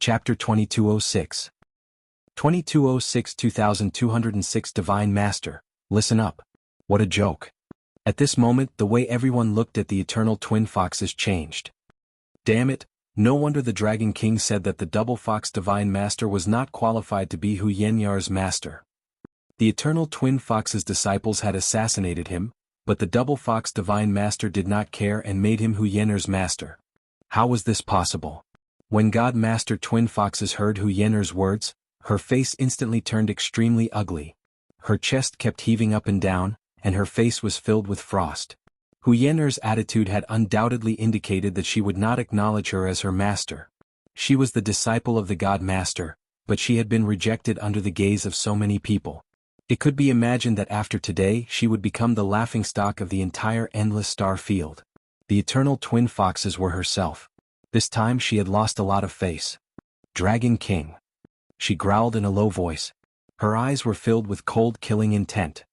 Chapter 2206. 2206 Divine Master, listen up. What a joke. At this moment, the way everyone looked at the eternal twin foxes changed. Damn it, no wonder the Dragon King said that the double fox Divine Master was not qualified to be Hu Yenyar's master. The eternal twin fox's disciples had assassinated him, but the double fox Divine Master did not care and made him Hu Yenyar's master. How was this possible? When God Master Twin Foxes heard Hu Yenyar's words, her face instantly turned extremely ugly. Her chest kept heaving up and down, and her face was filled with frost. Hu Yenyar's attitude had undoubtedly indicated that she would not acknowledge her as her master. She was the disciple of the God Master, but she had been rejected under the gaze of so many people. It could be imagined that after today she would become the laughingstock of the entire endless star field. The eternal twin foxes were herself. This time she had lost a lot of face. Dragon King. She growled in a low voice. Her eyes were filled with cold killing intent.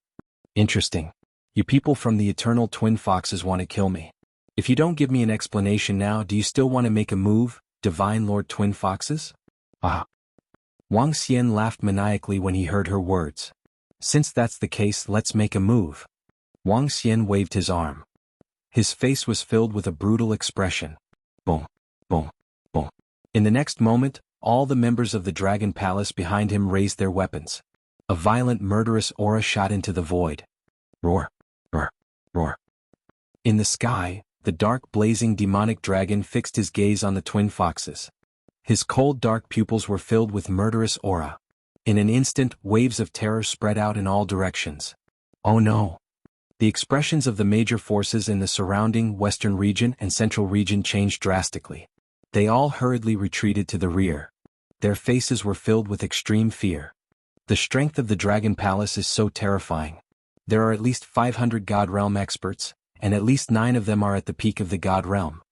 Interesting. You people from the eternal twin foxes want to kill me. If you don't give me an explanation now, do you still want to make a move, Divine Lord Twin Foxes? Ah. Wang Xian laughed maniacally when he heard her words. Since that's the case, let's make a move. Wang Xian waved his arm. His face was filled with a brutal expression. Boom. Boom, boom. In the next moment, all the members of the Dragon Palace behind him raised their weapons. A violent murderous aura shot into the void. Roar, roar, roar. In the sky, the dark blazing demonic dragon fixed his gaze on the twin foxes. His cold dark pupils were filled with murderous aura. In an instant, waves of terror spread out in all directions. Oh no! The expressions of the major forces in the surrounding western region and central region changed drastically. They all hurriedly retreated to the rear. Their faces were filled with extreme fear. The strength of the Dragon Palace is so terrifying. There are at least 500 God Realm experts, and at least 9 of them are at the peak of the God Realm.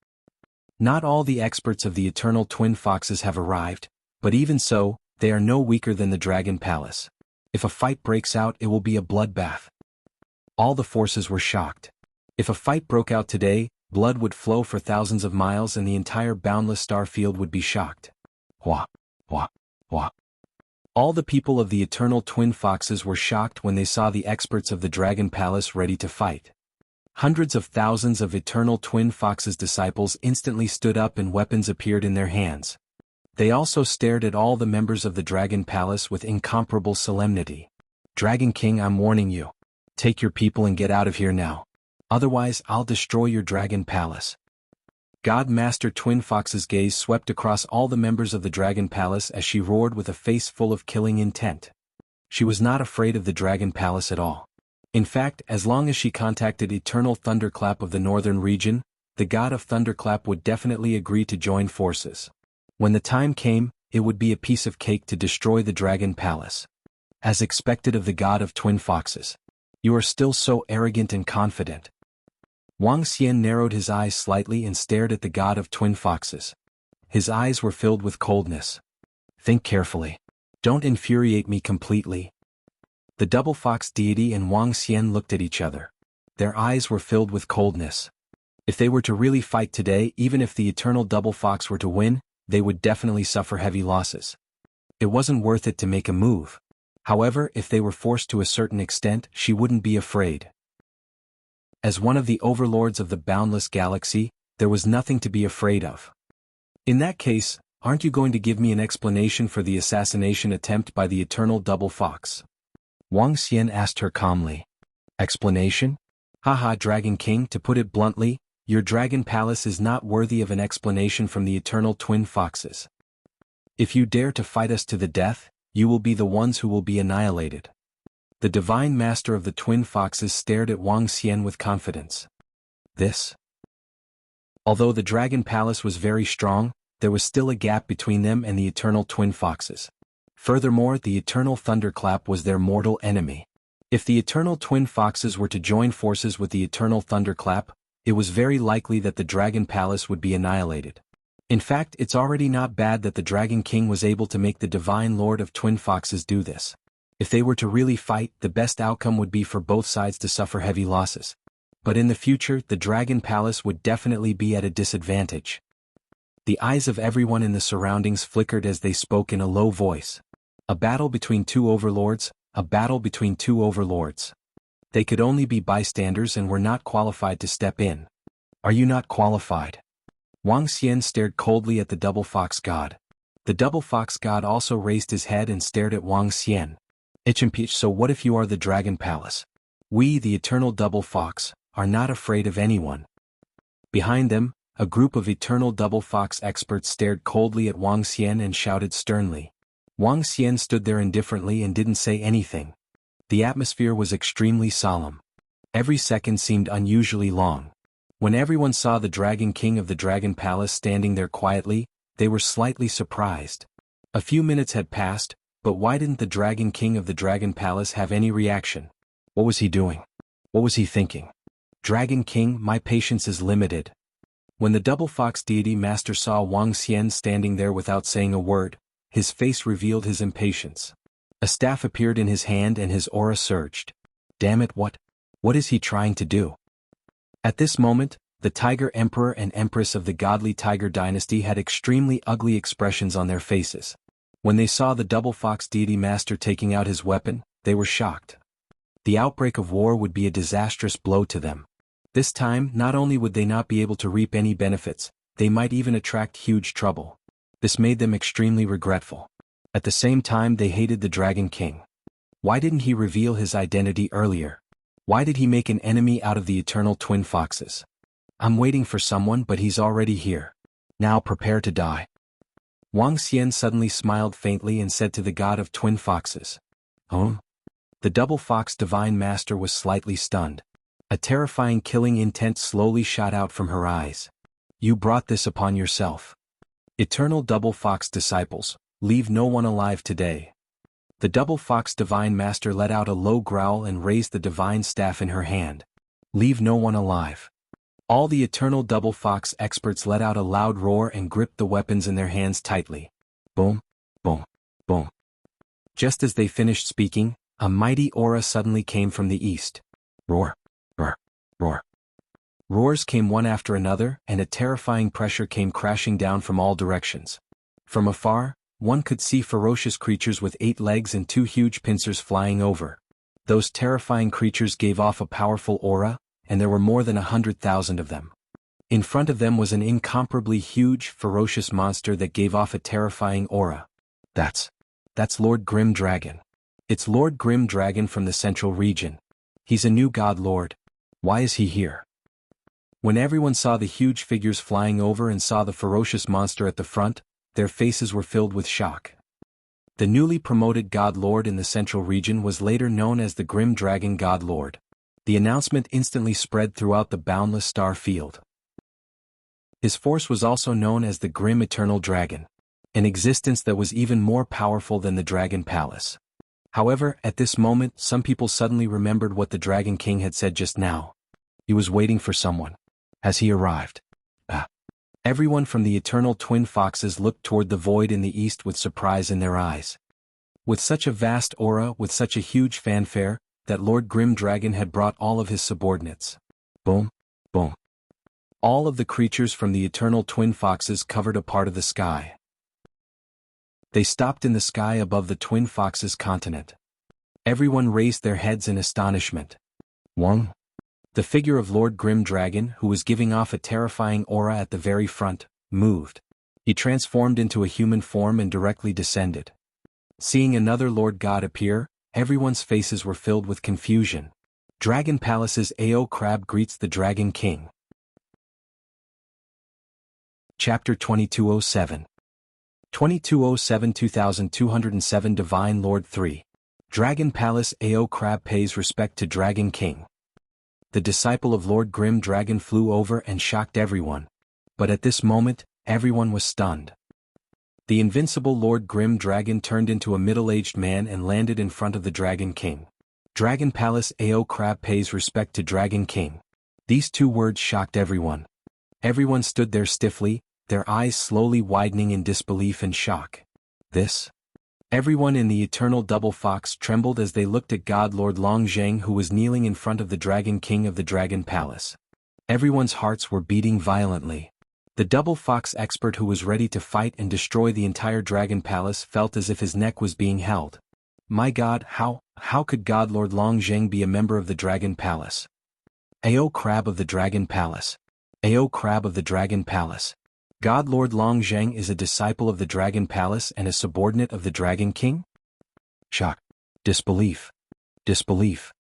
Not all the experts of the Eternal Twin Foxes have arrived, but even so, they are no weaker than the Dragon Palace. If a fight breaks out, it will be a bloodbath. All the forces were shocked. If a fight broke out today, blood would flow for thousands of miles and the entire boundless star field would be shocked. Wah, wah, wah. All the people of the Eternal Twin Foxes were shocked when they saw the experts of the Dragon Palace ready to fight. Hundreds of thousands of Eternal Twin Foxes' disciples instantly stood up and weapons appeared in their hands. They also stared at all the members of the Dragon Palace with incomparable solemnity. Dragon King, I'm warning you. Take your people and get out of here now. Otherwise, I'll destroy your Dragon Palace. God Master Twin Fox's gaze swept across all the members of the Dragon Palace as she roared with a face full of killing intent. She was not afraid of the Dragon Palace at all. In fact, as long as she contacted Eternal Thunderclap of the northern region, the god of Thunderclap would definitely agree to join forces. When the time came, it would be a piece of cake to destroy the Dragon Palace. As expected of the god of Twin Foxes. You are still so arrogant and confident. Wang Xian narrowed his eyes slightly and stared at the god of Twin Foxes. His eyes were filled with coldness. Think carefully. Don't infuriate me completely. The double fox deity and Wang Xian looked at each other. Their eyes were filled with coldness. If they were to really fight today, even if the eternal double fox were to win, they would definitely suffer heavy losses. It wasn't worth it to make a move. However, if they were forced to a certain extent, she wouldn't be afraid. As one of the overlords of the boundless galaxy, there was nothing to be afraid of. In that case, aren't you going to give me an explanation for the assassination attempt by the eternal double fox? Wang Xian asked her calmly. Explanation? Haha, Dragon King, to put it bluntly, your Dragon Palace is not worthy of an explanation from the eternal twin foxes. If you dare to fight us to the death, you will be the ones who will be annihilated. The Divine Master of the Twin Foxes stared at Wang Xian with confidence. Although the Dragon Palace was very strong, there was still a gap between them and the Eternal Twin Foxes. Furthermore, the Eternal Thunderclap was their mortal enemy. If the Eternal Twin Foxes were to join forces with the Eternal Thunderclap, it was very likely that the Dragon Palace would be annihilated. In fact, it's already not bad that the Dragon King was able to make the Divine Lord of Twin Foxes do this. If they were to really fight, the best outcome would be for both sides to suffer heavy losses. But in the future, the Dragon Palace would definitely be at a disadvantage. The eyes of everyone in the surroundings flickered as they spoke in a low voice. A battle between two overlords, a battle between two overlords. They could only be bystanders and were not qualified to step in. Are you not qualified? Wang Xian stared coldly at the double fox god. The double fox god also raised his head and stared at Wang Xian. Ichimpeach, so what if you are the Dragon Palace? We, the eternal double fox, are not afraid of anyone. Behind them, a group of eternal double fox experts stared coldly at Wang Xian and shouted sternly. Wang Xian stood there indifferently and didn't say anything. The atmosphere was extremely solemn. Every second seemed unusually long. When everyone saw the Dragon King of the Dragon Palace standing there quietly, they were slightly surprised. A few minutes had passed, but why didn't the Dragon King of the Dragon Palace have any reaction? What was he doing? What was he thinking? Dragon King, my patience is limited. When the double fox deity master saw Wang Xian standing there without saying a word, his face revealed his impatience. A staff appeared in his hand and his aura surged. Damn it, what is he trying to do? At this moment, the Tiger Emperor and Empress of the godly Tiger dynasty had extremely ugly expressions on their faces. When they saw the double fox deity master taking out his weapon, they were shocked. The outbreak of war would be a disastrous blow to them. This time, not only would they not be able to reap any benefits, they might even attract huge trouble. This made them extremely regretful. At the same time, they hated the Dragon King. Why didn't he reveal his identity earlier? Why did he make an enemy out of the eternal twin foxes? I'm waiting for someone, but he's already here. Now prepare to die. Wang Xian suddenly smiled faintly and said to the god of twin foxes. Oh? The double fox divine master was slightly stunned. A terrifying killing intent slowly shot out from her eyes. You brought this upon yourself. Eternal double fox disciples, leave no one alive today. The double fox divine master let out a low growl and raised the divine staff in her hand. Leave no one alive. All the eternal double fox experts let out a loud roar and gripped the weapons in their hands tightly. Boom, boom, boom. Just as they finished speaking, a mighty aura suddenly came from the east. Roar, roar, roar. Roars came one after another, and a terrifying pressure came crashing down from all directions. From afar, one could see ferocious creatures with 8 legs and 2 huge pincers flying over. Those terrifying creatures gave off a powerful aura, and there were more than 100,000 of them. In front of them was an incomparably huge, ferocious monster that gave off a terrifying aura. That's Lord Grim Dragon. It's Lord Grim Dragon from the central region. He's a new god lord. Why is he here? When everyone saw the huge figures flying over and saw the ferocious monster at the front, their faces were filled with shock. The newly promoted God Lord in the central region was later known as the Grim Dragon God Lord. The announcement instantly spread throughout the boundless star field. His force was also known as the Grim Eternal Dragon, an existence that was even more powerful than the Dragon Palace. However, at this moment, some people suddenly remembered what the Dragon King had said just now. He was waiting for someone. Has he arrived? Everyone from the eternal twin foxes looked toward the void in the east with surprise in their eyes. With such a vast aura, with such a huge fanfare, that Lord Grim Dragon had brought all of his subordinates. Boom, boom. All of the creatures from the eternal twin foxes covered a part of the sky. They stopped in the sky above the twin foxes' continent. Everyone raised their heads in astonishment. Wang? The figure of Lord Grim Dragon, who was giving off a terrifying aura at the very front, moved. He transformed into a human form and directly descended. Seeing another Lord God appear, everyone's faces were filled with confusion. Dragon Palace's AO Crab greets the Dragon King. Chapter 2207 2207 2207 Divine Lord 3. Dragon Palace AO Crab pays respect to Dragon King. The disciple of Lord Grim Dragon flew over and shocked everyone. But at this moment, everyone was stunned. The invincible Lord Grim Dragon turned into a middle-aged man and landed in front of the Dragon King. Dragon Palace AO Crab pays respect to Dragon King. These 2 words shocked everyone. Everyone stood there stiffly, their eyes slowly widening in disbelief and shock. This? Everyone in the eternal double fox trembled as they looked at God Lord Long Zheng, who was kneeling in front of the Dragon King of the Dragon Palace. Everyone's hearts were beating violently. The double fox expert who was ready to fight and destroy the entire dragon palace felt as if his neck was being held. My god, how could God Lord Long Zheng be a member of the dragon palace? Ao Crab of the Dragon Palace. Ao Crab of the Dragon Palace. God Lord Long Zheng is a disciple of the Dragon Palace and a subordinate of the Dragon King? Shock. Disbelief. Disbelief.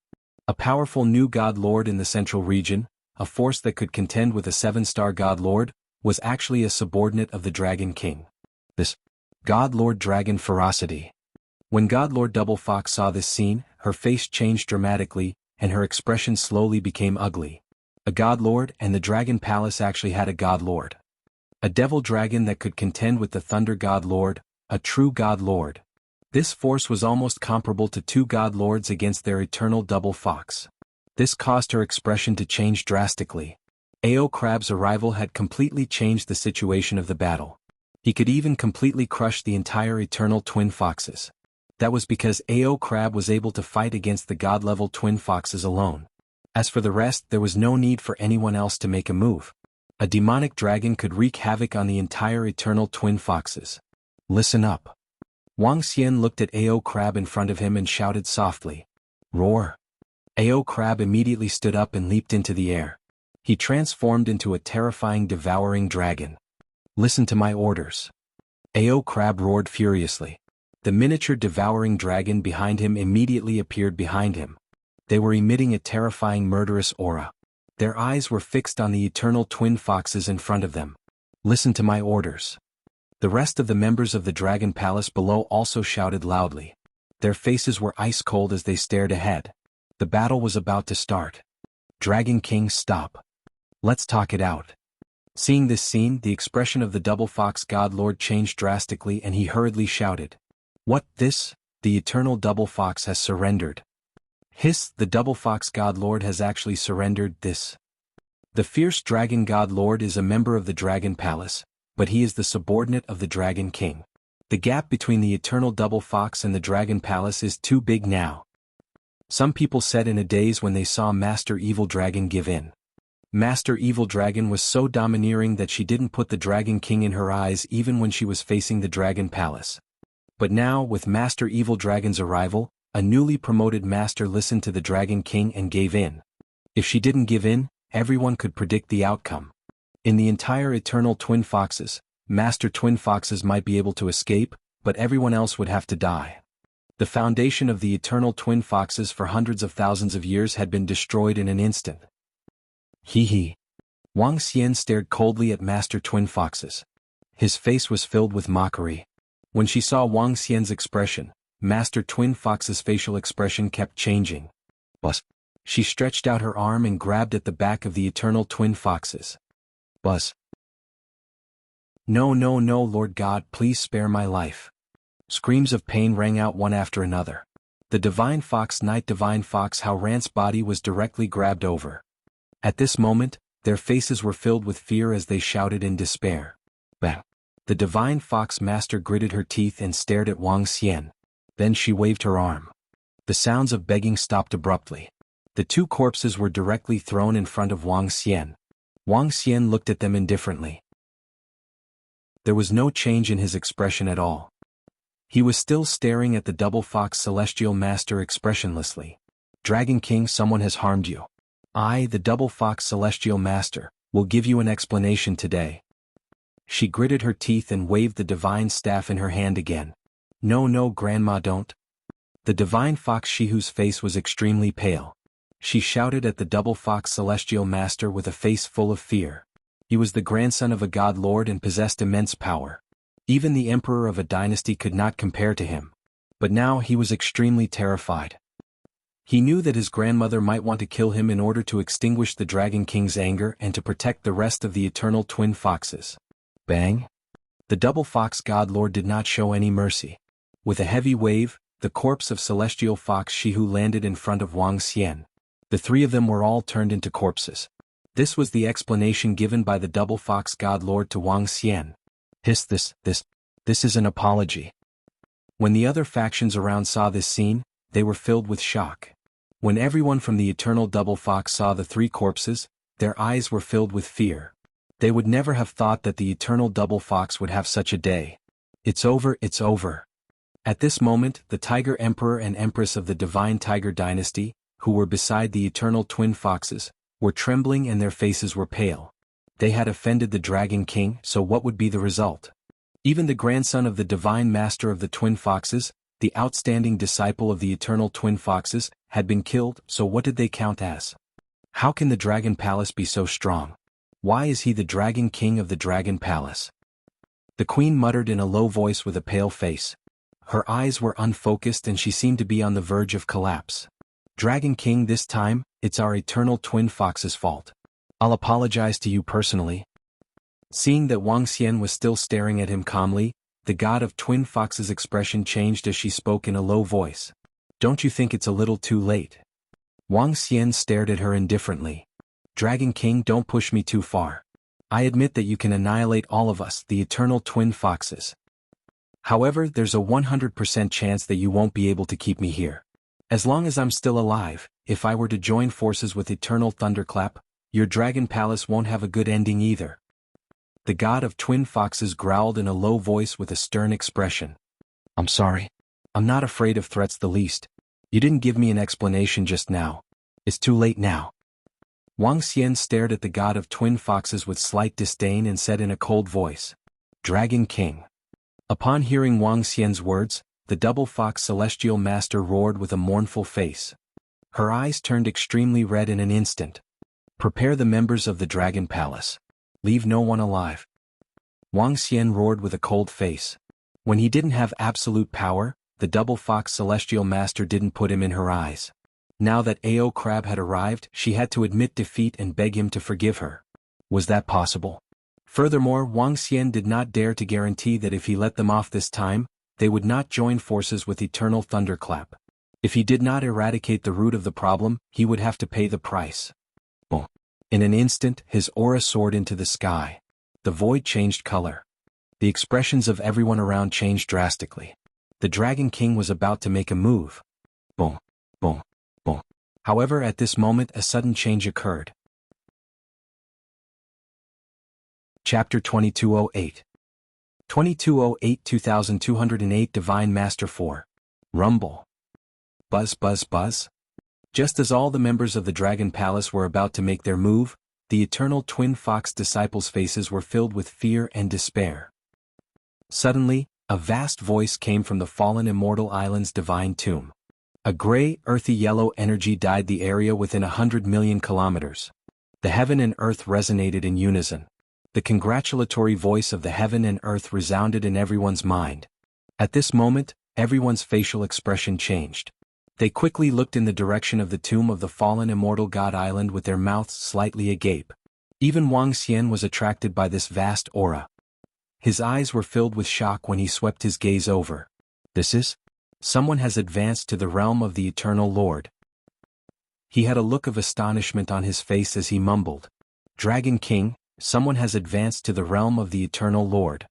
A powerful new God Lord in the central region, a force that could contend with a 7-star God Lord, was actually a subordinate of the Dragon King. This God Lord Dragon Ferocity. When God Lord Double Fox saw this scene, her face changed dramatically, and her expression slowly became ugly. A God Lord and the Dragon Palace actually had a God Lord. A devil dragon that could contend with the Thunder God Lord, a true God Lord. This force was almost comparable to 2 God Lords against their eternal Double Fox. This caused her expression to change drastically. Ao Crab's arrival had completely changed the situation of the battle. He could even completely crush the entire eternal Twin Foxes. That was because Ao Crab was able to fight against the God-level Twin Foxes alone. As for the rest, there was no need for anyone else to make a move. A demonic dragon could wreak havoc on the entire eternal Twin Foxes. Listen up. Wang Xian looked at Ao Crab in front of him and shouted softly. Roar. Ao Crab immediately stood up and leaped into the air. He transformed into a terrifying devouring dragon. Listen to my orders. Ao Crab roared furiously. The miniature devouring dragon behind him immediately appeared behind him. They were emitting a terrifying murderous aura. Their eyes were fixed on the eternal Twin Foxes in front of them. Listen to my orders. The rest of the members of the Dragon Palace below also shouted loudly. Their faces were ice cold as they stared ahead. The battle was about to start. Dragon King, stop. Let's talk it out. Seeing this scene, the expression of the Double Fox God Lord changed drastically and he hurriedly shouted. What, this? The eternal Double Fox has surrendered. Hiss, the Double Fox God Lord has actually surrendered. This. The fierce Dragon God Lord is a member of the Dragon Palace, but he is the subordinate of the Dragon King. The gap between the eternal Double Fox and the Dragon Palace is too big now. Some people said in a daze when they saw Master Evil Dragon give in. Master Evil Dragon was so domineering that she didn't put the Dragon King in her eyes even when she was facing the Dragon Palace. But now, with Master Evil Dragon's arrival, a newly promoted master listened to the Dragon King and gave in. If she didn't give in, everyone could predict the outcome. In the entire Eternal Twin Foxes, Master Twin Foxes might be able to escape, but everyone else would have to die. The foundation of the Eternal Twin Foxes for hundreds of thousands of years had been destroyed in an instant. Hee hee. Wang Xian stared coldly at Master Twin Foxes. His face was filled with mockery. When she saw Wang Xian's expression, Master Twin Fox's facial expression kept changing. Buzz. She stretched out her arm and grabbed at the back of the Eternal Twin Foxes. Buzz. No, no, no, Lord God, please spare my life. Screams of pain rang out one after another. The Divine Fox Knight Divine Fox Hao Rant's body was directly grabbed over. At this moment, their faces were filled with fear as they shouted in despair. Bah! The Divine Fox Master gritted her teeth and stared at Wang Xian. Then she waved her arm. The sounds of begging stopped abruptly. The 2 corpses were directly thrown in front of Wang Xian. Wang Xian looked at them indifferently. There was no change in his expression at all. He was still staring at the Double Fox Celestial Master expressionlessly. Dragon King, someone has harmed you. I, the Double Fox Celestial Master, will give you an explanation today. She gritted her teeth and waved the divine staff in her hand again. No, no, Grandma, don't. The Divine Fox, she whose face was extremely pale. She shouted at the Double Fox Celestial Master with a face full of fear. He was the grandson of a God Lord and possessed immense power. Even the Emperor of a dynasty could not compare to him. But now he was extremely terrified. He knew that his grandmother might want to kill him in order to extinguish the Dragon King's anger and to protect the rest of the Eternal Twin Foxes. Bang! The Double Fox God Lord did not show any mercy. With a heavy wave, the corpse of Celestial Fox Shihu landed in front of Wang Xian. The 3 of them were all turned into corpses. This was the explanation given by the Double Fox God Lord to Wang Xian. Hiss, this is an apology. When the other factions around saw this scene, they were filled with shock. When everyone from the Eternal Double Fox saw the 3 corpses, their eyes were filled with fear. They would never have thought that the eternal double fox would have such a day. It's over, it's over. At this moment, the Tiger Emperor and Empress of the Divine Tiger Dynasty, who were beside the eternal twin foxes, were trembling and their faces were pale. They had offended the Dragon King, so what would be the result? Even the grandson of the Divine Master of the Twin Foxes, the outstanding disciple of the eternal twin foxes, had been killed, so what did they count as? How can the Dragon Palace be so strong? Why is he the Dragon King of the Dragon Palace? The queen muttered in a low voice with a pale face. Her eyes were unfocused and she seemed to be on the verge of collapse. Dragon King, this time, it's our eternal twin fox's fault. I'll apologize to you personally. Seeing that Wang Xian was still staring at him calmly, the god of twin foxes' expression changed as she spoke in a low voice. Don't you think it's a little too late? Wang Xian stared at her indifferently. Dragon King, don't push me too far. I admit that you can annihilate all of us, the eternal twin foxes. However, there's a 100% chance that you won't be able to keep me here. As long as I'm still alive, if I were to join forces with Eternal Thunderclap, your Dragon Palace won't have a good ending either. The god of twin foxes growled in a low voice with a stern expression. I'm sorry. I'm not afraid of threats the least. You didn't give me an explanation just now. It's too late now. Wang Xian stared at the god of twin foxes with slight disdain and said in a cold voice, Dragon King. Upon hearing Wang Xian's words, the double fox celestial master roared with a mournful face. Her eyes turned extremely red in an instant. Prepare the members of the Dragon Palace. Leave no one alive. Wang Xian roared with a cold face. When he didn't have absolute power, the double fox celestial master didn't put him in her eyes. Now that Ao Crab had arrived, she had to admit defeat and beg him to forgive her. Was that possible? Furthermore, Wang Xian did not dare to guarantee that if he let them off this time, they would not join forces with Eternal Thunderclap. If he did not eradicate the root of the problem, he would have to pay the price. Boom. In an instant, his aura soared into the sky. The void changed color. The expressions of everyone around changed drastically. The Dragon King was about to make a move. Boom. Boom. Boom. However, at this moment a sudden change occurred. Chapter 2208. 2208-2208 Divine Master 4. Rumble. Buzz buzz buzz. Just as all the members of the Dragon Palace were about to make their move, the eternal twin fox disciples' faces were filled with fear and despair. Suddenly, a vast voice came from the fallen Immortal Island's divine tomb. A gray, earthy yellow energy dyed the area within 100 million kilometers. The heaven and earth resonated in unison. The congratulatory voice of the heaven and earth resounded in everyone's mind. At this moment, everyone's facial expression changed. They quickly looked in the direction of the tomb of the fallen immortal god island with their mouths slightly agape. Even Wang Xian was attracted by this vast aura. His eyes were filled with shock when he swept his gaze over. This is? Someone has advanced to the realm of the Eternal Lord. He had a look of astonishment on his face as he mumbled. Dragon King, someone has advanced to the realm of the Eternal Lord.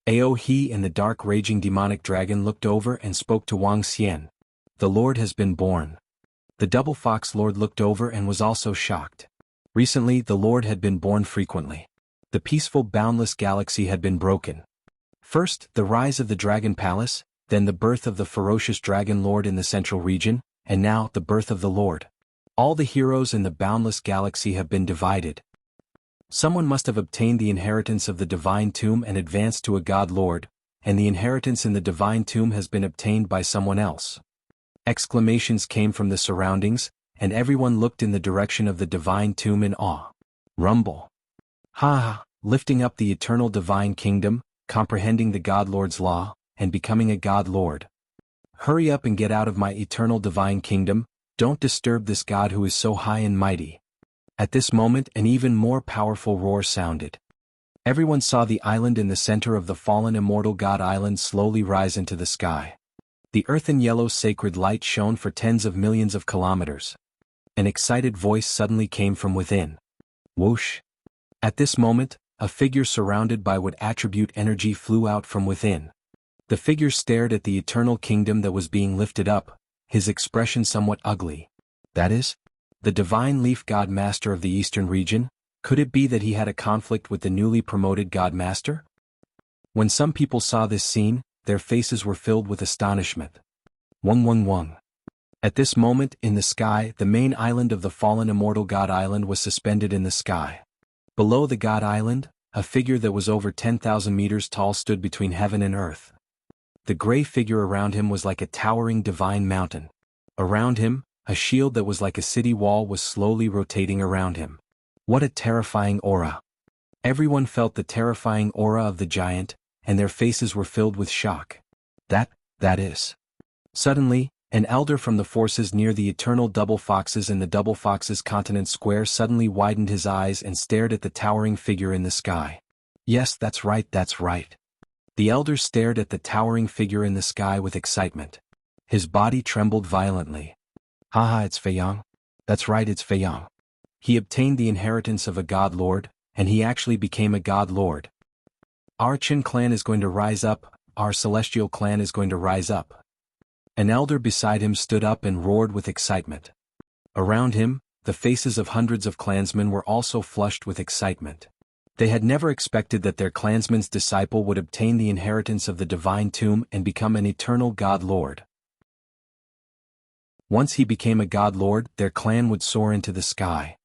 He and the dark raging demonic dragon looked over and spoke to Wang Xian. The Lord has been born. The double fox Lord looked over and was also shocked. Recently the Lord had been born frequently. The peaceful boundless galaxy had been broken. First, the rise of the Dragon Palace, then the birth of the ferocious Dragon Lord in the central region, and now the birth of the Lord. All the heroes in the boundless galaxy have been divided. Someone must have obtained the inheritance of the divine tomb and advanced to a god lord, and the inheritance in the divine tomb has been obtained by someone else. Exclamations came from the surroundings, and everyone looked in the direction of the divine tomb in awe. Rumble. Ha ha, lifting up the eternal divine kingdom, comprehending the god lord's law, and becoming a god lord. Hurry up and get out of my eternal divine kingdom, don't disturb this god who is so high and mighty. At this moment an even more powerful roar sounded. Everyone saw the island in the center of the fallen immortal god island slowly rise into the sky. The earthen yellow sacred light shone for tens of millions of kilometers. An excited voice suddenly came from within. Whoosh. At this moment, a figure surrounded by what attribute energy flew out from within. The figure stared at the eternal kingdom that was being lifted up, his expression somewhat ugly. That is? The divine leaf god master of the eastern region, Could it be that he had a conflict with the newly promoted God Master? When some people saw this scene, their faces were filled with astonishment. Wong. At this moment, in the sky, the main island of the fallen immortal God Island was suspended in the sky. Below the God Island, a figure that was over 10,000 meters tall stood between heaven and earth. The gray figure around him was like a towering divine mountain. Around him, a shield that was like a city wall was slowly rotating around him. What a terrifying aura! Everyone felt the terrifying aura of the giant, and their faces were filled with shock. That is. Suddenly, an elder from the forces near the eternal double foxes in the double foxes continent square suddenly widened his eyes and stared at the towering figure in the sky. Yes, that's right. The elder stared at the towering figure in the sky with excitement. His body trembled violently. Haha, it's Fei Yang. That's right, it's Fei Yang. He obtained the inheritance of a God Lord, and he actually became a God Lord. Our Qin clan is going to rise up, our celestial clan is going to rise up. An elder beside him stood up and roared with excitement. Around him, the faces of hundreds of clansmen were also flushed with excitement. They had never expected that their clansman's disciple would obtain the inheritance of the divine tomb and become an eternal God Lord. Once he became a God Lord, their clan would soar into the sky.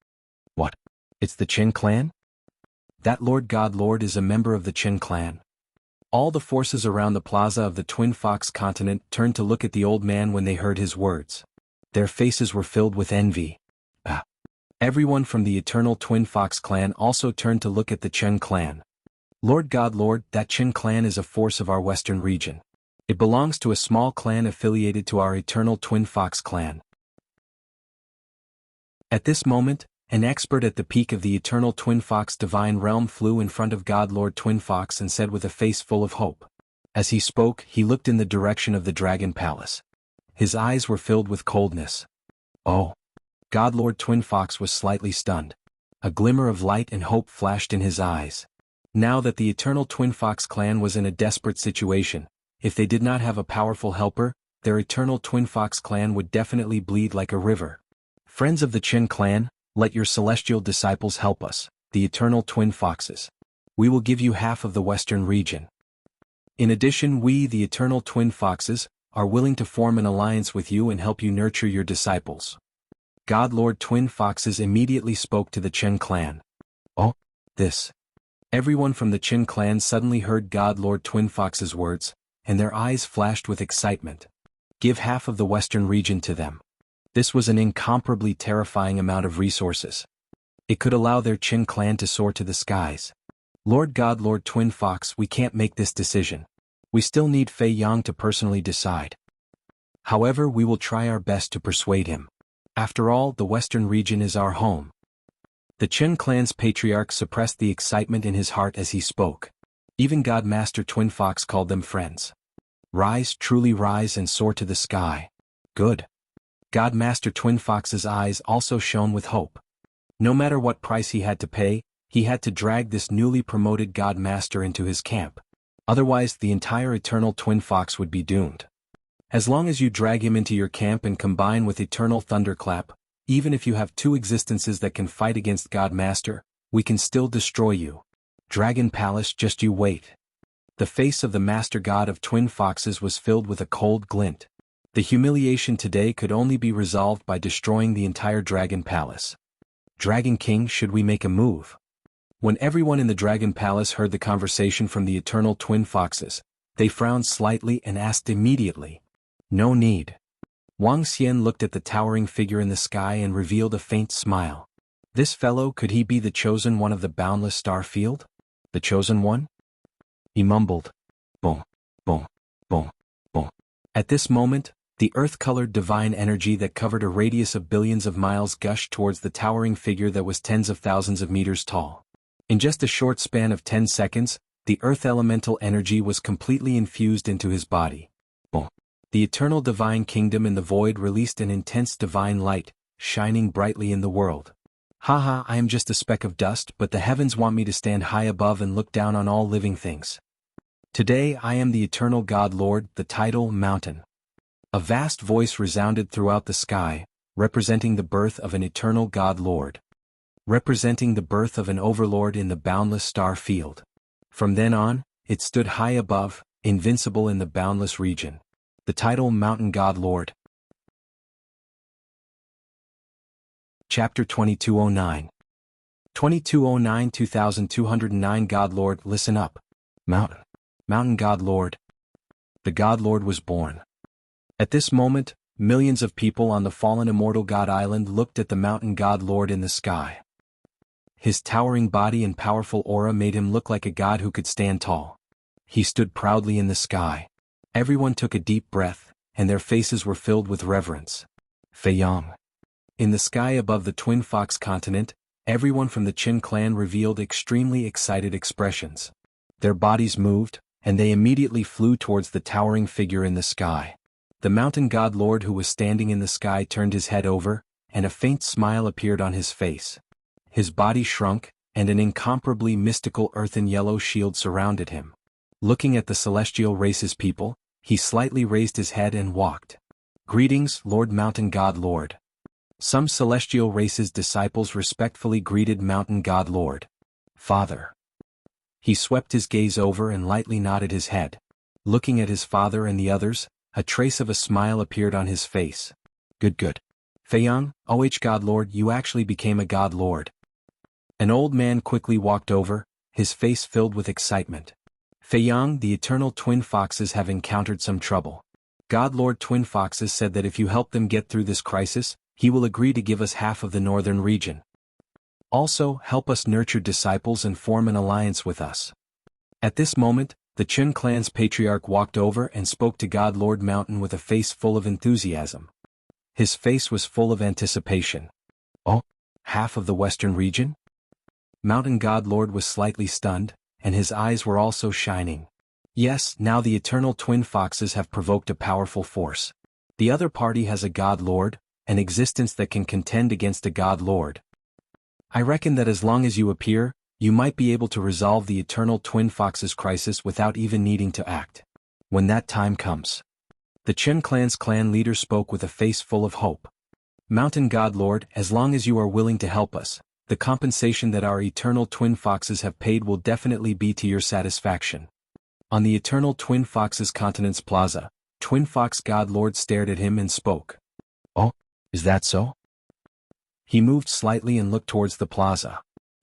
What? It's the Qin clan? That Lord God Lord is a member of the Qin clan. All the forces around the plaza of the Twin Fox continent turned to look at the old man when they heard his words. Their faces were filled with envy. Everyone from the eternal Twin Fox clan also turned to look at the Qin clan. Lord God Lord, that Qin clan is a force of our western region. It belongs to a small clan affiliated to our eternal Twin Fox clan. At this moment, an expert at the peak of the eternal Twin Fox divine realm flew in front of God Lord Twin Fox and said with a face full of hope. As he spoke, he looked in the direction of the Dragon Palace. His eyes were filled with coldness. Oh! God Lord Twin Fox was slightly stunned. A glimmer of light and hope flashed in his eyes. Now that the eternal Twin Fox clan was in a desperate situation, if they did not have a powerful helper, their eternal Twin Fox clan would definitely bleed like a river. Friends of the Qin clan, let your celestial disciples help us, the eternal Twin Foxes. We will give you half of the western region. In addition, we, the eternal Twin Foxes, are willing to form an alliance with you and help you nurture your disciples. God Lord Twin Foxes immediately spoke to the Qin clan. Oh, this. Everyone from the Qin clan suddenly heard God Lord Twin Fox's words, and their eyes flashed with excitement. Give half of the western region to them. This was an incomparably terrifying amount of resources. It could allow their Qin clan to soar to the skies. Lord God Lord Twin Fox, we can't make this decision. We still need Fei Yang to personally decide. However, we will try our best to persuade him. After all, the western region is our home. The Qin clan's patriarch suppressed the excitement in his heart as he spoke. Even God Master Twin Fox called them friends. Rise, truly rise and soar to the sky. Good. God Master Twin Fox's eyes also shone with hope. No matter what price he had to pay, he had to drag this newly promoted God Master into his camp. Otherwise, the entire eternal Twin Fox would be doomed. As long as you drag him into your camp and combine with eternal thunderclap, even if you have two existences that can fight against God Master, we can still destroy you. Dragon Palace, just you wait. The face of the Master God of Twin Foxes was filled with a cold glint. The humiliation today could only be resolved by destroying the entire Dragon Palace. Dragon King, should we make a move? When everyone in the Dragon Palace heard the conversation from the eternal Twin Foxes, they frowned slightly and asked immediately. No need. Wang Xian looked at the towering figure in the sky and revealed a faint smile. This fellow, could he be the chosen one of the boundless star field? The chosen one? He mumbled. Boom, boom, boom, boom. At this moment, the earth-colored divine energy that covered a radius of billions of miles gushed towards the towering figure that was tens of thousands of meters tall. In just a short span of 10 seconds, the earth elemental energy was completely infused into his body. Boom. The eternal divine kingdom in the void released an intense divine light, shining brightly in the world. Haha, I am just a speck of dust, but the heavens want me to stand high above and look down on all living things. Today I am the eternal God Lord, the title Mountain. A vast voice resounded throughout the sky, representing the birth of an eternal God Lord. representing the birth of an overlord in the boundless star field. From then on, it stood high above, invincible in the boundless region. The title Mountain God Lord. Chapter 2209. 2209-2209 God Lord, listen up. Mountain God Lord. The God Lord was born. At this moment, millions of people on the fallen immortal God Island looked at the Mountain God Lord in the sky. His towering body and powerful aura made him look like a god who could stand tall. He stood proudly in the sky. Everyone took a deep breath, and their faces were filled with reverence. Feiyang. In the sky above the Twin Fox continent, everyone from the Qin clan revealed extremely excited expressions. Their bodies moved, and they immediately flew towards the towering figure in the sky. The Mountain God Lord who was standing in the sky turned his head over, and a faint smile appeared on his face. His body shrunk, and an incomparably mystical earthen yellow shield surrounded him. Looking at the celestial race's people, he slightly raised his head and walked. Greetings, Lord Mountain God Lord. Some celestial race's disciples respectfully greeted Mountain God Lord. Father. He swept his gaze over and lightly nodded his head. Looking at his father and the others, a trace of a smile appeared on his face. Good. Feiyang, God Lord, you actually became a God Lord. An old man quickly walked over, his face filled with excitement. Feiyang, the eternal Twin Foxes have encountered some trouble. God Lord Twin Foxes said that if you help them get through this crisis, he will agree to give us half of the northern region. Also, help us nurture disciples and form an alliance with us. At this moment, the Qin clan's patriarch walked over and spoke to God Lord Mountain with a face full of enthusiasm. His face was full of anticipation. Oh, half of the western region? Mountain God Lord was slightly stunned, and his eyes were also shining. Yes, now the eternal Twin Foxes have provoked a powerful force. The other party has a God Lord, an existence that can contend against a God Lord. I reckon that as long as you appear, you might be able to resolve the eternal Twin Foxes crisis without even needing to act. When that time comes. The Qin clan's clan leader spoke with a face full of hope. Mountain God Lord, as long as you are willing to help us, the compensation that our eternal Twin Foxes have paid will definitely be to your satisfaction. On the eternal Twin Foxes continent's plaza, Twin Fox God Lord stared at him and spoke. Oh, is that so? He moved slightly and looked towards the plaza.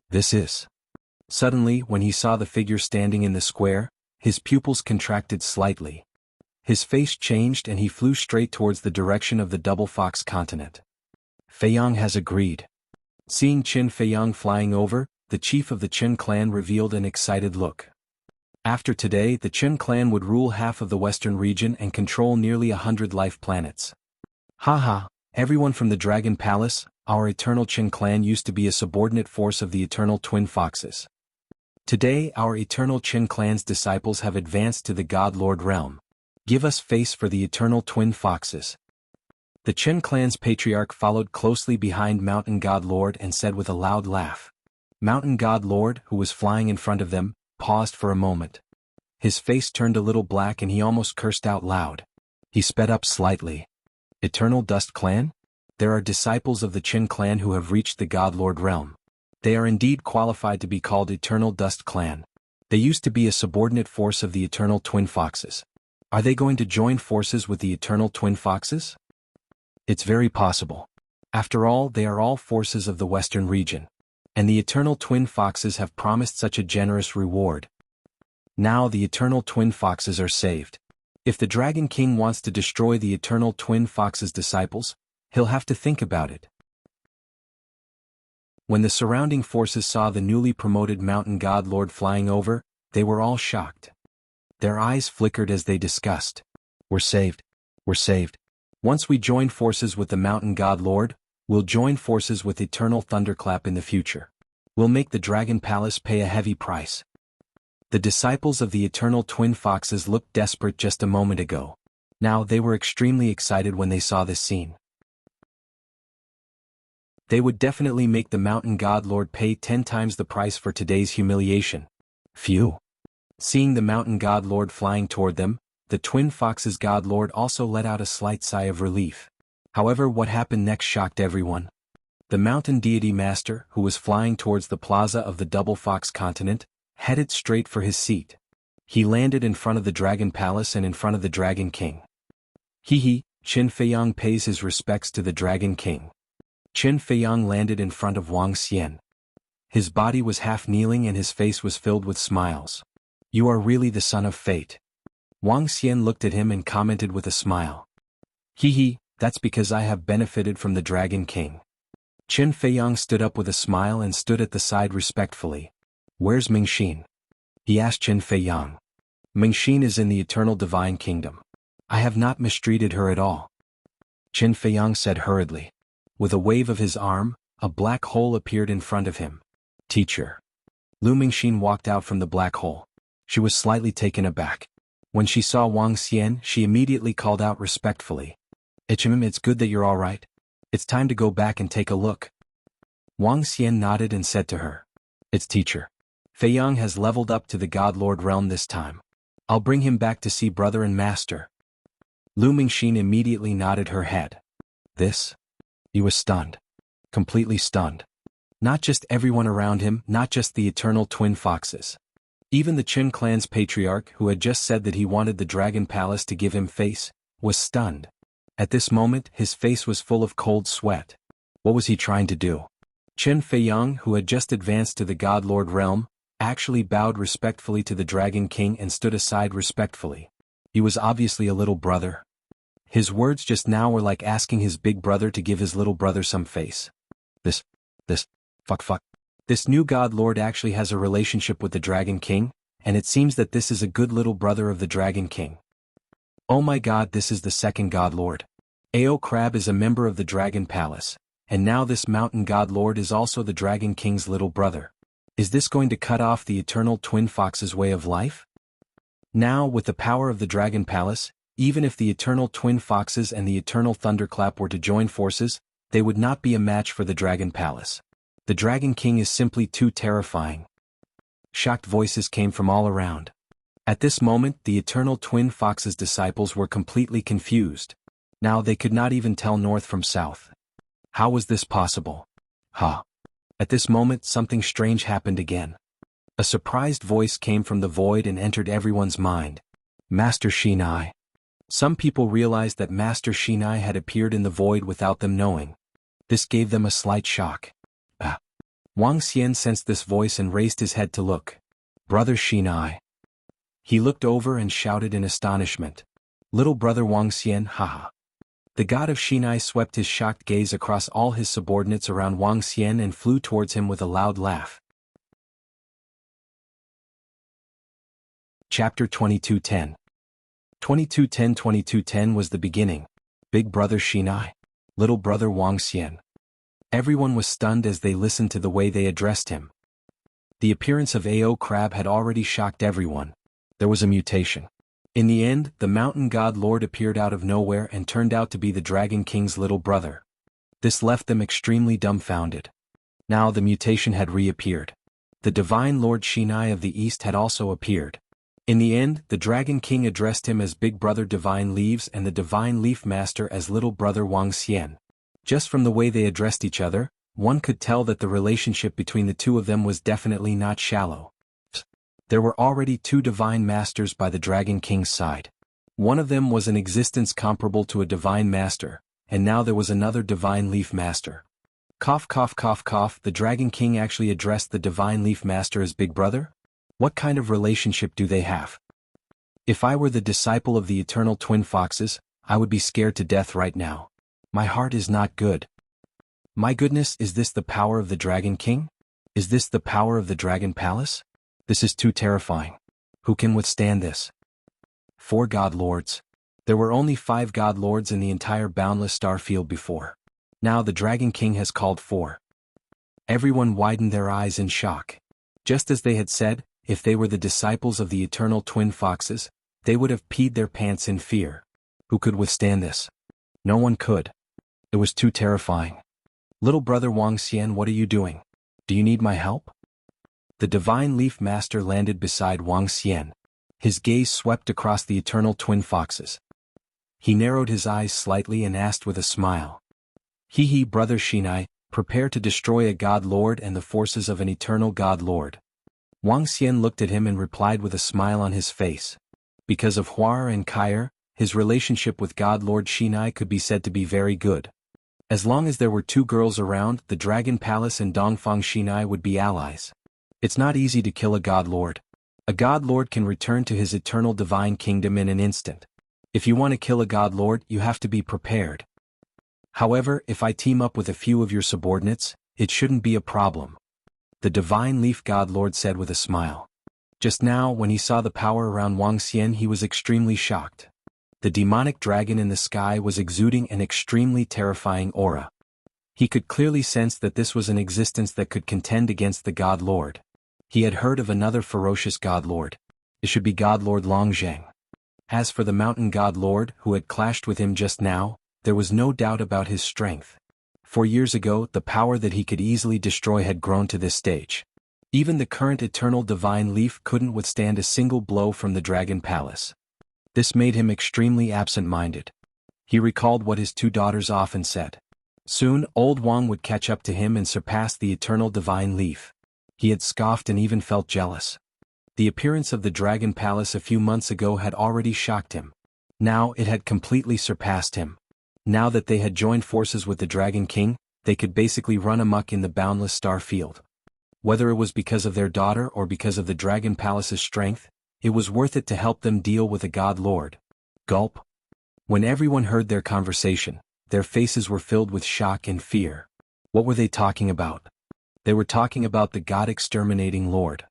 This is. Suddenly, when he saw the figure standing in the square, his pupils contracted slightly. His face changed and he flew straight towards the direction of the Double Fox continent. Feiyang has agreed. Seeing Qin Feiyang flying over, the chief of the Qin clan revealed an excited look. After today, the Qin clan would rule half of the western region and control nearly 100 life planets. Haha, everyone from the Dragon Palace, our eternal Qin clan used to be a subordinate force of the eternal Twin Foxes. Today, our eternal Qin clan's disciples have advanced to the God Lord realm. Give us face for the eternal Twin Foxes. The Qin clan's patriarch followed closely behind Mountain God Lord and said with a loud laugh. Mountain God Lord, who was flying in front of them, paused for a moment. His face turned a little black and he almost cursed out loud. He sped up slightly. Eternal Dust Clan? There are disciples of the Qin clan who have reached the God Lord realm. They are indeed qualified to be called Eternal Dust Clan. They used to be a subordinate force of the Eternal Twin Foxes. Are they going to join forces with the Eternal Twin Foxes? It's very possible. After all, they are all forces of the western region. And the Eternal Twin Foxes have promised such a generous reward. Now the Eternal Twin Foxes are saved. If the Dragon King wants to destroy the Eternal Twin Foxes' disciples, he'll have to think about it. When the surrounding forces saw the newly promoted Mountain God Lord flying over, they were all shocked. Their eyes flickered as they discussed. We're saved. We're saved. Once we join forces with the Mountain God Lord, we'll join forces with Eternal Thunderclap in the future. We'll make the Dragon Palace pay a heavy price. The disciples of the Eternal Twin Foxes looked desperate just a moment ago. Now they were extremely excited when they saw this scene. They would definitely make the Mountain God Lord pay 10 times the price for today's humiliation. Phew. Seeing the Mountain God Lord flying toward them, the Twin Foxes God Lord also let out a slight sigh of relief. However, what happened next shocked everyone. The mountain deity master, who was flying towards the plaza of the Double Fox continent, headed straight for his seat. He landed in front of the Dragon Palace and in front of the Dragon King. He, Qin Feiyang pays his respects to the Dragon King. Qin Feiyang landed in front of Wang Xian. His body was half kneeling and his face was filled with smiles. You are really the son of fate. Wang Xian looked at him and commented with a smile. That's because I have benefited from the Dragon King. Qin Feiyang stood up with a smile and stood at the side respectfully. Where's Mingxin? He asked Qin Feiyang. Mingxin is in the Eternal Divine Kingdom. I have not mistreated her at all. Qin Feiyang said hurriedly. With a wave of his arm, a black hole appeared in front of him. Teacher. Lu Mingxin walked out from the black hole. She was slightly taken aback. When she saw Wang Xian, she immediately called out respectfully. It's good that you're all right. It's time to go back and take a look. Wang Xian nodded and said to her. It's teacher. Feiyang has leveled up to the God Lord realm this time. I'll bring him back to see brother and master. Lu Mingxin immediately nodded her head. This? He was stunned. Completely stunned. Not just everyone around him, not just the eternal twin foxes. Even the Qin clan's patriarch, who had just said that he wanted the Dragon Palace to give him face, was stunned. At this moment, his face was full of cold sweat. What was he trying to do? Qin Feiyang, who had just advanced to the God Lord realm, actually bowed respectfully to the Dragon King and stood aside respectfully. He was obviously a little brother. His words just now were like asking his big brother to give his little brother some face. This new God Lord actually has a relationship with the Dragon King, and it seems that this is a good little brother of the Dragon King. Oh my God, this is the second God Lord. Ao Crab is a member of the Dragon Palace, and now this mountain God Lord is also the Dragon King's little brother. Is this going to cut off the eternal twin fox's way of life? Now, with the power of the Dragon Palace, even if the eternal twin foxes and the eternal thunderclap were to join forces, they would not be a match for the Dragon Palace. The Dragon King is simply too terrifying. Shocked voices came from all around. At this moment, the eternal twin fox's disciples were completely confused. Now they could not even tell north from south. How was this possible? At this moment, something strange happened again. A surprised voice came from the void and entered everyone's mind. Master Shinai. Some people realized that Master Shinai had appeared in the void without them knowing. This gave them a slight shock. Wang Xian sensed this voice and raised his head to look. Brother Shinai. He looked over and shouted in astonishment. Little brother Wang Xian, haha. The god of Shinai swept his shocked gaze across all his subordinates around Wang Xian and flew towards him with a loud laugh. Chapter 2210. 2210 was the beginning. Big brother Shinai. Little brother Wang Xian. Everyone was stunned as they listened to the way they addressed him. The appearance of Ao Crab had already shocked everyone. There was a mutation. In the end, the mountain god lord appeared out of nowhere and turned out to be the Dragon King's little brother. This left them extremely dumbfounded. Now the mutation had reappeared. The divine Lord Shinai of the East had also appeared. In the end, the Dragon King addressed him as Big Brother Divine Leaves and the Divine Leaf Master as Little Brother Wang Xian. Just from the way they addressed each other, one could tell that the relationship between the two of them was definitely not shallow. There were already two Divine Masters by the Dragon King's side. One of them was an existence comparable to a Divine Master, and now there was another Divine Leaf Master. Cough cough cough cough, the Dragon King actually addressed the Divine Leaf Master as Big Brother? What kind of relationship do they have? If I were the disciple of the Eternal Twin Foxes, I would be scared to death right now. My heart is not good. My goodness, is this the power of the Dragon King? Is this the power of the Dragon Palace? This is too terrifying. Who can withstand this? 4 God Lords. There were only 5 God Lords in the entire boundless star field before. Now the Dragon King has called 4. Everyone widened their eyes in shock. Just as they had said, if they were the disciples of the Eternal Twin Foxes, they would have peed their pants in fear. Who could withstand this? No one could. It was too terrifying. Little brother Wang Xian, what are you doing? Do you need my help? The Divine Leaf Master landed beside Wang Xian. His gaze swept across the Eternal Twin Foxes. He narrowed his eyes slightly and asked with a smile. Brother Shinai, prepare to destroy a God Lord and the forces of an eternal God Lord. Wang Xian looked at him and replied with a smile on his face. Because of Huar and Kair, his relationship with God Lord Shinai could be said to be very good. As long as there were two girls around, the Dragon Palace and Dongfang Shinai would be allies. It's not easy to kill a God Lord. A God Lord can return to his eternal divine kingdom in an instant. If you want to kill a God Lord, you have to be prepared. However, if I team up with a few of your subordinates, it shouldn't be a problem. The Divine Leaf God Lord said with a smile. Just now, when he saw the power around Wang Xian, he was extremely shocked. The demonic dragon in the sky was exuding an extremely terrifying aura. He could clearly sense that this was an existence that could contend against the God Lord. He had heard of another ferocious God Lord. It should be God Lord Longzheng. As for the mountain God Lord who had clashed with him just now, there was no doubt about his strength. 4 years ago, the power that he could easily destroy had grown to this stage. Even the current eternal divine leaf couldn't withstand a single blow from the Dragon Palace. This made him extremely absent-minded. He recalled what his two daughters often said. Soon, old Wang would catch up to him and surpass the eternal divine leaf. He had scoffed and even felt jealous. The appearance of the Dragon Palace a few months ago had already shocked him. Now it had completely surpassed him. Now that they had joined forces with the Dragon King, they could basically run amok in the boundless star field. Whether it was because of their daughter or because of the Dragon Palace's strength, it was worth it to help them deal with a God Lord. Gulp. When everyone heard their conversation, their faces were filled with shock and fear. What were they talking about? They were talking about the God-exterminating Lord.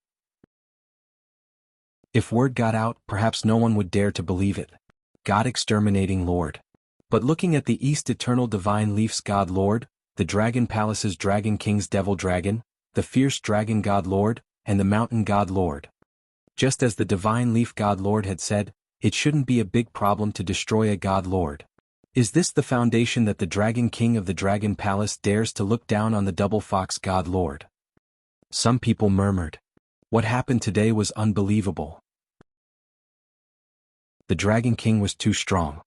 If word got out, perhaps no one would dare to believe it. God-exterminating Lord. But looking at the East Eternal Divine Leaf's God Lord, the Dragon Palace's Dragon King's Devil Dragon, the fierce Dragon God Lord, and the Mountain God Lord. Just as the Divine Leaf God Lord had said, it shouldn't be a big problem to destroy a God Lord. Is this the foundation that the Dragon King of the Dragon Palace dares to look down on the Double Fox God Lord? Some people murmured. What happened today was unbelievable. The Dragon King was too strong.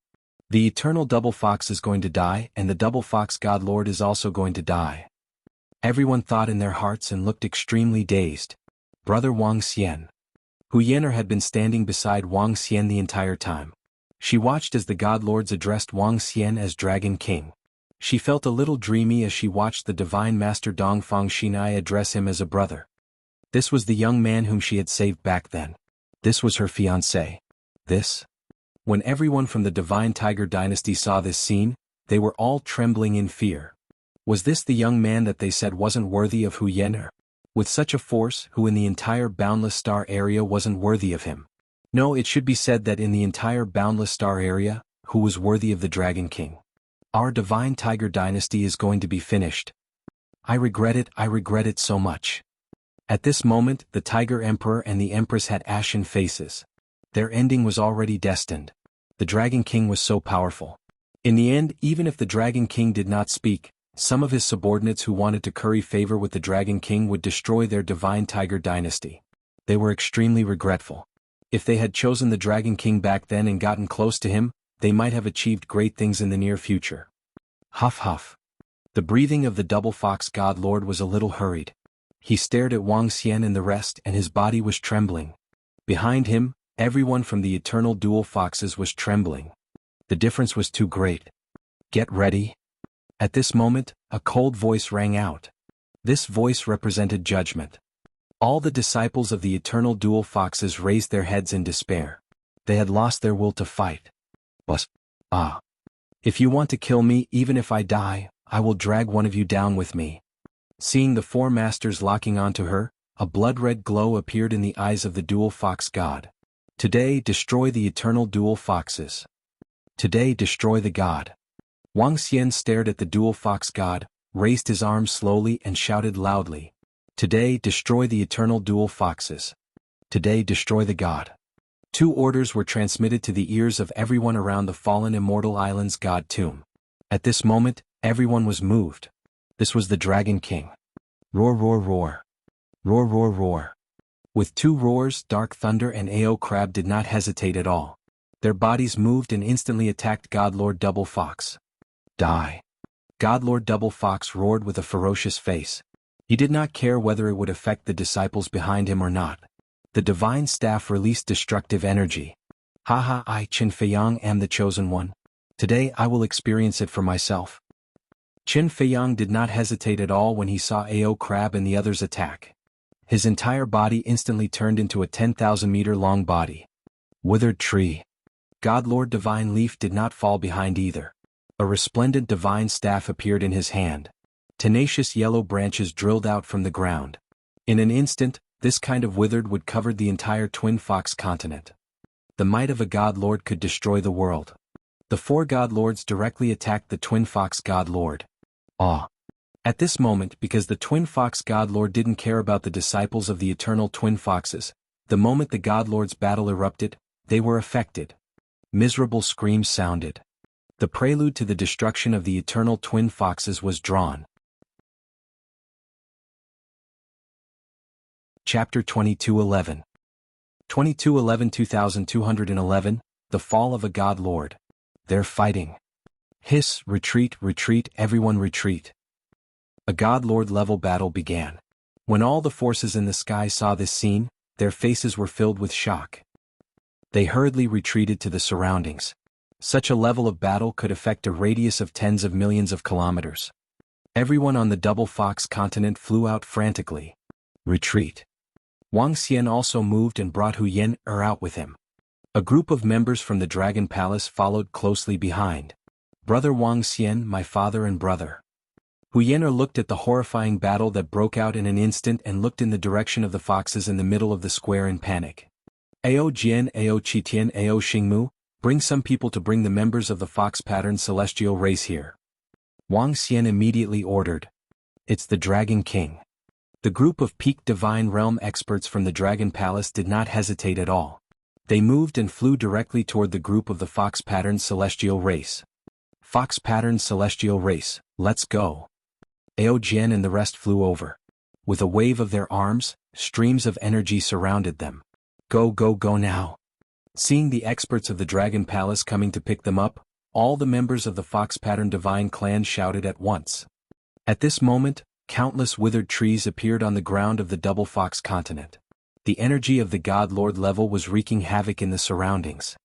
The eternal Double Fox is going to die, and the Double Fox God Lord is also going to die. Everyone thought in their hearts and looked extremely dazed. Brother Wang Xian. Hu Yener had been standing beside Wang Xian the entire time. She watched as the God Lords addressed Wang Xian as Dragon King. She felt a little dreamy as she watched the Divine Master Dongfang Shinai address him as a brother. This was the young man whom she had saved back then. This was her fiancé. When everyone from the Divine Tiger Dynasty saw this scene, they were all trembling in fear. Was this the young man that they said wasn't worthy of Hu Yener? With such a force, who in the entire Boundless Star area wasn't worthy of him? No, it should be said that in the entire Boundless Star area, who was worthy of the Dragon King? Our Divine Tiger Dynasty is going to be finished. I regret it so much. At this moment, the Tiger Emperor and the Empress had ashen faces. Their ending was already destined. The Dragon King was so powerful. In the end, even if the Dragon King did not speak, some of his subordinates who wanted to curry favor with the Dragon King would destroy their Divine Tiger Dynasty. They were extremely regretful. If they had chosen the Dragon King back then and gotten close to him, they might have achieved great things in the near future. Huff huff. The breathing of the Double Fox God Lord was a little hurried. He stared at Wang Xian and the rest, and his body was trembling. Behind him, everyone from the Eternal Dual Foxes was trembling. The difference was too great. Get ready. At this moment, a cold voice rang out. This voice represented judgment. All the disciples of the Eternal Dual Foxes raised their heads in despair. They had lost their will to fight. If you want to kill me, even if I die, I will drag one of you down with me. Seeing the four masters locking onto her, a blood-red glow appeared in the eyes of the Dual Fox God. Today, destroy the Eternal Dual Foxes. Today, destroy the God. Wang Xian stared at the Dual Fox God, raised his arms slowly and shouted loudly. Today, destroy the Eternal Dual Foxes. Today, destroy the God. 2 orders were transmitted to the ears of everyone around the fallen Immortal Island's God tomb. At this moment, everyone was moved. This was the Dragon King. Roar, roar, roar. Roar, roar, roar. With 2 roars, Dark Thunder and Ao Crab did not hesitate at all. Their bodies moved and instantly attacked God Lord Double Fox. Die. Godlord Double Fox roared with a ferocious face. He did not care whether it would affect the disciples behind him or not. The divine staff released destructive energy. Haha, I Qin Feiyang am the chosen one. Today I will experience it for myself. Qin Feiyang did not hesitate at all when he saw Ao Crab and the others attack. His entire body instantly turned into a 10,000-meter-long body. Withered tree. Godlord Divine Leaf did not fall behind either. A resplendent divine staff appeared in his hand. Tenacious yellow branches drilled out from the ground. In an instant, this kind of withered would cover the entire Twin Fox continent. The might of a Godlord could destroy the world. The four Godlords directly attacked the Twin Fox Godlord. At this moment, because the Twin Fox Godlord didn't care about the disciples of the Eternal Twin Foxes, the moment the Godlords' battle erupted, they were affected. Miserable screams sounded. The prelude to the destruction of the Eternal Twin Foxes was drawn. Chapter 2211. 2211 The Fall of a Godlord. They're fighting. Hiss, retreat, retreat, everyone retreat. A Godlord-level battle began. When all the forces in the sky saw this scene, their faces were filled with shock. They hurriedly retreated to the surroundings. Such a level of battle could affect a radius of tens of millions of kilometers. Everyone on the Double Fox continent flew out frantically. Retreat. Wang Xian also moved and brought Hu Yen out with him. A group of members from the Dragon Palace followed closely behind. Brother Wang Xian, my father and brother. Hu Yen looked at the horrifying battle that broke out in an instant and looked in the direction of the foxes in the middle of the square in panic. Ao Jian, Ao Qitian, Ao Xingmu, bring some people to bring the members of the fox pattern celestial race here. Wang Xian immediately ordered. It's the Dragon King. The group of peak divine realm experts from the Dragon Palace did not hesitate at all. They moved and flew directly toward the group of the fox pattern celestial race. Fox pattern celestial race, let's go. Ao Jian and the rest flew over. With a wave of their arms, streams of energy surrounded them. Go, go, go now. Seeing the experts of the Dragon Palace coming to pick them up, all the members of the Fox Pattern Divine Clan shouted at once. At this moment, countless withered trees appeared on the ground of the Double Fox continent. The energy of the God-Lord level was wreaking havoc in the surroundings.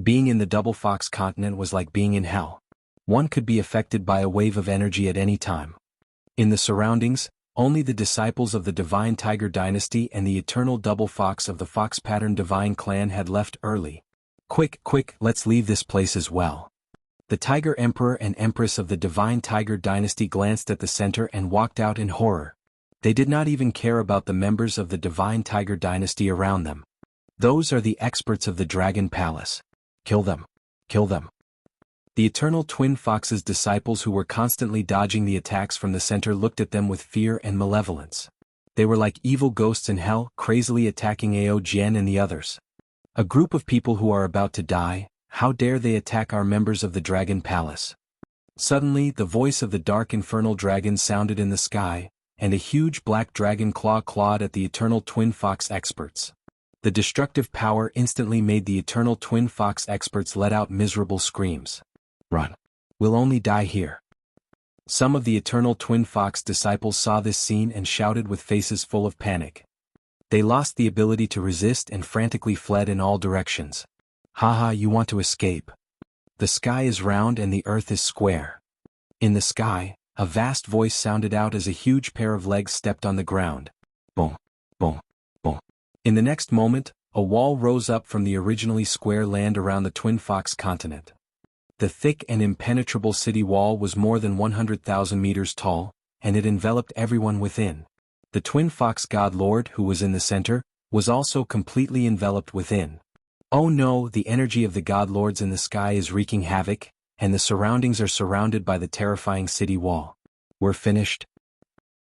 Being in the Double Fox continent was like being in hell. One could be affected by a wave of energy at any time. In the surroundings, only the disciples of the Divine Tiger Dynasty and the Eternal Double Fox of the Fox Pattern Divine Clan had left early. Quick, quick, let's leave this place as well. The Tiger Emperor and Empress of the Divine Tiger Dynasty glanced at the center and walked out in horror. They did not even care about the members of the Divine Tiger Dynasty around them. Those are the experts of the Dragon Palace. Kill them. Kill them. The Eternal Twin Fox's disciples who were constantly dodging the attacks from the center looked at them with fear and malevolence. They were like evil ghosts in hell, crazily attacking Ao Jian and the others. A group of people who are about to die, how dare they attack our members of the Dragon Palace? Suddenly, the voice of the dark infernal dragon sounded in the sky, and a huge black dragon clawed at the Eternal Twin Fox experts. The destructive power instantly made the Eternal Twin Fox experts let out miserable screams. Run. We'll only die here. Some of the Eternal Twin Fox disciples saw this scene and shouted with faces full of panic. They lost the ability to resist and frantically fled in all directions. Haha, you want to escape. The sky is round and the earth is square. In the sky, a vast voice sounded out as a huge pair of legs stepped on the ground. Boom, boom, boom. In the next moment, a wall rose up from the originally square land around the Twin Fox continent. The thick and impenetrable city wall was more than 100,000 meters tall, and it enveloped everyone within. The Twin Fox God Lord, who was in the center, was also completely enveloped within. Oh no, the energy of the God Lords in the sky is wreaking havoc, and the surroundings are surrounded by the terrifying city wall. We're finished.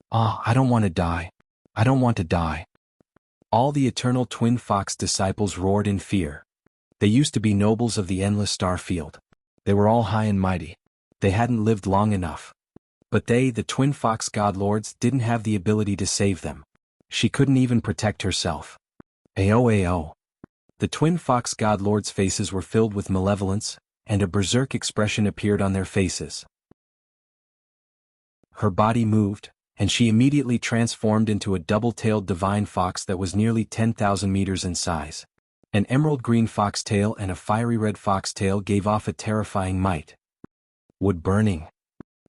I don't want to die. I don't want to die. All the Eternal Twin Fox disciples roared in fear. They used to be nobles of the endless star field. They were all high and mighty. They hadn't lived long enough. But they, the Twin Fox God Lords, didn't have the ability to save them. She couldn't even protect herself. Ao. The Twin Fox God Lords' faces were filled with malevolence, and a berserk expression appeared on their faces. her body moved, and she immediately transformed into a double-tailed divine fox that was nearly 10,000 meters in size. An emerald green foxtail and a fiery red foxtail gave off a terrifying might. Wood burning.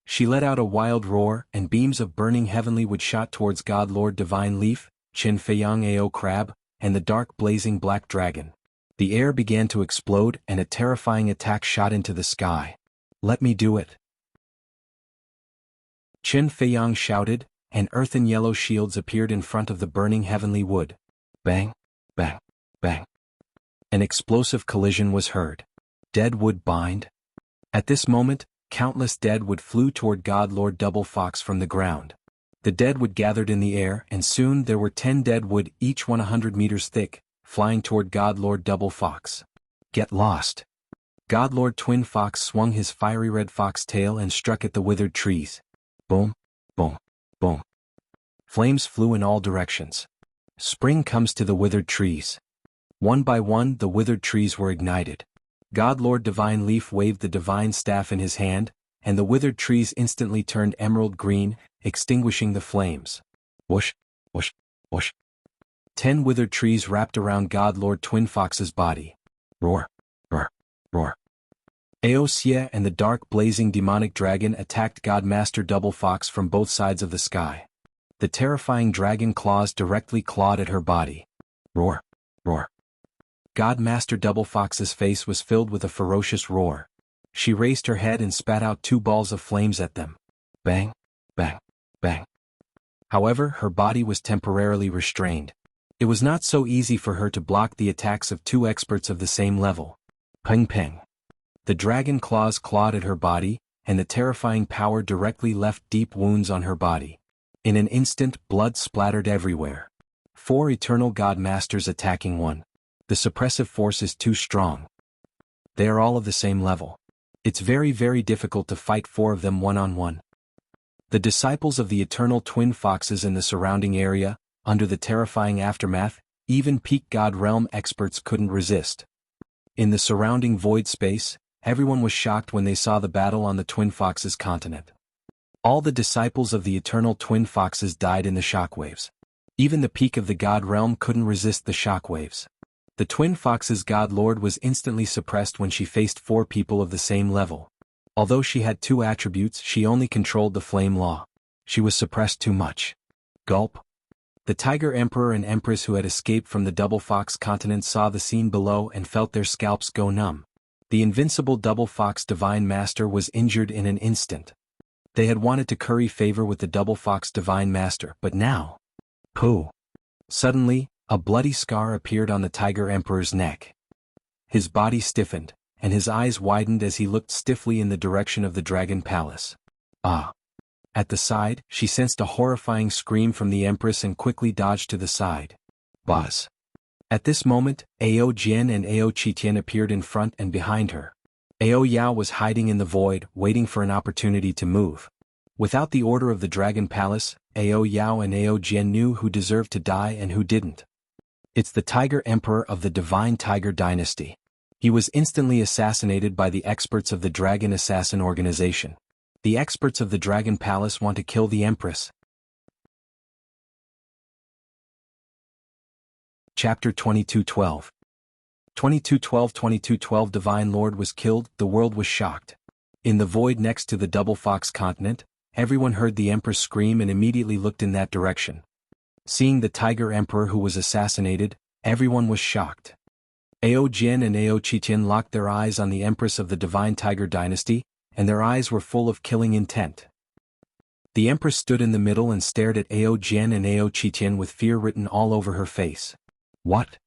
She let out a wild roar, and beams of burning heavenly wood shot towards God Lord Divine Leaf, Qin Feiyang Ao Crab, and the dark blazing black dragon. The air began to explode and a terrifying attack shot into the sky. Let me do it. Qin Feiyang shouted, and earthen yellow shields appeared in front of the burning heavenly wood. Bang, bang, bang. An explosive collision was heard. Dead wood bind. At this moment, countless dead wood flew toward God Lord Double Fox from the ground. The dead wood gathered in the air, and soon there were 10 dead wood, each 100 meters thick, flying toward God Lord Double Fox. Get lost. God Lord Twin Fox swung his fiery red fox tail and struck at the withered trees. Boom, boom, boom. Flames flew in all directions. Spring comes to the withered trees. One by one the withered trees were ignited. God Lord Divine Leaf waved the divine staff in his hand, and the withered trees instantly turned emerald green, extinguishing the flames. Whoosh, whoosh, whoosh. 10 withered trees wrapped around God Lord Twin Fox's body. Roar, roar, roar. Wuxia and the dark blazing demonic dragon attacked God Master Double Fox from both sides of the sky. The terrifying dragon claws directly clawed at her body. Roar, roar. God Master Double Fox's face was filled with a ferocious roar. She raised her head and spat out 2 balls of flames at them. Bang, bang, bang. However, her body was temporarily restrained. It was not so easy for her to block the attacks of 2 experts of the same level. Peng peng. The dragon claws clawed at her body, and the terrifying power directly left deep wounds on her body. In an instant, blood splattered everywhere. 4 eternal God Masters attacking one. The suppressive force is too strong. They are all of the same level. It's very, very difficult to fight 4 of them one-on-one. The disciples of the eternal twin foxes in the surrounding area, under the terrifying aftermath, even peak God realm experts couldn't resist. In the surrounding void space, everyone was shocked when they saw the battle on the Twin Foxes continent. All the disciples of the eternal Twin Foxes died in the shockwaves. Even the peak of the God realm couldn't resist the shockwaves. The Twin Foxes' God Lord was instantly suppressed when she faced 4 people of the same level. Although she had 2 attributes, she only controlled the flame law. She was suppressed too much. Gulp. The Tiger Emperor and Empress who had escaped from the Double Fox continent saw the scene below and felt their scalps go numb. The invincible Double Fox Divine Master was injured in an instant. They had wanted to curry favor with the Double Fox Divine Master, but now... Pooh! Suddenly, a bloody scar appeared on the Tiger Emperor's neck. His body stiffened, and his eyes widened as he looked stiffly in the direction of the Dragon Palace. Ah! At the side, she sensed a horrifying scream from the Empress and quickly dodged to the side. Boss. At this moment, Ao Jian and Ao Qitian appeared in front and behind her. Ao Yao was hiding in the void, waiting for an opportunity to move. Without the order of the Dragon Palace, Ao Yao and Ao Jian knew who deserved to die and who didn't. It's the Tiger Emperor of the Divine Tiger Dynasty. He was instantly assassinated by the experts of the Dragon Assassin Organization. The experts of the Dragon Palace want to kill the Empress. Chapter 2212. 2212 Divine Lord was killed, the world was shocked. In the void next to the Double Fox continent, everyone heard the Empress scream and immediately looked in that direction. Seeing the Tiger Emperor who was assassinated, everyone was shocked. Ao Jian and Ao Qitian locked their eyes on the Empress of the Divine Tiger Dynasty, and their eyes were full of killing intent. The Empress stood in the middle and stared at Ao Jian and Ao Qitian with fear written all over her face. What?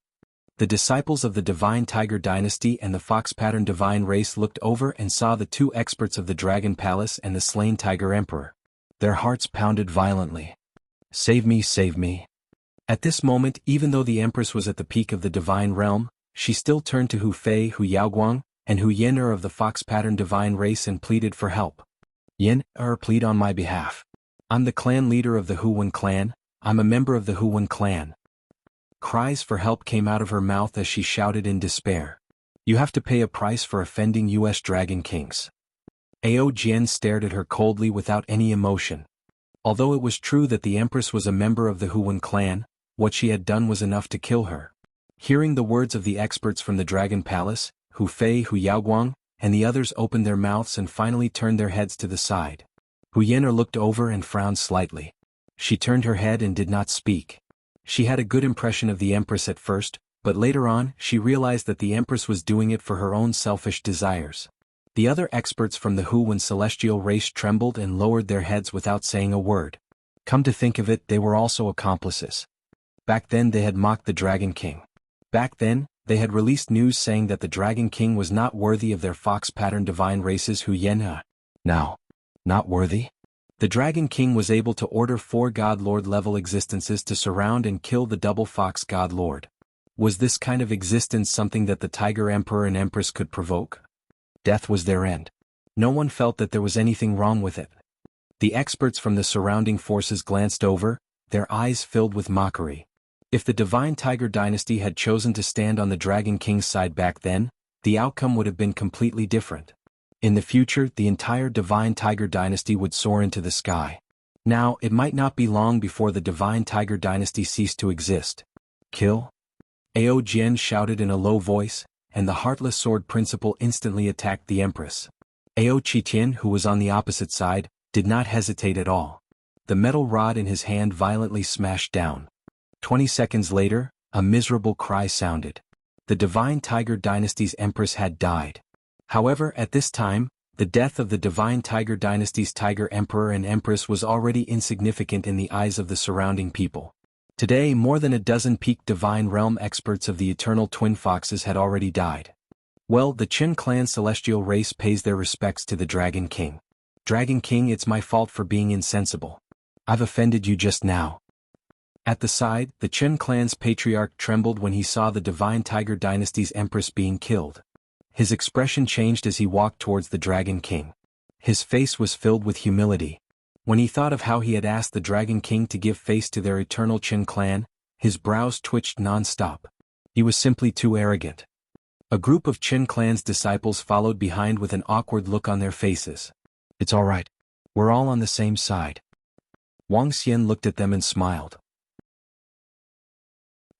The disciples of the Divine Tiger Dynasty and the Fox Pattern Divine Race looked over and saw the 2 experts of the Dragon Palace and the slain Tiger Emperor. Their hearts pounded violently. Save me, save me. At this moment, even though the Empress was at the peak of the Divine Realm, she still turned to Hu Fei, Hu Yaoguang, and Hu Yen of the Fox Pattern Divine Race and pleaded for help. Yen plead on my behalf. I'm the clan leader of the Huwen clan. I'm a member of the Huwen clan. Cries for help came out of her mouth as she shouted in despair. You have to pay a price for offending U.S. Dragon Kings. Ao Jian stared at her coldly without any emotion. Although it was true that the Empress was a member of the Huan clan, what she had done was enough to kill her. Hearing the words of the experts from the Dragon Palace, Hu Fei, Hu Yaoguang, and the others opened their mouths and finally turned their heads to the side. Hu Yan'er looked over and frowned slightly. She turned her head and did not speak. She had a good impression of the Empress at first, but later on she realized that the Empress was doing it for her own selfish desires. The other experts from the Huan celestial race trembled and lowered their heads without saying a word. Come to think of it, they were also accomplices. Back then they had mocked the Dragon King. Back then, they had released news saying that the Dragon King was not worthy of their fox-pattern divine races Hu Yan'er. Now, not worthy? The Dragon King was able to order 4 God Lord level existences to surround and kill the double fox God Lord. Was this kind of existence something that the Tiger Emperor and Empress could provoke? Death was their end. No one felt that there was anything wrong with it. The experts from the surrounding forces glanced over, their eyes filled with mockery. If the Divine Tiger Dynasty had chosen to stand on the Dragon King's side back then, the outcome would have been completely different. In the future, the entire Divine Tiger Dynasty would soar into the sky. Now, it might not be long before the Divine Tiger Dynasty ceased to exist. Kill? Ao Jian shouted in a low voice, and the Heartless Sword Principle instantly attacked the Empress. Ao Qitian, who was on the opposite side, did not hesitate at all. The metal rod in his hand violently smashed down. 20 seconds later, a miserable cry sounded. The Divine Tiger Dynasty's Empress had died. However, at this time, the death of the Divine Tiger Dynasty's Tiger Emperor and Empress was already insignificant in the eyes of the surrounding people. Today, more than a dozen peak Divine Realm experts of the Eternal Twin Foxes had already died. Well, the Qin clan celestial race pays their respects to the Dragon King. Dragon King, it's my fault for being insensible. I've offended you just now. At the side, the Qin clan's patriarch trembled when he saw the Divine Tiger Dynasty's Empress being killed. His expression changed as he walked towards the Dragon King. His face was filled with humility. When he thought of how he had asked the Dragon King to give face to their eternal Qin clan, his brows twitched non-stop. He was simply too arrogant. A group of Qin clan's disciples followed behind with an awkward look on their faces. It's all right. We're all on the same side. Wang Xian looked at them and smiled.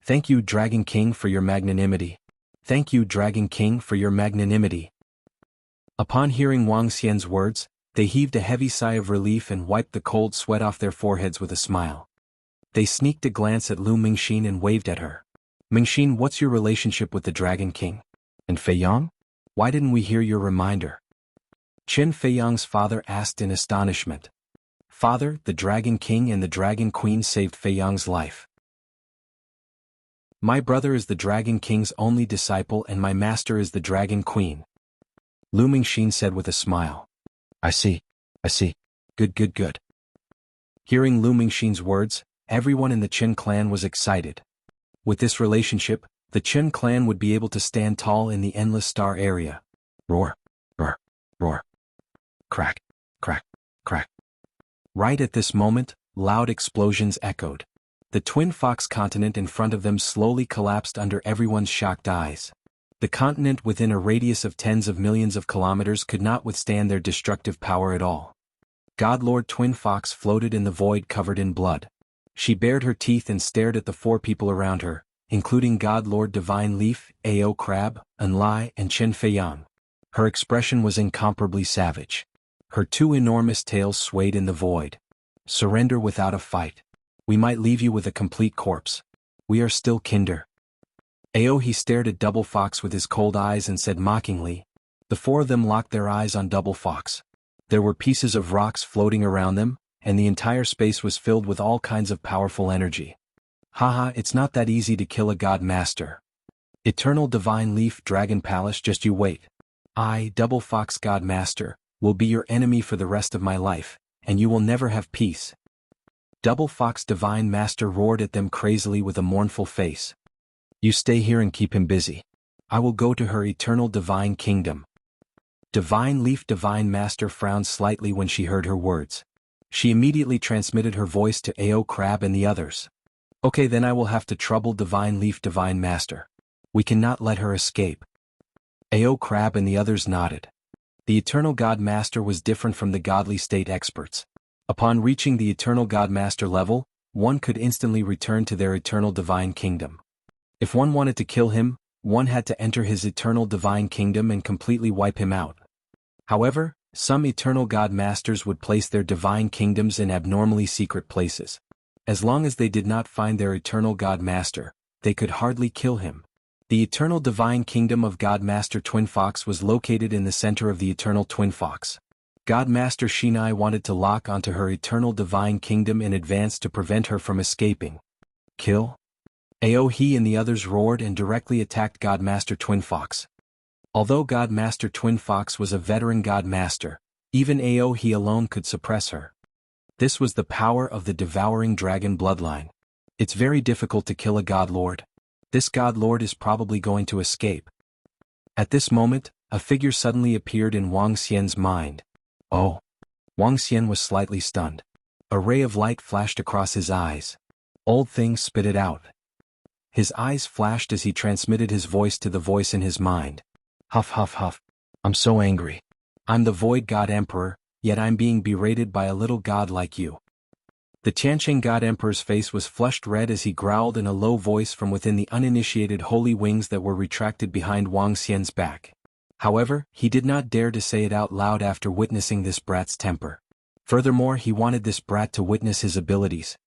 Thank you, Dragon King, for your magnanimity. Thank you, Dragon King, for your magnanimity. Upon hearing Wang Xian's words, they heaved a heavy sigh of relief and wiped the cold sweat off their foreheads with a smile. They sneaked a glance at Lu Mingxin and waved at her. Mingxin, what's your relationship with the Dragon King? And Feiyang? Why didn't we hear your reminder? Qin Feiyang's father asked in astonishment. Father, the Dragon King and the Dragon Queen saved Feiyang's life. My brother is the Dragon King's only disciple and my master is the Dragon Queen. Lu Mingxin said with a smile. I see. Good. Hearing Lu Mingxin's words, everyone in the Qin clan was excited. With this relationship, the Qin clan would be able to stand tall in the Endless Star area. Roar. Crack. Right at this moment, loud explosions echoed. The Twin Fox continent in front of them slowly collapsed under everyone's shocked eyes. The continent within a radius of tens of millions of kilometers could not withstand their destructive power at all. God Lord Twin Fox floated in the void covered in blood. She bared her teeth and stared at the 4 people around her, including God Lord Divine Leaf, Ao Crab, Enlai, and Qin Feiyang. Her expression was incomparably savage. Her 2 enormous tails swayed in the void. Surrender without a fight. We might leave you with a complete corpse. We are still kinder. He stared at Double Fox with his cold eyes and said mockingly. The 4 of them locked their eyes on Double Fox. There were pieces of rocks floating around them, and the entire space was filled with all kinds of powerful energy. Haha, it's not that easy to kill a God Master. Eternal Divine Leaf Dragon Palace, just you wait. I, Double Fox God Master, will be your enemy for the rest of my life, and you will never have peace. Double Fox Divine Master roared at them crazily with a mournful face. You stay here and keep him busy. I will go to her eternal divine kingdom. Divine Leaf Divine Master frowned slightly when she heard her words. She immediately transmitted her voice to Ao Crab and the others. Okay, then I will have to trouble Divine Leaf Divine Master. We cannot let her escape. Ao Crab and the others nodded. The Eternal God Master was different from the godly state experts. Upon reaching the Eternal God Master level, one could instantly return to their eternal divine kingdom. If one wanted to kill him, one had to enter his eternal divine kingdom and completely wipe him out. However, some Eternal God Masters would place their divine kingdoms in abnormally secret places. As long as they did not find their Eternal God Master, they could hardly kill him. The Eternal Divine Kingdom of God Master Twin Fox was located in the center of the Eternal Twin Fox. God Master Shinai wanted to lock onto her Eternal Divine Kingdom in advance to prevent her from escaping. Kill? He and the others roared and directly attacked God Master Twin Fox. Although God Master Twin Fox was a veteran God Master, even he alone could suppress her. This was the power of the devouring dragon bloodline. It's very difficult to kill a God Lord. This God Lord is probably going to escape. At this moment, a figure suddenly appeared in Wang Xian's mind. Oh! Wang Xian was slightly stunned. A ray of light flashed across his eyes. Old thing spit it out. His eyes flashed as he transmitted his voice to the voice in his mind. Huff huff huff. I'm so angry. I'm the Void God Emperor, yet I'm being berated by a little god like you. The Tianqing God Emperor's face was flushed red as he growled in a low voice from within the uninitiated holy wings that were retracted behind Wang Xian's back. However, he did not dare to say it out loud after witnessing this brat's temper. Furthermore, he wanted this brat to witness his abilities.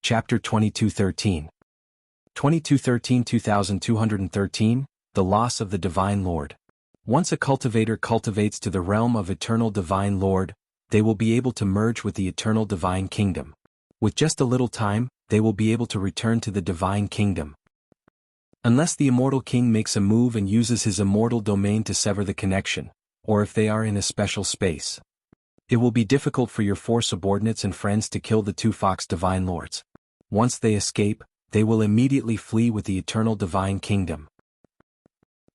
Chapter 2213 2213-2213, The Loss of the Divine Lord. Once a cultivator cultivates to the realm of Eternal Divine Lord, they will be able to merge with the Eternal Divine Kingdom. With just a little time, they will be able to return to the Divine Kingdom. Unless the Immortal King makes a move and uses his immortal domain to sever the connection, or if they are in a special space. It will be difficult for your 4 subordinates and friends to kill the 2 Fox Divine Lords. Once they escape, they will immediately flee with the Eternal Divine Kingdom.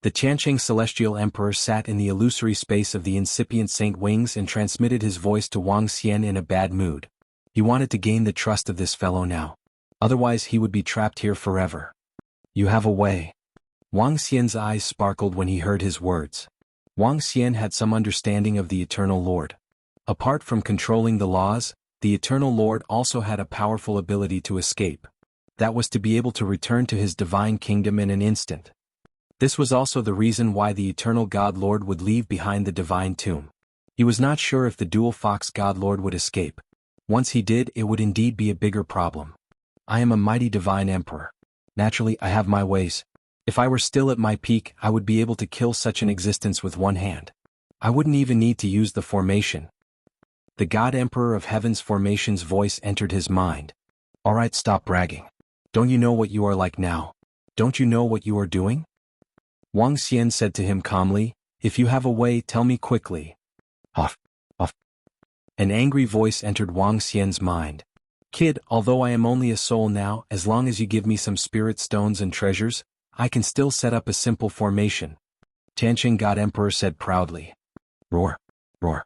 The Tianqing Celestial Emperor sat in the illusory space of the incipient Saint Wings and transmitted his voice to Wang Xian in a bad mood. He wanted to gain the trust of this fellow now. Otherwise he would be trapped here forever. You have a way. Wang Xian's eyes sparkled when he heard his words. Wang Xian had some understanding of the Eternal Lord. Apart from controlling the laws, the Eternal Lord also had a powerful ability to escape. That was to be able to return to his divine kingdom in an instant. This was also the reason why the Eternal God Lord would leave behind the divine tomb. He was not sure if the dual Fox God Lord would escape. Once he did, it would indeed be a bigger problem. I am a mighty divine emperor. Naturally, I have my ways. If I were still at my peak, I would be able to kill such an existence with one hand. I wouldn't even need to use the formation. The God Emperor of Heaven's formation's voice entered his mind. Alright, stop bragging. Don't you know what you are like now? Don't you know what you are doing? Wang Xian said to him calmly, if you have a way, tell me quickly. Huff, huff. An angry voice entered Wang Xian's mind. Kid, although I am only a soul now, as long as you give me some spirit stones and treasures, I can still set up a simple formation. Tianqing God Emperor said proudly. Roar, roar.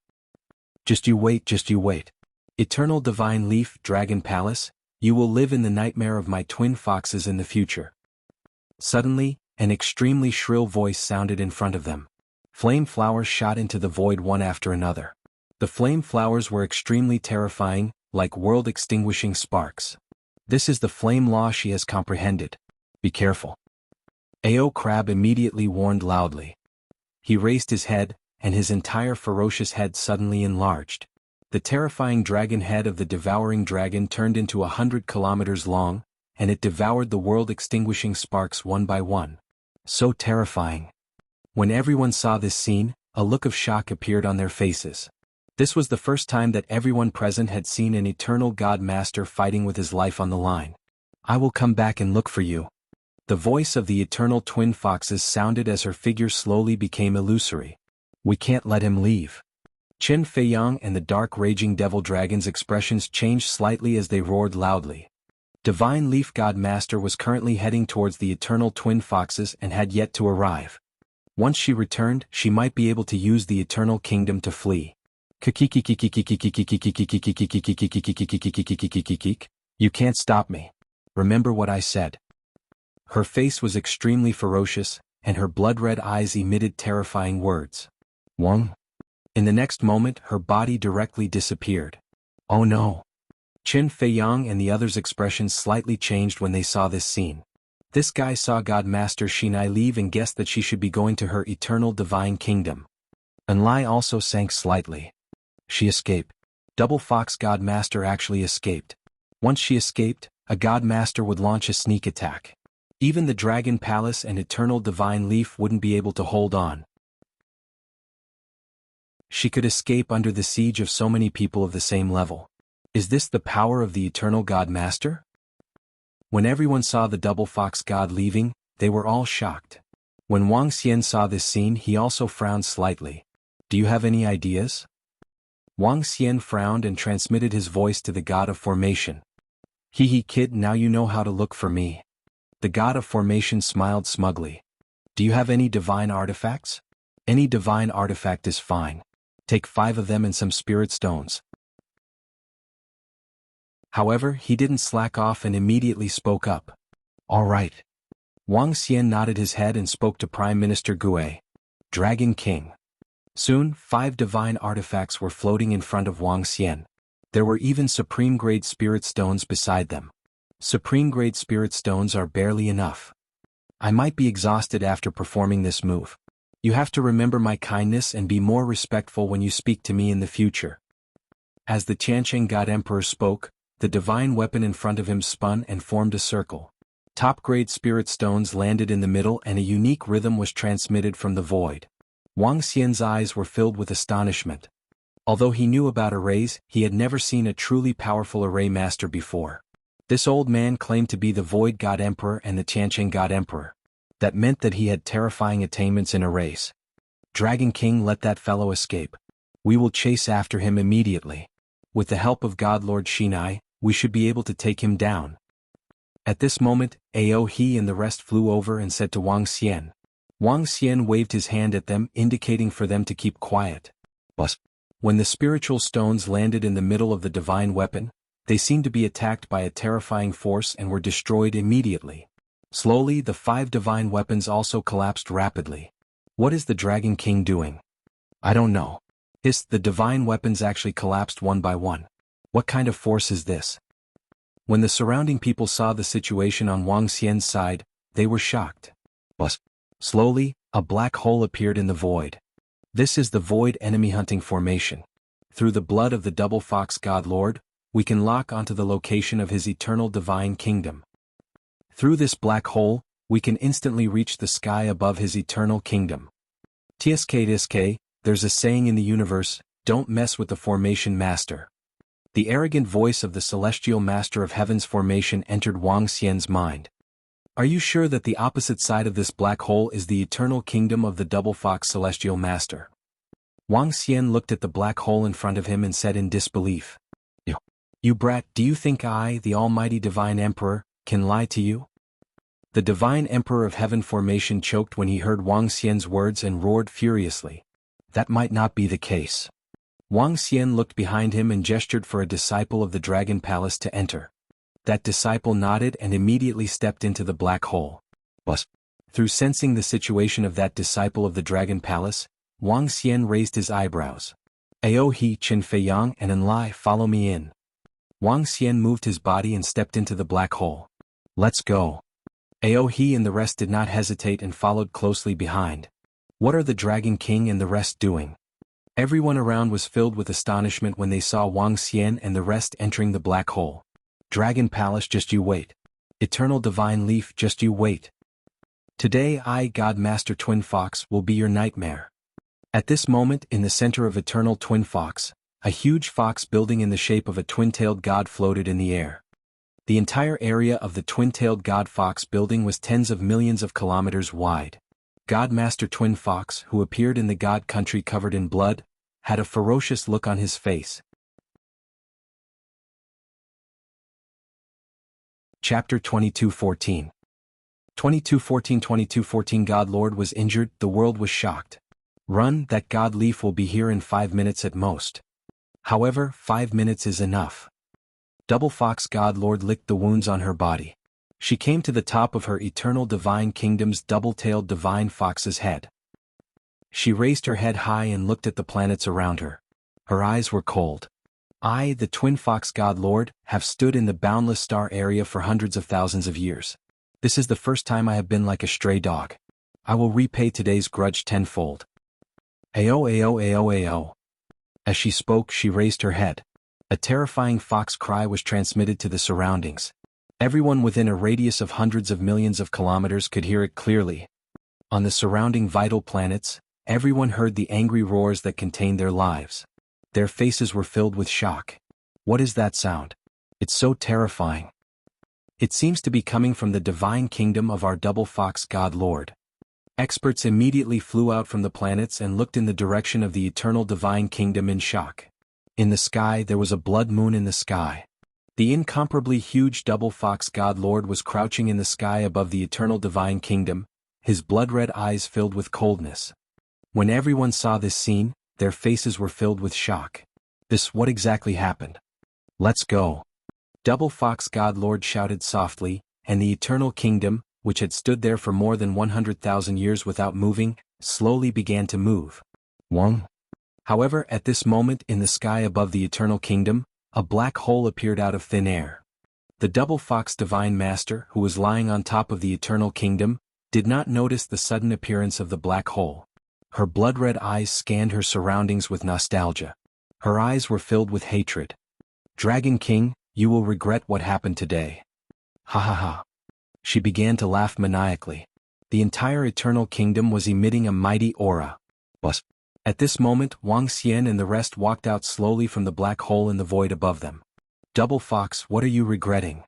Just you wait, just you wait. Eternal Divine Leaf Dragon Palace, you will live in the nightmare of my twin foxes in the future. Suddenly, an extremely shrill voice sounded in front of them. Flame flowers shot into the void one after another. The flame flowers were extremely terrifying, like world-extinguishing sparks. This is the flame law she has comprehended. Be careful. Ao Crab immediately warned loudly. He raised his head, and his entire ferocious head suddenly enlarged. The terrifying dragon head of the devouring dragon turned into 100 kilometers long, and it devoured the world-extinguishing sparks one by one. So terrifying. When everyone saw this scene, a look of shock appeared on their faces. This was the first time that everyone present had seen an Eternal God Master fighting with his life on the line. I will come back and look for you. The voice of the Eternal Twin Foxes sounded as her figure slowly became illusory. We can't let him leave. Qin Feiyang and the dark raging devil dragon's expressions changed slightly as they roared loudly. Divine Leaf God Master was currently heading towards the Eternal Twin Foxes and had yet to arrive. Once she returned, she might be able to use the Eternal Kingdom to flee. You can't stop me. Remember what I said. Her face was extremely ferocious, and her blood-red eyes emitted terrifying words. Wang? In the next moment her body directly disappeared. Oh no! Qin Feiyang and the others' expressions slightly changed when they saw this scene. This guy saw God Master Xinai leave and guessed that she should be going to her eternal divine kingdom. Enlai also sank slightly. She escaped. Double Fox God Master actually escaped. Once she escaped, a God Master would launch a sneak attack. Even the Dragon Palace and Eternal Divine Leaf wouldn't be able to hold on. She could escape under the siege of so many people of the same level. Is this the power of the Eternal God Master? When everyone saw the Double Fox God leaving, they were all shocked. When Wang Xian saw this scene, he also frowned slightly. Do you have any ideas? Wang Xian frowned and transmitted his voice to the God of Formation. Hee kid, now you know how to look for me. The God of Formation smiled smugly. Do you have any divine artifacts? Any divine artifact is fine. Take 5 of them and some spirit stones. However, he didn't slack off and immediately spoke up. All right. Wang Xian nodded his head and spoke to Prime Minister Gue. Dragon King. Soon, 5 divine artifacts were floating in front of Wang Xian. There were even supreme-grade spirit stones beside them. Supreme-grade spirit stones are barely enough. I might be exhausted after performing this move. You have to remember my kindness and be more respectful when you speak to me in the future. As the Qiansheng God Emperor spoke, the divine weapon in front of him spun and formed a circle. Top-grade spirit stones landed in the middle and a unique rhythm was transmitted from the void. Wang Xian's eyes were filled with astonishment. Although he knew about arrays, he had never seen a truly powerful array master before. This old man claimed to be the Void God Emperor and the Qiansheng God Emperor. That meant that he had terrifying attainments in arrays. Dragon King, let that fellow escape. We will chase after him immediately. With the help of God Lord Xinai, we should be able to take him down. At this moment, Ao He and the rest flew over and said to Wang Xian. Wang Xian waved his hand at them, indicating for them to keep quiet. But when the spiritual stones landed in the middle of the divine weapon, they seemed to be attacked by a terrifying force and were destroyed immediately. Slowly, the 5 divine weapons also collapsed rapidly. What is the Dragon King doing? I don't know. The divine weapons actually collapsed one by one. What kind of force is this? When the surrounding people saw the situation on Wang Xian's side, they were shocked. But slowly, a black hole appeared in the void. This is the Void Enemy Hunting Formation. Through the blood of the Double Fox God Lord, we can lock onto the location of his eternal divine kingdom. Through this black hole, we can instantly reach the sky above his eternal kingdom. TSK, there's a saying in the universe, don't mess with the Formation Master. The arrogant voice of the Celestial Master of Heaven's Formation entered Wang Xian's mind. Are you sure that the opposite side of this black hole is the eternal kingdom of the Double Fox Celestial Master? Wang Xian looked at the black hole in front of him and said in disbelief. You brat, do you think I, the Almighty Divine Emperor, can lie to you? The Divine Emperor of Heaven Formation choked when he heard Wang Xian's words and roared furiously. That might not be the case. Wang Xian looked behind him and gestured for a disciple of the Dragon Palace to enter. That disciple nodded and immediately stepped into the black hole. But through sensing the situation of that disciple of the Dragon Palace, Wang Xian raised his eyebrows. Ao He, Qin Feiyang and Enlai, follow me in. Wang Xian moved his body and stepped into the black hole. Let's go. Ao He and the rest did not hesitate and followed closely behind. What are the Dragon King and the rest doing? Everyone around was filled with astonishment when they saw Wang Xian and the rest entering the black hole. Dragon Palace, just you wait. Eternal Divine Leaf, just you wait. Today I, God Master Twin Fox, will be your nightmare. At this moment, in the center of Eternal Twin Fox, a huge fox building in the shape of a twin-tailed god floated in the air. The entire area of the twin-tailed god fox building was tens of millions of kilometers wide. God Master Twin Fox, who appeared in the god country covered in blood, had a ferocious look on his face. Chapter 22:14. 22:14 God Lord was injured, the world was shocked. Run, that god leaf will be here in 5 minutes at most. However, 5 minutes is enough. Double Fox God Lord licked the wounds on her body. She came to the top of her eternal divine kingdom's double-tailed divine fox's head. She raised her head high and looked at the planets around her. Her eyes were cold. I, the Twin Fox God Lord, have stood in the boundless star area for hundreds of thousands of years. This is the first time I have been like a stray dog. I will repay today's grudge tenfold. Ayo ayo ayo ayo. As she spoke, she raised her head. A terrifying fox cry was transmitted to the surroundings. Everyone within a radius of hundreds of millions of kilometers could hear it clearly. On the surrounding vital planets, everyone heard the angry roars that contained their lives. Their faces were filled with shock. What is that sound? It's so terrifying. It seems to be coming from the divine kingdom of our double fox God Lord. Experts immediately flew out from the planets and looked in the direction of the eternal divine kingdom in shock. In the sky there was a blood moon in the sky. The incomparably huge double fox God Lord was crouching in the sky above the eternal divine kingdom, his blood-red eyes filled with coldness. When everyone saw this scene, their faces were filled with shock. What exactly happened? Let's go. Double Fox God Lord shouted softly, and the eternal kingdom, which had stood there for more than 100,000 years without moving, slowly began to move. Wong. However, at this moment in the sky above the eternal kingdom, a black hole appeared out of thin air. The double fox divine master, who was lying on top of the eternal kingdom, did not notice the sudden appearance of the black hole. Her blood-red eyes scanned her surroundings with nostalgia. Her eyes were filled with hatred. Dragon King, you will regret what happened today. Ha ha ha. She began to laugh maniacally. The entire eternal kingdom was emitting a mighty aura. At this moment, Wang Xian and the rest walked out slowly from the black hole in the void above them. Double Fox, what are you regretting?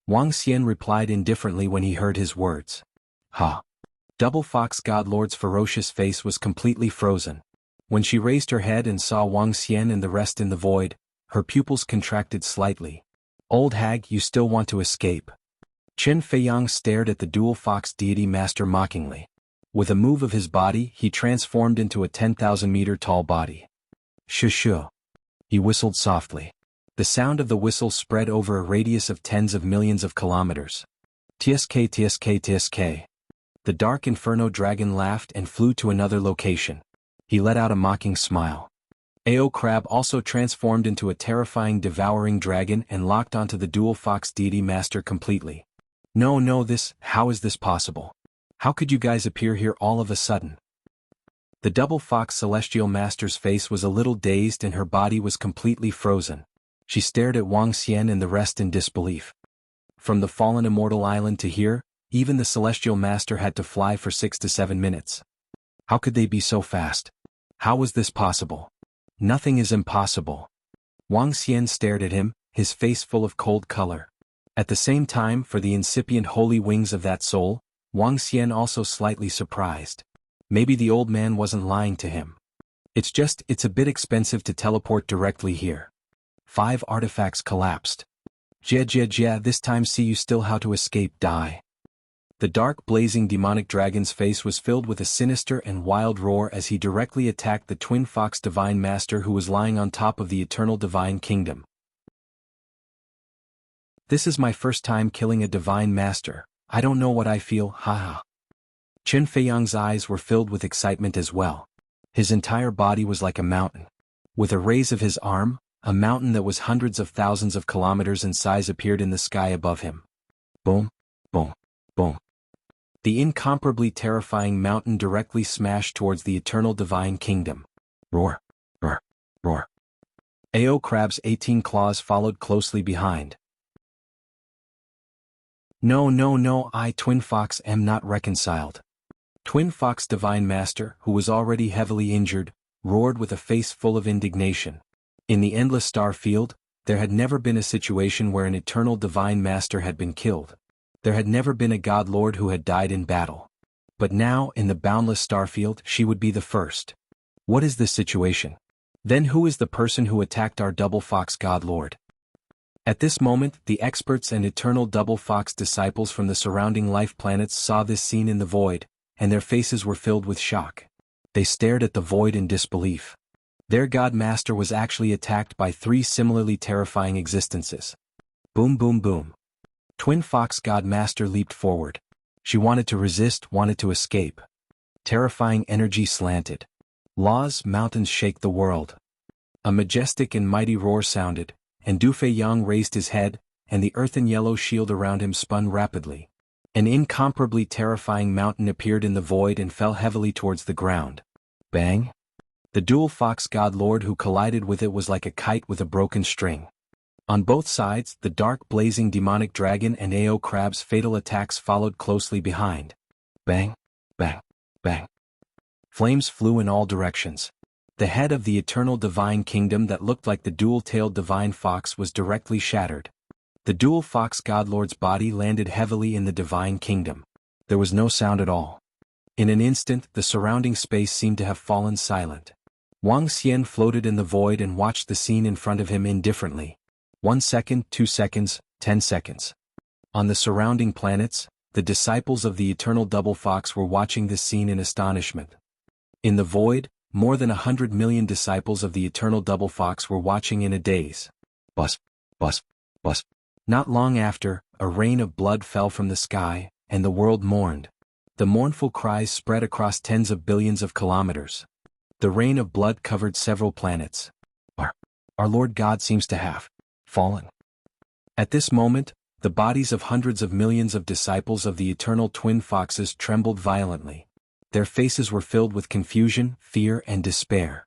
Wang Xian replied indifferently when he heard his words. Ha! Double Fox God Lord's ferocious face was completely frozen. When she raised her head and saw Wang Xian and the rest in the void, her pupils contracted slightly. Old hag, you still want to escape? Chen Feiyang stared at the dual fox deity master mockingly. With a move of his body, he transformed into a 10,000-meter tall body. Shoo. He whistled softly. The sound of the whistle spread over a radius of tens of millions of kilometers. Tsk. The dark inferno dragon laughed and flew to another location. He let out a mocking smile. Ao Crab also transformed into a terrifying devouring dragon and locked onto the dual fox deity master completely. No, how is this possible? How could you guys appear here all of a sudden? The double fox celestial master's face was a little dazed and her body was completely frozen. She stared at Wang Xian and the rest in disbelief. From the fallen immortal island to here, even the celestial master had to fly for 6 to 7 minutes. How could they be so fast? How was this possible? Nothing is impossible. Wang Xian stared at him, his face full of cold color. At the same time, for the incipient holy wings of that soul, Wang Xian also slightly surprised. Maybe the old man wasn't lying to him. It's a bit expensive to teleport directly here. 5 artifacts collapsed. This time see you still how to escape die. The dark blazing demonic dragon's face was filled with a sinister and wild roar as he directly attacked the twin fox divine master who was lying on top of the eternal divine kingdom. This is my first time killing a divine master. I don't know what I feel, haha. Chen Feiyang's eyes were filled with excitement as well. His entire body was like a mountain. With a raise of his arm, a mountain that was hundreds of thousands of kilometers in size appeared in the sky above him. Boom, boom, boom. The incomparably terrifying mountain directly smashed towards the eternal divine kingdom. Roar, roar, roar. Ao Crab's 18 claws followed closely behind. No, I Twin Fox am not reconciled. Twin Fox Divine Master, who was already heavily injured, roared with a face full of indignation. In the endless star field, there had never been a situation where an eternal Divine Master had been killed. There had never been a God Lord who had died in battle. But now, in the boundless starfield, she would be the first. What is this situation? Then who is the person who attacked our double fox God Lord? At this moment, the experts and eternal double fox disciples from the surrounding life planets saw this scene in the void, and their faces were filled with shock. They stared at the void in disbelief. Their God Master was actually attacked by 3 similarly terrifying existences. Boom boom boom. Twin Fox God Master leaped forward. She wanted to resist, wanted to escape. Terrifying energy slanted. Law's mountains shake the world. A majestic and mighty roar sounded, and Du Feiyang raised his head, and the earthen yellow shield around him spun rapidly. An incomparably terrifying mountain appeared in the void and fell heavily towards the ground. Bang! The dual fox god lord who collided with it was like a kite with a broken string. On both sides, the dark blazing demonic dragon and Ao crab's fatal attacks followed closely behind. Bang! Bang! Bang! Flames flew in all directions. The head of the eternal divine kingdom that looked like the dual-tailed divine fox was directly shattered. The dual fox godlord's body landed heavily in the divine kingdom. There was no sound at all. In an instant, the surrounding space seemed to have fallen silent. Wang Xian floated in the void and watched the scene in front of him indifferently. 1 second, 2 seconds, 10 seconds. On the surrounding planets, the disciples of the eternal double fox were watching this scene in astonishment. In the void, more than 100 million disciples of the eternal double fox were watching in a daze. Bus, bus, bus. Not long after, a rain of blood fell from the sky, and the world mourned. The mournful cries spread across tens of billions of kilometers. The rain of blood covered several planets. Our Lord God seems to have fallen. At this moment, the bodies of hundreds of millions of disciples of the eternal twin foxes trembled violently. Their faces were filled with confusion, fear, and despair.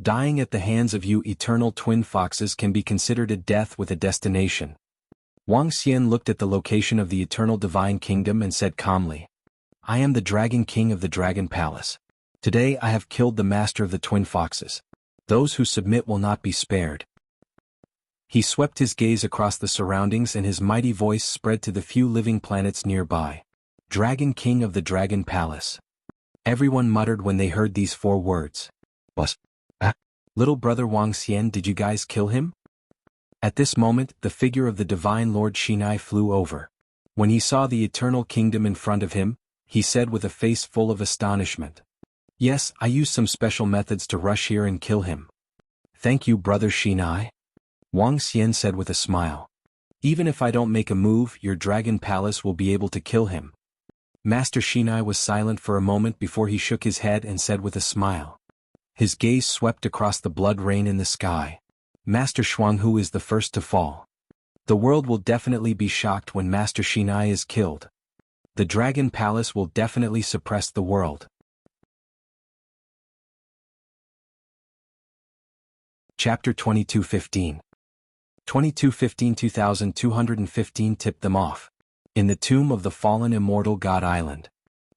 Dying at the hands of you eternal twin foxes can be considered a death with a destination. Wang Xian looked at the location of the eternal divine kingdom and said calmly, I am the Dragon King of the Dragon Palace. Today I have killed the master of the twin foxes. Those who submit will not be spared. He swept his gaze across the surroundings and his mighty voice spread to the few living planets nearby. Dragon King of the Dragon Palace. Everyone muttered when they heard these 4 words. Bus. Little brother Wang Xian, did you guys kill him? At this moment, the figure of the divine Lord Shinai flew over. When he saw the eternal kingdom in front of him, he said with a face full of astonishment. Yes, I used some special methods to rush here and kill him. Thank you, brother Shinai. Wang Xian said with a smile. Even if I don't make a move, your dragon palace will be able to kill him. Master Shinai was silent for a moment before he shook his head and said with a smile. His gaze swept across the blood rain in the sky. Master Jianghu is the first to fall. The world will definitely be shocked when Master Shinai is killed. The Dragon Palace will definitely suppress the world. Chapter 2215. 2215 tipped them off. In the tomb of the fallen immortal God Island.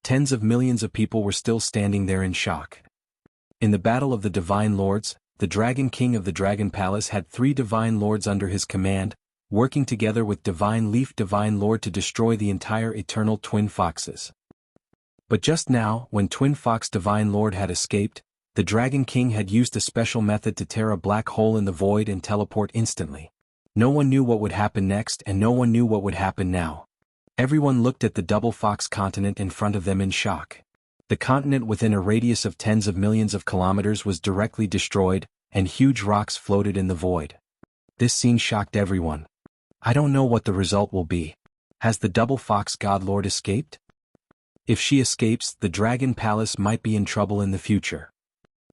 Tens of millions of people were still standing there in shock. In the Battle of the Divine Lords, the Dragon King of the Dragon Palace had 3 Divine Lords under his command, working together with Divine Leaf Divine Lord to destroy the entire Eternal Twin Foxes. But just now, when Twin Fox Divine Lord had escaped, the Dragon King had used a special method to tear a black hole in the void and teleport instantly. No one knew what would happen next and no one knew what would happen now. Everyone looked at the Double Fox continent in front of them in shock. The continent within a radius of tens of millions of kilometers was directly destroyed, and huge rocks floated in the void. This scene shocked everyone. I don't know what the result will be. Has the Double Fox God Lord escaped? If she escapes, the Dragon Palace might be in trouble in the future.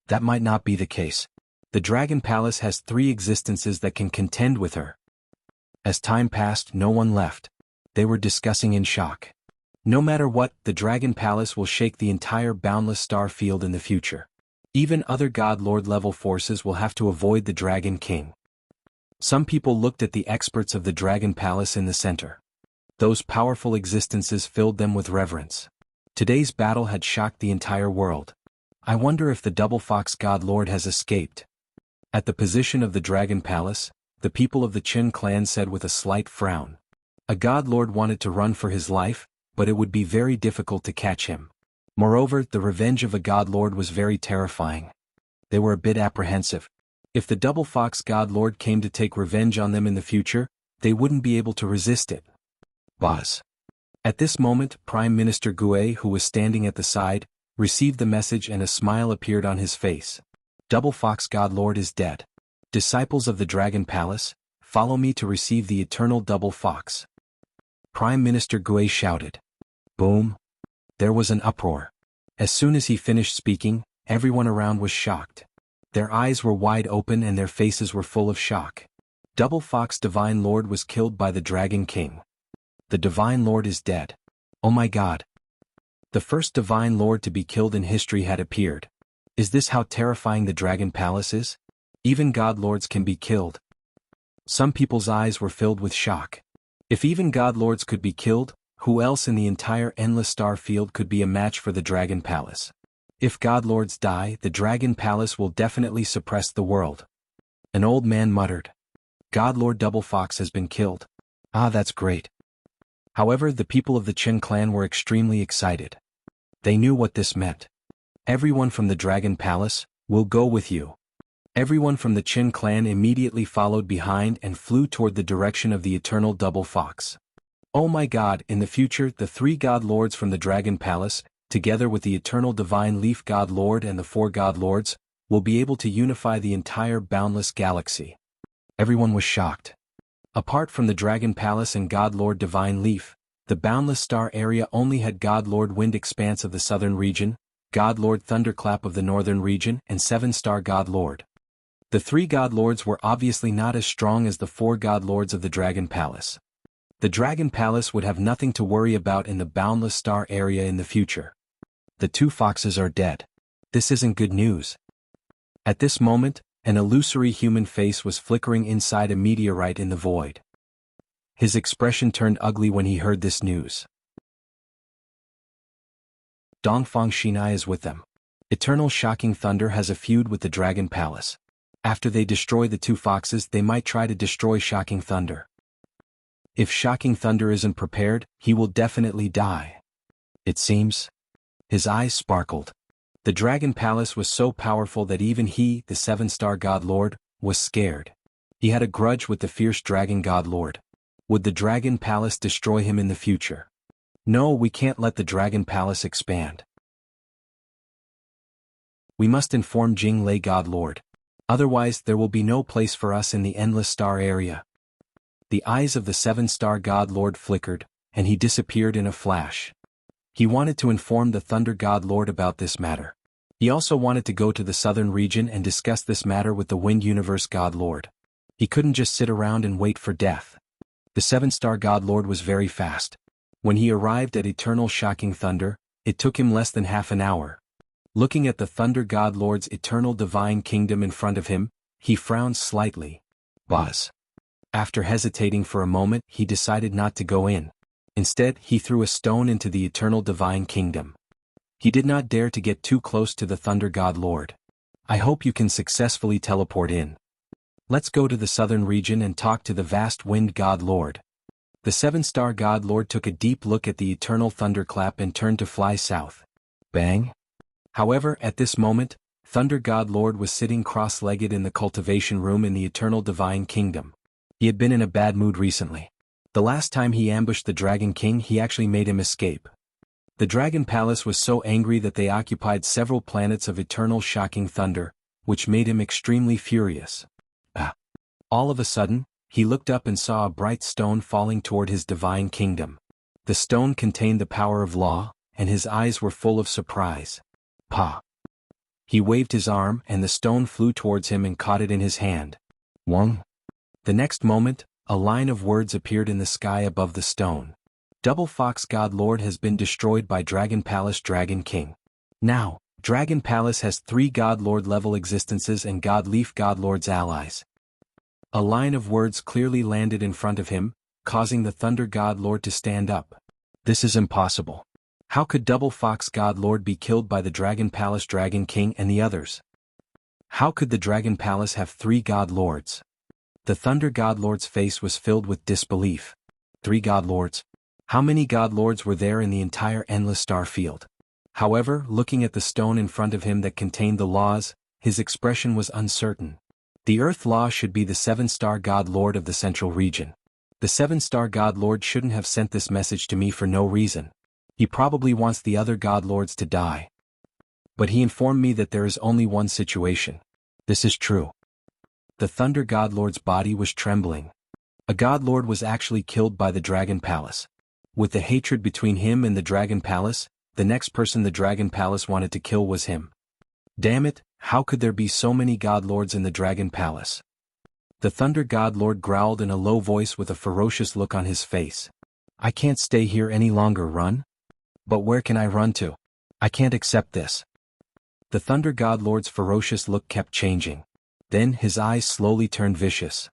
That might not be the case. The Dragon Palace has 3 existences that can contend with her. As time passed, no one left. They were discussing in shock. No matter what, the Dragon Palace will shake the entire boundless star field in the future. Even other God Lord level forces will have to avoid the Dragon King. Some people looked at the experts of the Dragon Palace in the center. Those powerful existences filled them with reverence. Today's battle had shocked the entire world. I wonder if the Double Fox God Lord has escaped. At the position of the Dragon Palace, the people of the Qin clan said with a slight frown. A God Lord wanted to run for his life, but it would be very difficult to catch him. Moreover, the revenge of a God Lord was very terrifying. They were a bit apprehensive. If the Double Fox God Lord came to take revenge on them in the future, they wouldn't be able to resist it. Boss. At this moment, Prime Minister Gue, who was standing at the side, received the message and a smile appeared on his face. Double Fox God Lord is dead. Disciples of the Dragon Palace, follow me to receive the eternal Double Fox. Prime Minister Gue shouted. Boom. There was an uproar. As soon as he finished speaking, everyone around was shocked. Their eyes were wide open and their faces were full of shock. Double Fox Divine Lord was killed by the Dragon King. The Divine Lord is dead. Oh my God. The first Divine Lord to be killed in history had appeared. Is this how terrifying the Dragon Palace is? Even God Lords can be killed. Some people's eyes were filled with shock. If even God Lords could be killed, who else in the entire endless star field could be a match for the Dragon Palace? If God Lords die, the Dragon Palace will definitely suppress the world. An old man muttered. God Lord Double Fox has been killed. Ah, that's great. However, the people of the Chen clan were extremely excited. They knew what this meant. Everyone from the Dragon Palace will go with you. Everyone from the Chen clan immediately followed behind and flew toward the direction of the eternal Double Fox. Oh my God, in the future, the 3 God Lords from the Dragon Palace, together with the eternal Divine Leaf God Lord and the 4 God Lords, will be able to unify the entire boundless galaxy. Everyone was shocked. Apart from the Dragon Palace and God Lord Divine Leaf, the boundless star area only had God Lord Wind Expanse of the southern region, God Lord Thunderclap of the northern region, and 7-star God Lord. The 3 God Lords were obviously not as strong as the 4 God Lords of the Dragon Palace. The Dragon Palace would have nothing to worry about in the boundless star area in the future. The 2 foxes are dead. This isn't good news. At this moment, an illusory human face was flickering inside a meteorite in the void. His expression turned ugly when he heard this news. Dongfang Shinai is with them. Eternal Shocking Thunder has a feud with the Dragon Palace. After they destroy the 2 foxes, they might try to destroy Shocking Thunder. If Shocking Thunder isn't prepared, he will definitely die. It seems. His eyes sparkled. The Dragon Palace was so powerful that even he, the 7-star God Lord, was scared. He had a grudge with the fierce Dragon God Lord. Would the Dragon Palace destroy him in the future? No, we can't let the Dragon Palace expand. We must inform Jinglei God Lord. Otherwise, there will be no place for us in the endless star area. The eyes of the 7-star God Lord flickered, and he disappeared in a flash. He wanted to inform the Thunder God Lord about this matter. He also wanted to go to the southern region and discuss this matter with the Wind Universe God Lord. He couldn't just sit around and wait for death. The 7-star God Lord was very fast. When he arrived at Eternal Shocking Thunder, it took him less than half an hour. Looking at the Thunder God Lord's eternal divine kingdom in front of him, he frowned slightly. Boss. After hesitating for a moment, he decided not to go in. Instead, he threw a stone into the eternal divine kingdom. He did not dare to get too close to the Thunder God Lord. I hope you can successfully teleport in. Let's go to the southern region and talk to the vast Wind God Lord. The 7-star God Lord took a deep look at the eternal thunderclap and turned to fly south. Bang! However, at this moment, Thunder God Lord was sitting cross-legged in the cultivation room in the eternal divine kingdom. He had been in a bad mood recently. The last time he ambushed the Dragon King, he actually made him escape. The Dragon Palace was so angry that they occupied several planets of eternal shocking thunder, which made him extremely furious. All of a sudden, he looked up and saw a bright stone falling toward his divine kingdom. The stone contained the power of law, and his eyes were full of surprise. Pa! He waved his arm and the stone flew towards him and caught it in his hand. Wong! The next moment, a line of words appeared in the sky above the stone. Double Fox God Lord has been destroyed by Dragon Palace Dragon King. Now, Dragon Palace has 3 God Lord level existences and God Leaf God Lord's allies. A line of words clearly landed in front of him, causing the Thunder God Lord to stand up. This is impossible. How could Double Fox God Lord be killed by the Dragon Palace Dragon King and the others? How could the Dragon Palace have 3 God Lords? The Thunder God Lord's face was filled with disbelief. 3 God Lords? How many God Lords were there in the entire endless star field? However, looking at the stone in front of him that contained the laws, his expression was uncertain. The Earth Law should be the 7-star God Lord of the Central Region. The 7-star God Lord shouldn't have sent this message to me for no reason. He probably wants the other God Lords to die. But he informed me that there is only one situation. This is true. The Thunder God Lord's body was trembling. A God Lord was actually killed by the Dragon Palace. With the hatred between him and the Dragon Palace, the next person the Dragon Palace wanted to kill was him. Damn it, how could there be so many God Lords in the Dragon Palace? The Thunder God Lord growled in a low voice with a ferocious look on his face. I can't stay here any longer, run? But where can I run to? I can't accept this. The Thunder God Lord's ferocious look kept changing. Then his eyes slowly turned vicious.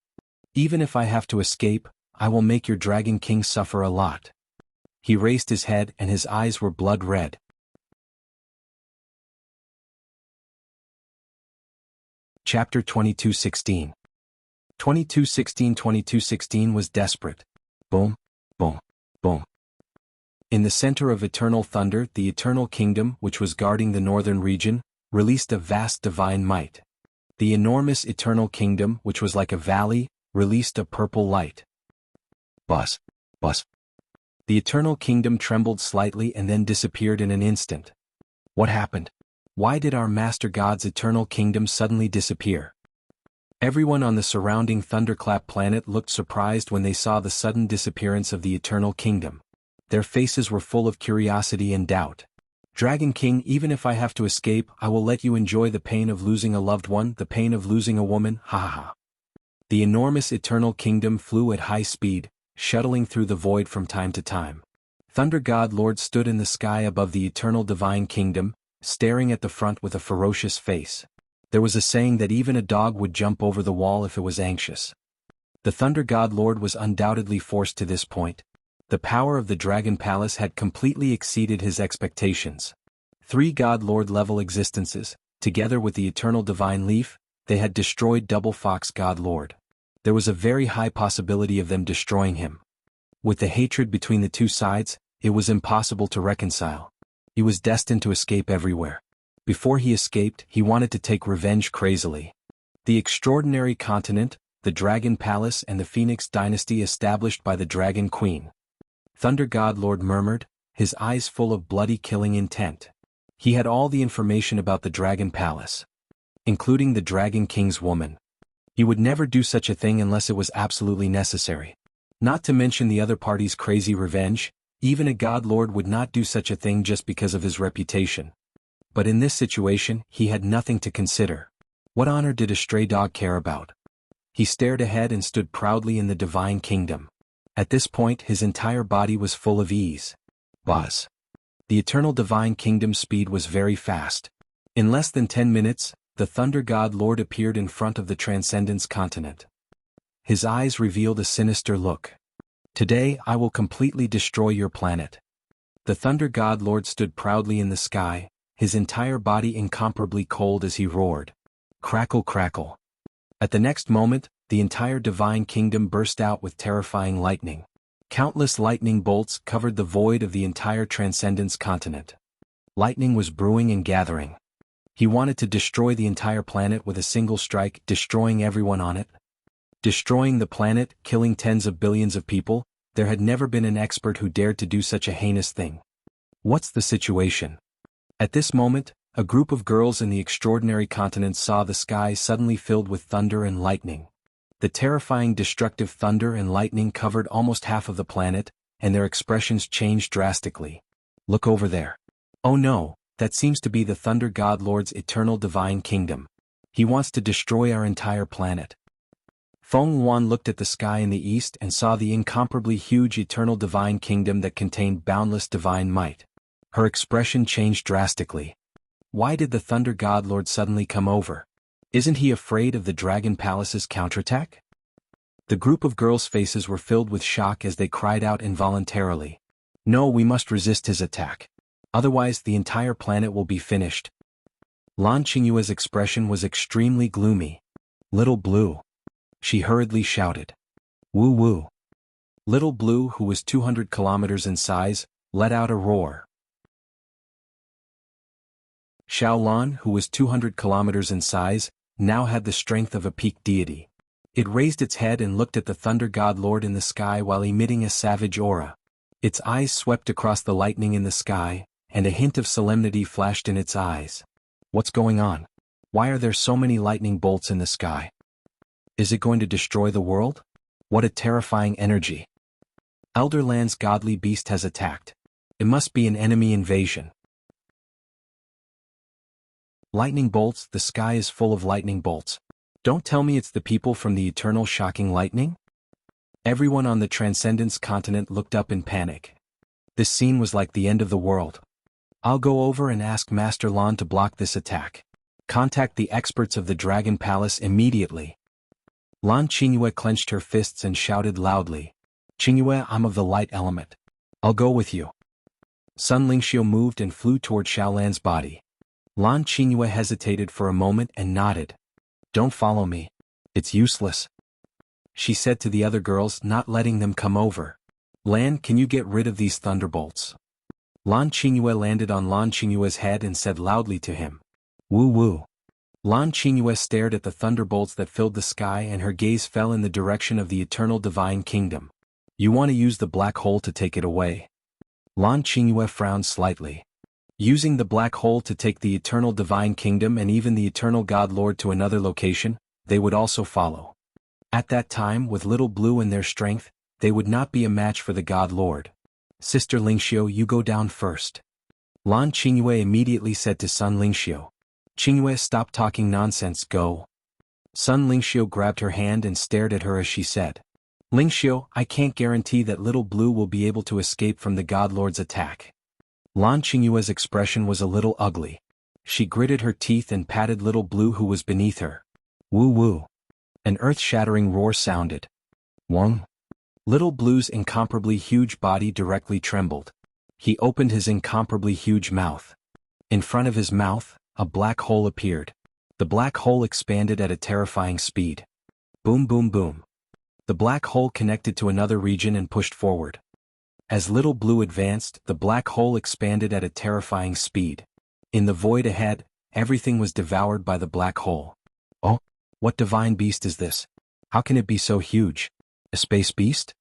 Even if I have to escape, I will make your Dragon King suffer a lot. He raised his head and his eyes were blood red. Chapter 22:16. 22:16 was desperate. Boom, boom, boom. In the center of eternal thunder, the Eternal Kingdom, which was guarding the northern region, released a vast divine might. The enormous Eternal Kingdom, which was like a valley, released a purple light. Buzz, buzz. The Eternal Kingdom trembled slightly and then disappeared in an instant. What happened? Why did our Master God's Eternal Kingdom suddenly disappear? Everyone on the surrounding Thunderclap planet looked surprised when they saw the sudden disappearance of the Eternal Kingdom. Their faces were full of curiosity and doubt. Dragon King, even if I have to escape, I will let you enjoy the pain of losing a loved one, the pain of losing a woman, ha ha ha. The enormous Eternal Kingdom flew at high speed, shuttling through the void from time to time. Thunder God Lord stood in the sky above the Eternal Divine Kingdom, staring at the front with a ferocious face. There was a saying that even a dog would jump over the wall if it was anxious. The Thunder God Lord was undoubtedly forced to this point. The power of the Dragon Palace had completely exceeded his expectations. 3 God Lord level existences, together with the Eternal Divine Leaf, they had destroyed Double Fox God Lord. There was a very high possibility of them destroying him. With the hatred between the two sides, it was impossible to reconcile. He was destined to escape everywhere. Before he escaped, he wanted to take revenge crazily. The extraordinary continent, the Dragon Palace and the Phoenix Dynasty established by the Dragon Queen. Thunder God Lord murmured, his eyes full of bloody killing intent. He had all the information about the Dragon Palace, including the Dragon King's woman. He would never do such a thing unless it was absolutely necessary. Not to mention the other party's crazy revenge, even a God Lord would not do such a thing just because of his reputation. But in this situation, he had nothing to consider. What honor did a stray dog care about? He stared ahead and stood proudly in the Divine Kingdom. At this point, his entire body was full of ease. Buzz. The Eternal Divine Kingdom's speed was very fast. In less than 10 minutes, the Thunder God Lord appeared in front of the Transcendence continent. His eyes revealed a sinister look. Today I will completely destroy your planet. The Thunder God Lord stood proudly in the sky, his entire body incomparably cold as he roared. Crackle crackle. At the next moment, the entire Divine Kingdom burst out with terrifying lightning. Countless lightning bolts covered the void of the entire Transcendence continent. Lightning was brewing and gathering. He wanted to destroy the entire planet with a single strike, destroying everyone on it. Destroying the planet, killing tens of billions of people, there had never been an expert who dared to do such a heinous thing. What's the situation? At this moment, a group of girls in the extraordinary continent saw the sky suddenly filled with thunder and lightning. The terrifying destructive thunder and lightning covered almost half of the planet, and their expressions changed drastically. Look over there. Oh no, that seems to be the Thunder God Lord's Eternal Divine Kingdom. He wants to destroy our entire planet. Feng Yuan looked at the sky in the east and saw the incomparably huge Eternal Divine Kingdom that contained boundless divine might. Her expression changed drastically. Why did the Thunder God Lord suddenly come over? Isn't he afraid of the Dragon Palace's counterattack? The group of girls' faces were filled with shock as they cried out involuntarily. No, we must resist his attack. Otherwise the entire planet will be finished. Lan Qingyue's expression was extremely gloomy. Little Blue. She hurriedly shouted. Woo woo. Little Blue, who was 200 kilometers in size, let out a roar. Xiaolan, who was 200 kilometers in size, now had the strength of a peak deity. It raised its head and looked at the Thunder God Lord in the sky while emitting a savage aura. Its eyes swept across the lightning in the sky, and a hint of solemnity flashed in its eyes. What's going on? Why are there so many lightning bolts in the sky? Is it going to destroy the world? What a terrifying energy. Elder Land's godly beast has attacked. It must be an enemy invasion. Lightning bolts, the sky is full of lightning bolts. Don't tell me it's the people from the eternal shocking lightning? Everyone on the Transcendence continent looked up in panic. This scene was like the end of the world. I'll go over and ask Master Lan to block this attack. Contact the experts of the Dragon Palace immediately. Lan Qingyue clenched her fists and shouted loudly. Qingyue, I'm of the light element. I'll go with you. Sun Lingxiu moved and flew toward Xiaolan's body. Lan Qingyue hesitated for a moment and nodded. Don't follow me. It's useless, she said to the other girls, not letting them come over. Lan, can you get rid of these thunderbolts? Lan Qingyue landed on Lan Qingyue's head and said loudly to him. Woo woo. Lan Qingyue stared at the thunderbolts that filled the sky and her gaze fell in the direction of the eternal divine kingdom. You want to use the black hole to take it away? Lan Qingyue frowned slightly. Using the black hole to take the eternal divine kingdom and even the eternal God Lord to another location, they would also follow. At that time, with Little Blue and their strength, they would not be a match for the God Lord. Sister Lingxiu, you go down first. Lan Qingyue immediately said to Sun Lingxiu. Qingyue, stop talking nonsense, go. Sun Lingxiu grabbed her hand and stared at her as she said. Lingxiu, I can't guarantee that Little Blue will be able to escape from the God Lord's attack. Lan Qingyue's expression was a little ugly. She gritted her teeth and patted Little Blue who was beneath her. Woo woo. An earth-shattering roar sounded. Wong. Little Blue's incomparably huge body directly trembled. He opened his incomparably huge mouth. In front of his mouth, a black hole appeared. The black hole expanded at a terrifying speed. Boom boom boom. The black hole connected to another region and pushed forward. As Little Blue advanced, the black hole expanded at a terrifying speed. In the void ahead, everything was devoured by the black hole. Oh, what divine beast is this? How can it be so huge? A space beast?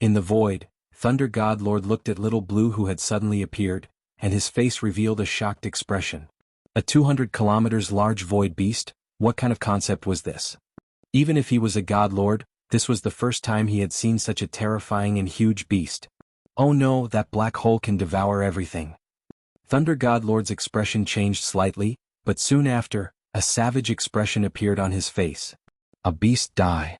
In the void, Thunder God Lord looked at Little Blue who had suddenly appeared, and his face revealed a shocked expression. A 200 kilometers large void beast? What kind of concept was this? Even if he was a God Lord, this was the first time he had seen such a terrifying and huge beast. Oh no, that black hole can devour everything. Thunder God Lord's expression changed slightly, but soon after, a savage expression appeared on his face. A beast die.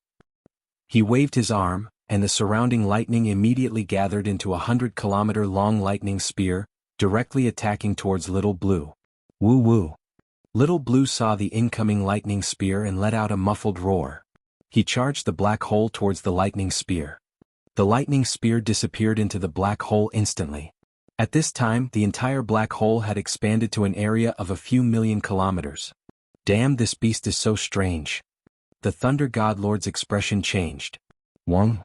He waved his arm, and the surrounding lightning immediately gathered into a 100-kilometer-long lightning spear, directly attacking towards Little Blue. Woo woo. Little Blue saw the incoming lightning spear and let out a muffled roar. He charged the black hole towards the lightning spear. The lightning spear disappeared into the black hole instantly. At this time, the entire black hole had expanded to an area of a few million kilometers. Damn, this beast is so strange. The Thunder God Lord's expression changed. Wong.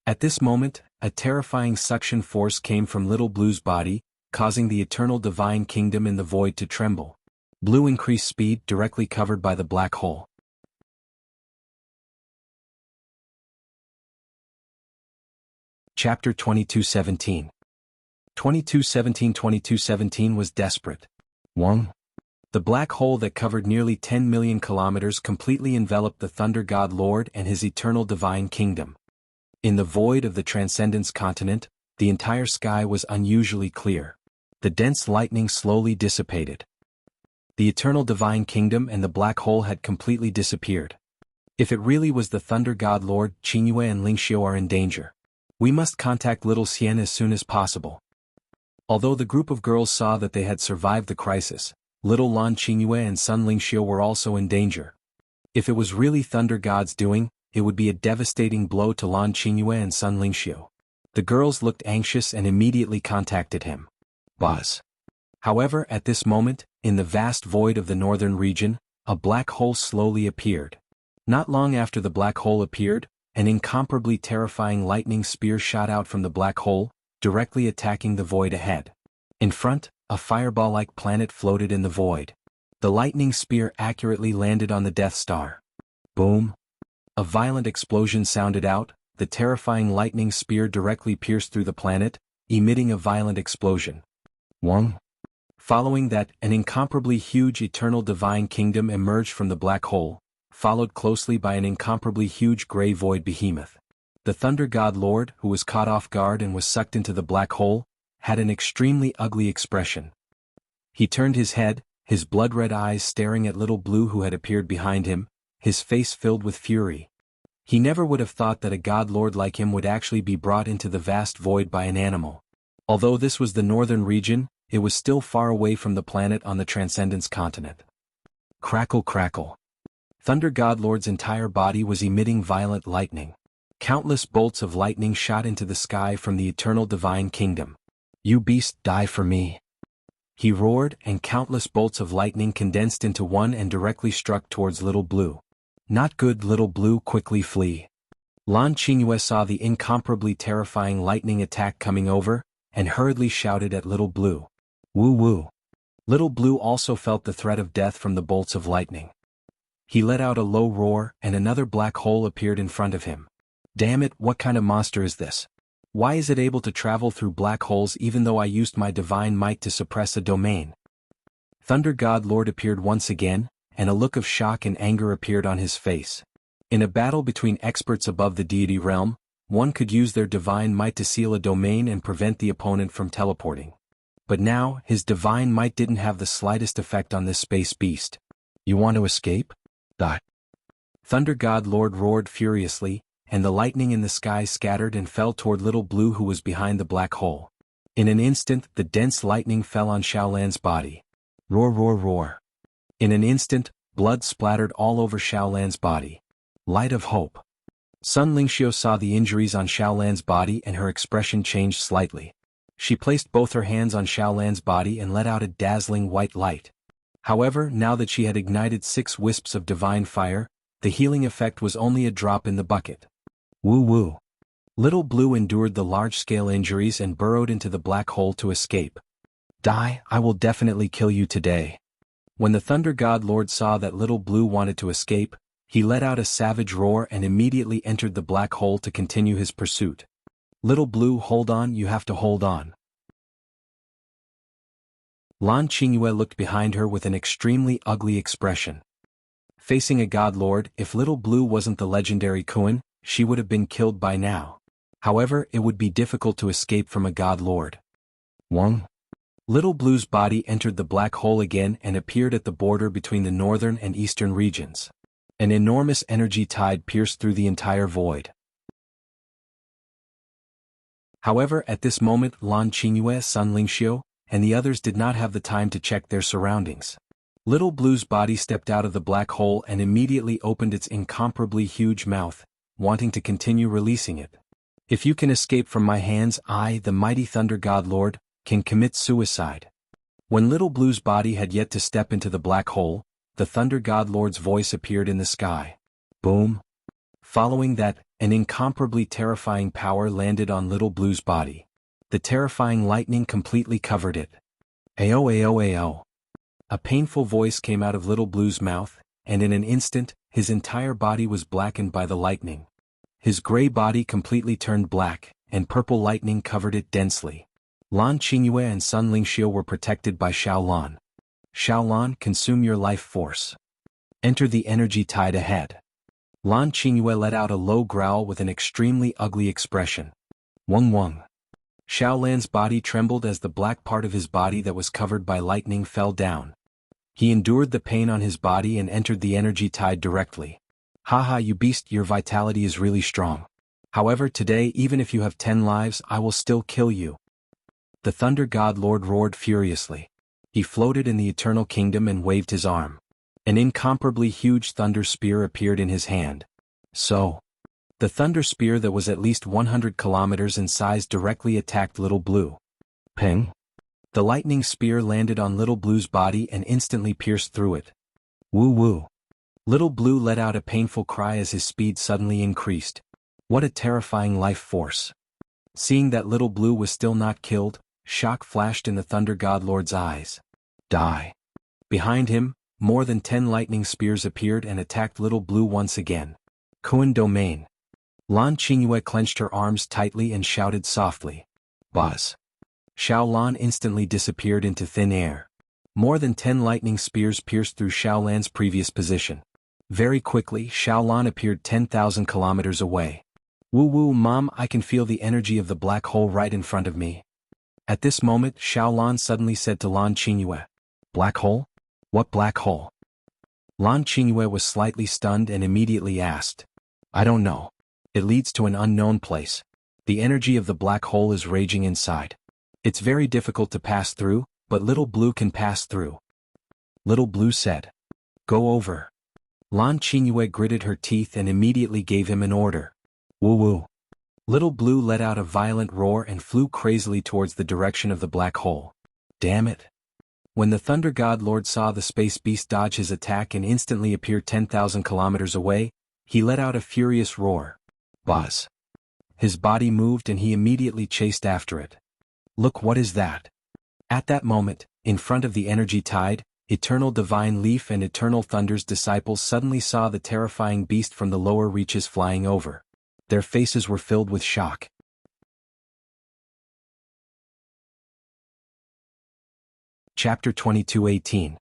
At this moment, a terrifying suction force came from Little Blue's body, causing the eternal divine kingdom in the void to tremble. Blue increased speed directly covered by the black hole. Chapter 2217. 2217 was desperate. Wong. The black hole that covered nearly 10 million kilometers completely enveloped the Thunder God Lord and his eternal divine kingdom. In the void of the Transcendence continent, the entire sky was unusually clear. The dense lightning slowly dissipated. The eternal divine kingdom and the black hole had completely disappeared. If it really was the Thunder God Lord, Qingyue and Lingxiu are in danger. We must contact Little Xian as soon as possible. Although the group of girls saw that they had survived the crisis, Little Lan Qingyue and Sun Lingxiu were also in danger. If it was really Thunder God's doing, it would be a devastating blow to Lan Qingyue and Sun Lingxiu. The girls looked anxious and immediately contacted him. Boss. However, at this moment, in the vast void of the northern region, a black hole slowly appeared. Not long after the black hole appeared, an incomparably terrifying lightning spear shot out from the black hole, directly attacking the void ahead. In front, a fireball-like planet floated in the void. The lightning spear accurately landed on the Death Star. Boom! A violent explosion sounded out, the terrifying lightning spear directly pierced through the planet, emitting a violent explosion. Wong. Following that, an incomparably huge eternal divine kingdom emerged from the black hole, followed closely by an incomparably huge gray void behemoth. The Thunder God Lord, who was caught off guard and was sucked into the black hole, had an extremely ugly expression. He turned his head, his blood-red eyes staring at Little Blue who had appeared behind him, his face filled with fury. He never would have thought that a god lord like him would actually be brought into the vast void by an animal. Although this was the northern region, it was still far away from the planet on the Transcendence continent. Crackle crackle. Thunder God Lord's entire body was emitting violent lightning. Countless bolts of lightning shot into the sky from the eternal divine kingdom. "You beast, die for me!" he roared, and countless bolts of lightning condensed into one and directly struck towards Little Blue. "Not good, Little Blue, quickly flee." Lan Qingyue saw the incomparably terrifying lightning attack coming over, and hurriedly shouted at Little Blue. "Woo woo." Little Blue also felt the threat of death from the bolts of lightning. He let out a low roar, and another black hole appeared in front of him. "Damn it, what kind of monster is this? Why is it able to travel through black holes even though I used my divine might to suppress a domain?" Thunder God Lord appeared once again, and a look of shock and anger appeared on his face. In a battle between experts above the deity realm, one could use their divine might to seal a domain and prevent the opponent from teleporting. But now, his divine might didn't have the slightest effect on this space beast. "You want to escape? Die." Thunder God Lord roared furiously, and the lightning in the sky scattered and fell toward Little Blue who was behind the black hole. In an instant, the dense lightning fell on Xiaolan's body. Roar roar roar. In an instant, blood splattered all over Xiaolan's body. Light of hope. Sun Lingxiu saw the injuries on Xiaolan's body and her expression changed slightly. She placed both her hands on Xiaolan's body and let out a dazzling white light. However, now that she had ignited 6 wisps of divine fire, the healing effect was only a drop in the bucket. Woo woo. Little Blue endured the large-scale injuries and burrowed into the black hole to escape. "Die, I will definitely kill you today." When the Thunder God Lord saw that Little Blue wanted to escape, he let out a savage roar and immediately entered the black hole to continue his pursuit. "Little Blue, hold on, you have to hold on." Lan Qingyue looked behind her with an extremely ugly expression. Facing a god lord, if Little Blue wasn't the legendary Kuan, she would have been killed by now. However, it would be difficult to escape from a god lord. Wong. Little Blue's body entered the black hole again and appeared at the border between the northern and eastern regions. An enormous energy tide pierced through the entire void. However, at this moment Lan Qingyue, Sun Lingxiu, and the others did not have the time to check their surroundings. Little Blue's body stepped out of the black hole and immediately opened its incomparably huge mouth, wanting to continue releasing it. "If you can escape from my hands, I, the mighty Thunder God Lord, can commit suicide." When Little Blue's body had yet to step into the black hole, the Thunder God Lord's voice appeared in the sky. Boom. Following that, an incomparably terrifying power landed on Little Blue's body. The terrifying lightning completely covered it. Ao ao ao. A painful voice came out of Little Blue's mouth, and in an instant, his entire body was blackened by the lightning. His gray body completely turned black, and purple lightning covered it densely. Lan Qingyue and Sun Lingxiu were protected by Xiaolan. "Xiaolan, consume your life force. Enter the energy tide ahead." Lan Qingyue let out a low growl with an extremely ugly expression. Wung wung. Xiaolan's body trembled as the black part of his body that was covered by lightning fell down. He endured the pain on his body and entered the energy tide directly. "Haha, you beast, your vitality is really strong. However, today even if you have 10 lives, I will still kill you." The Thunder God Lord roared furiously. He floated in the eternal kingdom and waved his arm. An incomparably huge thunder spear appeared in his hand. So, the thunder spear that was at least 100 kilometers in size directly attacked Little Blue. Ping! The lightning spear landed on Little Blue's body and instantly pierced through it. Woo woo! Little Blue let out a painful cry as his speed suddenly increased. What a terrifying life force! Seeing that Little Blue was still not killed, shock flashed in the Thunder God Lord's eyes. Die! Behind him, more than 10 lightning spears appeared and attacked Little Blue once again. Kuan Domain. Lan Qingyue clenched her arms tightly and shouted softly. Buzz. Xiaolan instantly disappeared into thin air. More than 10 lightning spears pierced through Xiaolan's previous position. Very quickly, Xiaolan appeared 10,000 kilometers away. Woo woo, Mom, I can feel the energy of the black hole right in front of me. At this moment Xiao Lan suddenly said to Lan Qingyue, "Black hole? What black hole?" Lan Qingyue was slightly stunned and immediately asked, "I don't know. It leads to an unknown place. The energy of the black hole is raging inside. It's very difficult to pass through, but Little Blue can pass through." Little Blue said, "Go over." Lan Qingyue gritted her teeth and immediately gave him an order. Woo woo. Little Blue let out a violent roar and flew crazily towards the direction of the black hole. Damn it. When the Thunder God Lord saw the space beast dodge his attack and instantly appear 10,000 kilometers away, he let out a furious roar. Buzz. His body moved and he immediately chased after it. Look, what is that? At that moment, in front of the energy tide, Eternal Divine Leaf and Eternal Thunder's disciples suddenly saw the terrifying beast from the lower reaches flying over. Their faces were filled with shock. Chapter 2218.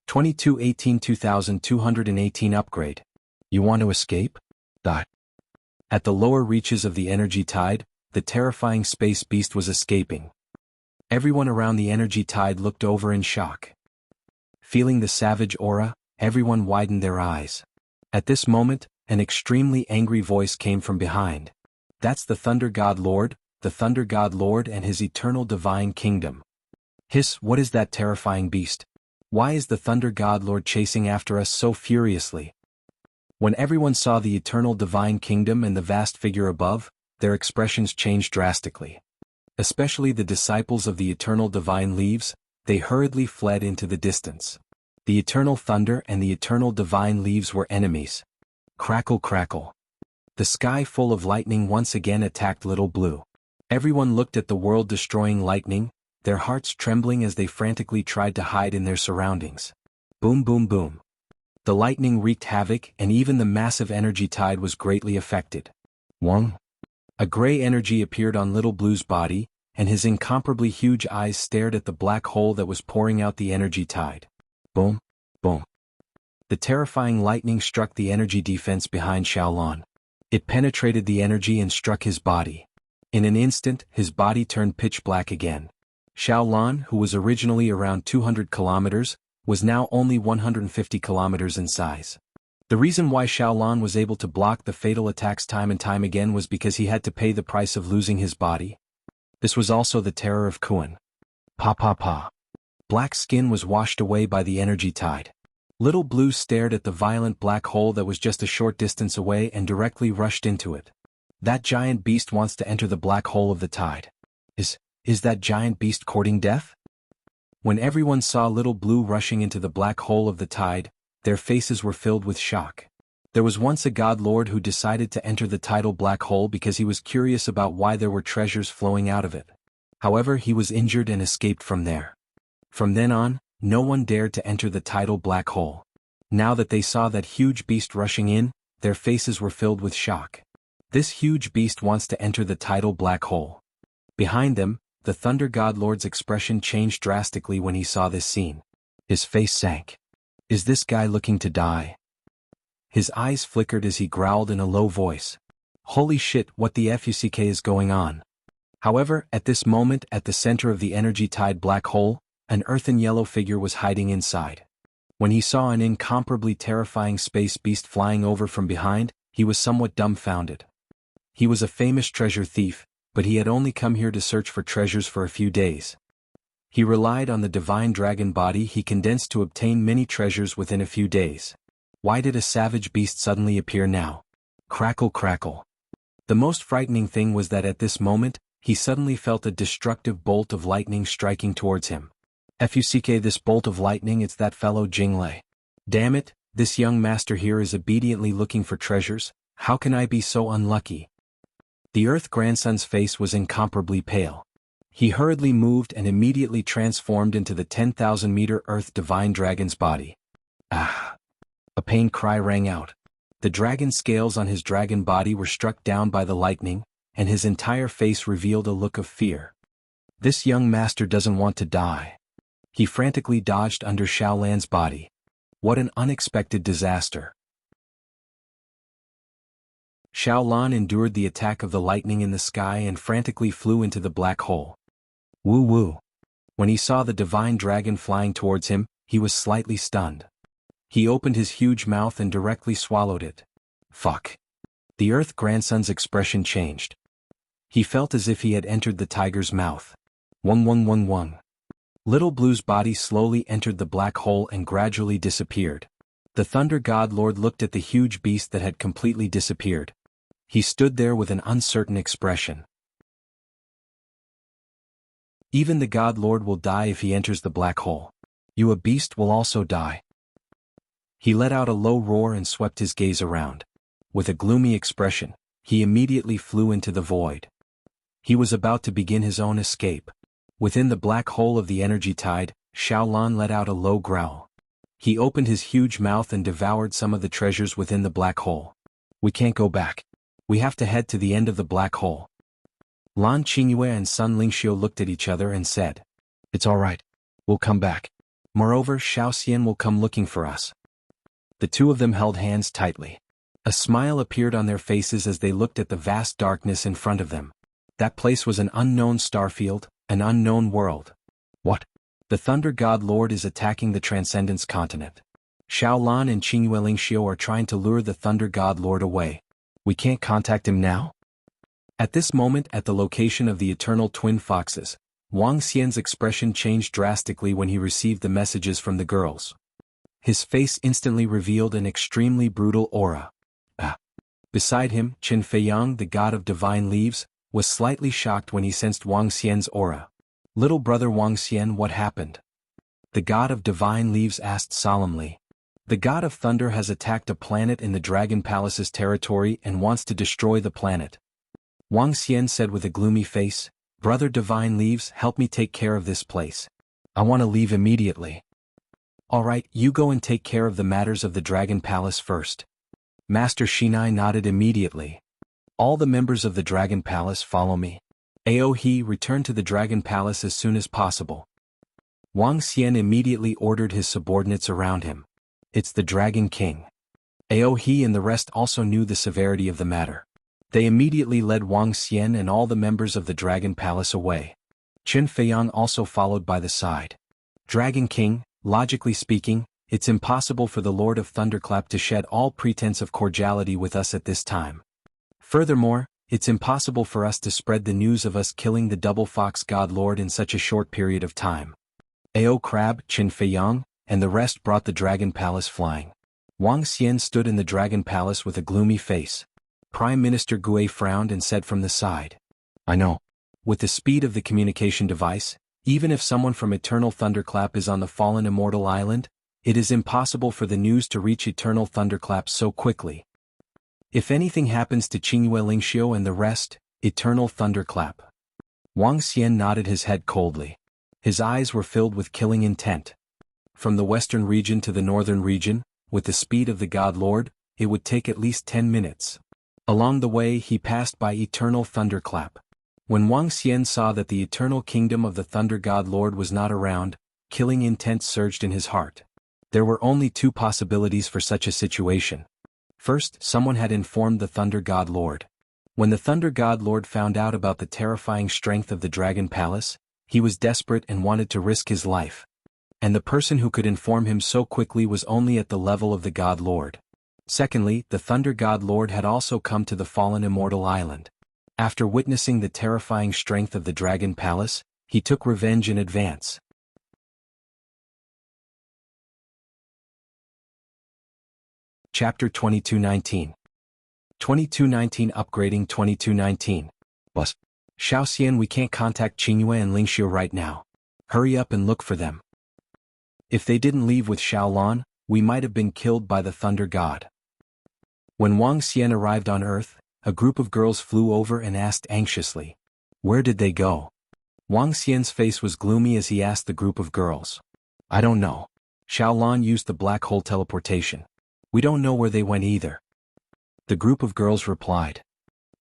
2218 2218 Upgrade. You want to escape? At the lower reaches of the energy tide, the terrifying space beast was escaping. Everyone around the energy tide looked over in shock. Feeling the savage aura, everyone widened their eyes. At this moment, an extremely angry voice came from behind. That's the Thunder God Lord and his eternal divine kingdom. Hiss, what is that terrifying beast? Why is the Thunder God Lord chasing after us so furiously? When everyone saw the eternal divine kingdom and the vast figure above, their expressions changed drastically. Especially the disciples of the eternal divine leaves, they hurriedly fled into the distance. The eternal thunder and the eternal divine leaves were enemies. Crackle crackle. The sky full of lightning once again attacked Little Blue. Everyone looked at the world-destroying lightning, their hearts trembling as they frantically tried to hide in their surroundings. Boom boom boom. The lightning wreaked havoc and even the massive energy tide was greatly affected. Wong. A gray energy appeared on Little Blue's body, and his incomparably huge eyes stared at the black hole that was pouring out the energy tide. Boom, boom. The terrifying lightning struck the energy defense behind Xiao Lan. It penetrated the energy and struck his body. In an instant, his body turned pitch black again. Xiao Lan, who was originally around 200 kilometers, was now only 150 kilometers in size. The reason why Xiao Lan was able to block the fatal attacks time and time again was because he had to pay the price of losing his body. This was also the terror of Kuan. Pa pa pa. Black skin was washed away by the energy tide. Little Blue stared at the violent black hole that was just a short distance away and directly rushed into it. That giant beast wants to enter the black hole of the tide. Is that giant beast courting death? When everyone saw Little Blue rushing into the black hole of the tide, their faces were filled with shock. There was once a God Lord who decided to enter the tidal black hole because he was curious about why there were treasures flowing out of it. However, he was injured and escaped from there. From then on, no one dared to enter the tidal black hole. Now that they saw that huge beast rushing in, their faces were filled with shock. This huge beast wants to enter the tidal black hole. Behind them, the Thunder God Lord's expression changed drastically when he saw this scene. His face sank. Is this guy looking to die? His eyes flickered as he growled in a low voice. Holy shit, what the fuck is going on? However, at this moment at the center of the energy tide black hole, an earthen yellow figure was hiding inside. When he saw an incomparably terrifying space beast flying over from behind, he was somewhat dumbfounded. He was a famous treasure thief, but he had only come here to search for treasures for a few days. He relied on the divine dragon body he condensed to obtain many treasures within a few days. Why did a savage beast suddenly appear now? Crackle crackle. The most frightening thing was that at this moment, he suddenly felt a destructive bolt of lightning striking towards him. Fuck, this bolt of lightning, it's that fellow Jinglei. Damn it, this young master here is obediently looking for treasures. How can I be so unlucky? The Earth Grandson's face was incomparably pale. He hurriedly moved and immediately transformed into the 10,000-meter Earth Divine Dragon's body. Ah! A pain cry rang out. The dragon scales on his dragon body were struck down by the lightning, and his entire face revealed a look of fear. This young master doesn't want to die. He frantically dodged under Xiao Lan's body. What an unexpected disaster. Xiao Lan endured the attack of the lightning in the sky and frantically flew into the black hole. Woo woo. When he saw the divine dragon flying towards him, he was slightly stunned. He opened his huge mouth and directly swallowed it. Fuck. The Earth Grandson's expression changed. He felt as if he had entered the tiger's mouth. Wung. Little Blue's body slowly entered the black hole and gradually disappeared. The Thunder God Lord looked at the huge beast that had completely disappeared. He stood there with an uncertain expression. Even the God Lord will die if he enters the black hole. You, a beast, will also die. He let out a low roar and swept his gaze around. With a gloomy expression, he immediately flew into the void. He was about to begin his own escape. Within the black hole of the energy tide, Xiaolan let out a low growl. He opened his huge mouth and devoured some of the treasures within the black hole. We can't go back. We have to head to the end of the black hole. Lan Qingyue and Sun Lingxiu looked at each other and said, "It's all right. We'll come back. Moreover, Xiao Xian will come looking for us." The two of them held hands tightly. A smile appeared on their faces as they looked at the vast darkness in front of them. That place was an unknown starfield, an unknown world. What? The Thunder God Lord is attacking the Transcendence continent. Xiaolan and Qingyue Lingxiu are trying to lure the Thunder God Lord away. We can't contact him now? At this moment, at the location of the Eternal Twin Foxes, Wang Xian's expression changed drastically when he received the messages from the girls. His face instantly revealed an extremely brutal aura. Beside him, Qin Feiyang, the god of divine leaves, was slightly shocked when he sensed Wang Xian's aura. "Little brother Wang Xian, what happened?" The god of divine leaves asked solemnly. "The god of thunder has attacked a planet in the Dragon Palace's territory and wants to destroy the planet." Wang Xian said with a gloomy face, "Brother divine leaves, help me take care of this place. I want to leave immediately." "All right, you go and take care of the matters of the Dragon Palace first." Master Shinai nodded immediately. "All the members of the Dragon Palace follow me. Aohe, return to the Dragon Palace as soon as possible." Wang Xian immediately ordered his subordinates around him. "It's the Dragon King." Aohe and the rest also knew the severity of the matter. They immediately led Wang Xian and all the members of the Dragon Palace away. Qin Feiyang also followed by the side. "Dragon King, logically speaking, it's impossible for the Lord of Thunderclap to shed all pretense of cordiality with us at this time. Furthermore, it's impossible for us to spread the news of us killing the Double Fox God Lord in such a short period of time." Ao Crab, Qin Feiyang, and the rest brought the Dragon Palace flying. Wang Xian stood in the Dragon Palace with a gloomy face. Prime Minister Gue frowned and said from the side, "I know. With the speed of the communication device, even if someone from Eternal Thunderclap is on the fallen Immortal Island, it is impossible for the news to reach Eternal Thunderclap so quickly. If anything happens to Qingyue Lingxiu and the rest, Eternal Thunderclap." Wang Xian nodded his head coldly. His eyes were filled with killing intent. From the western region to the northern region, with the speed of the God Lord, it would take at least 10 minutes. Along the way he passed by Eternal Thunderclap. When Wang Xian saw that the eternal kingdom of the Thunder God Lord was not around, killing intent surged in his heart. There were only two possibilities for such a situation. First, someone had informed the Thunder God Lord. When the Thunder God Lord found out about the terrifying strength of the Dragon Palace, he was desperate and wanted to risk his life. And the person who could inform him so quickly was only at the level of the God Lord. Secondly, the Thunder God Lord had also come to the fallen Immortal Island. After witnessing the terrifying strength of the Dragon Palace, he took revenge in advance. Chapter 2219. 2219 Upgrading 2219. Bus. Xiao Xian, we can't contact Qingyue and Lingxiu right now. Hurry up and look for them. If they didn't leave with Xiaolan, we might have been killed by the Thunder God. When Wang Xian arrived on Earth, a group of girls flew over and asked anxiously, "Where did they go?" Wang Xian's face was gloomy as he asked the group of girls. "I don't know. Xiaolan used the black hole teleportation. We don't know where they went either." The group of girls replied.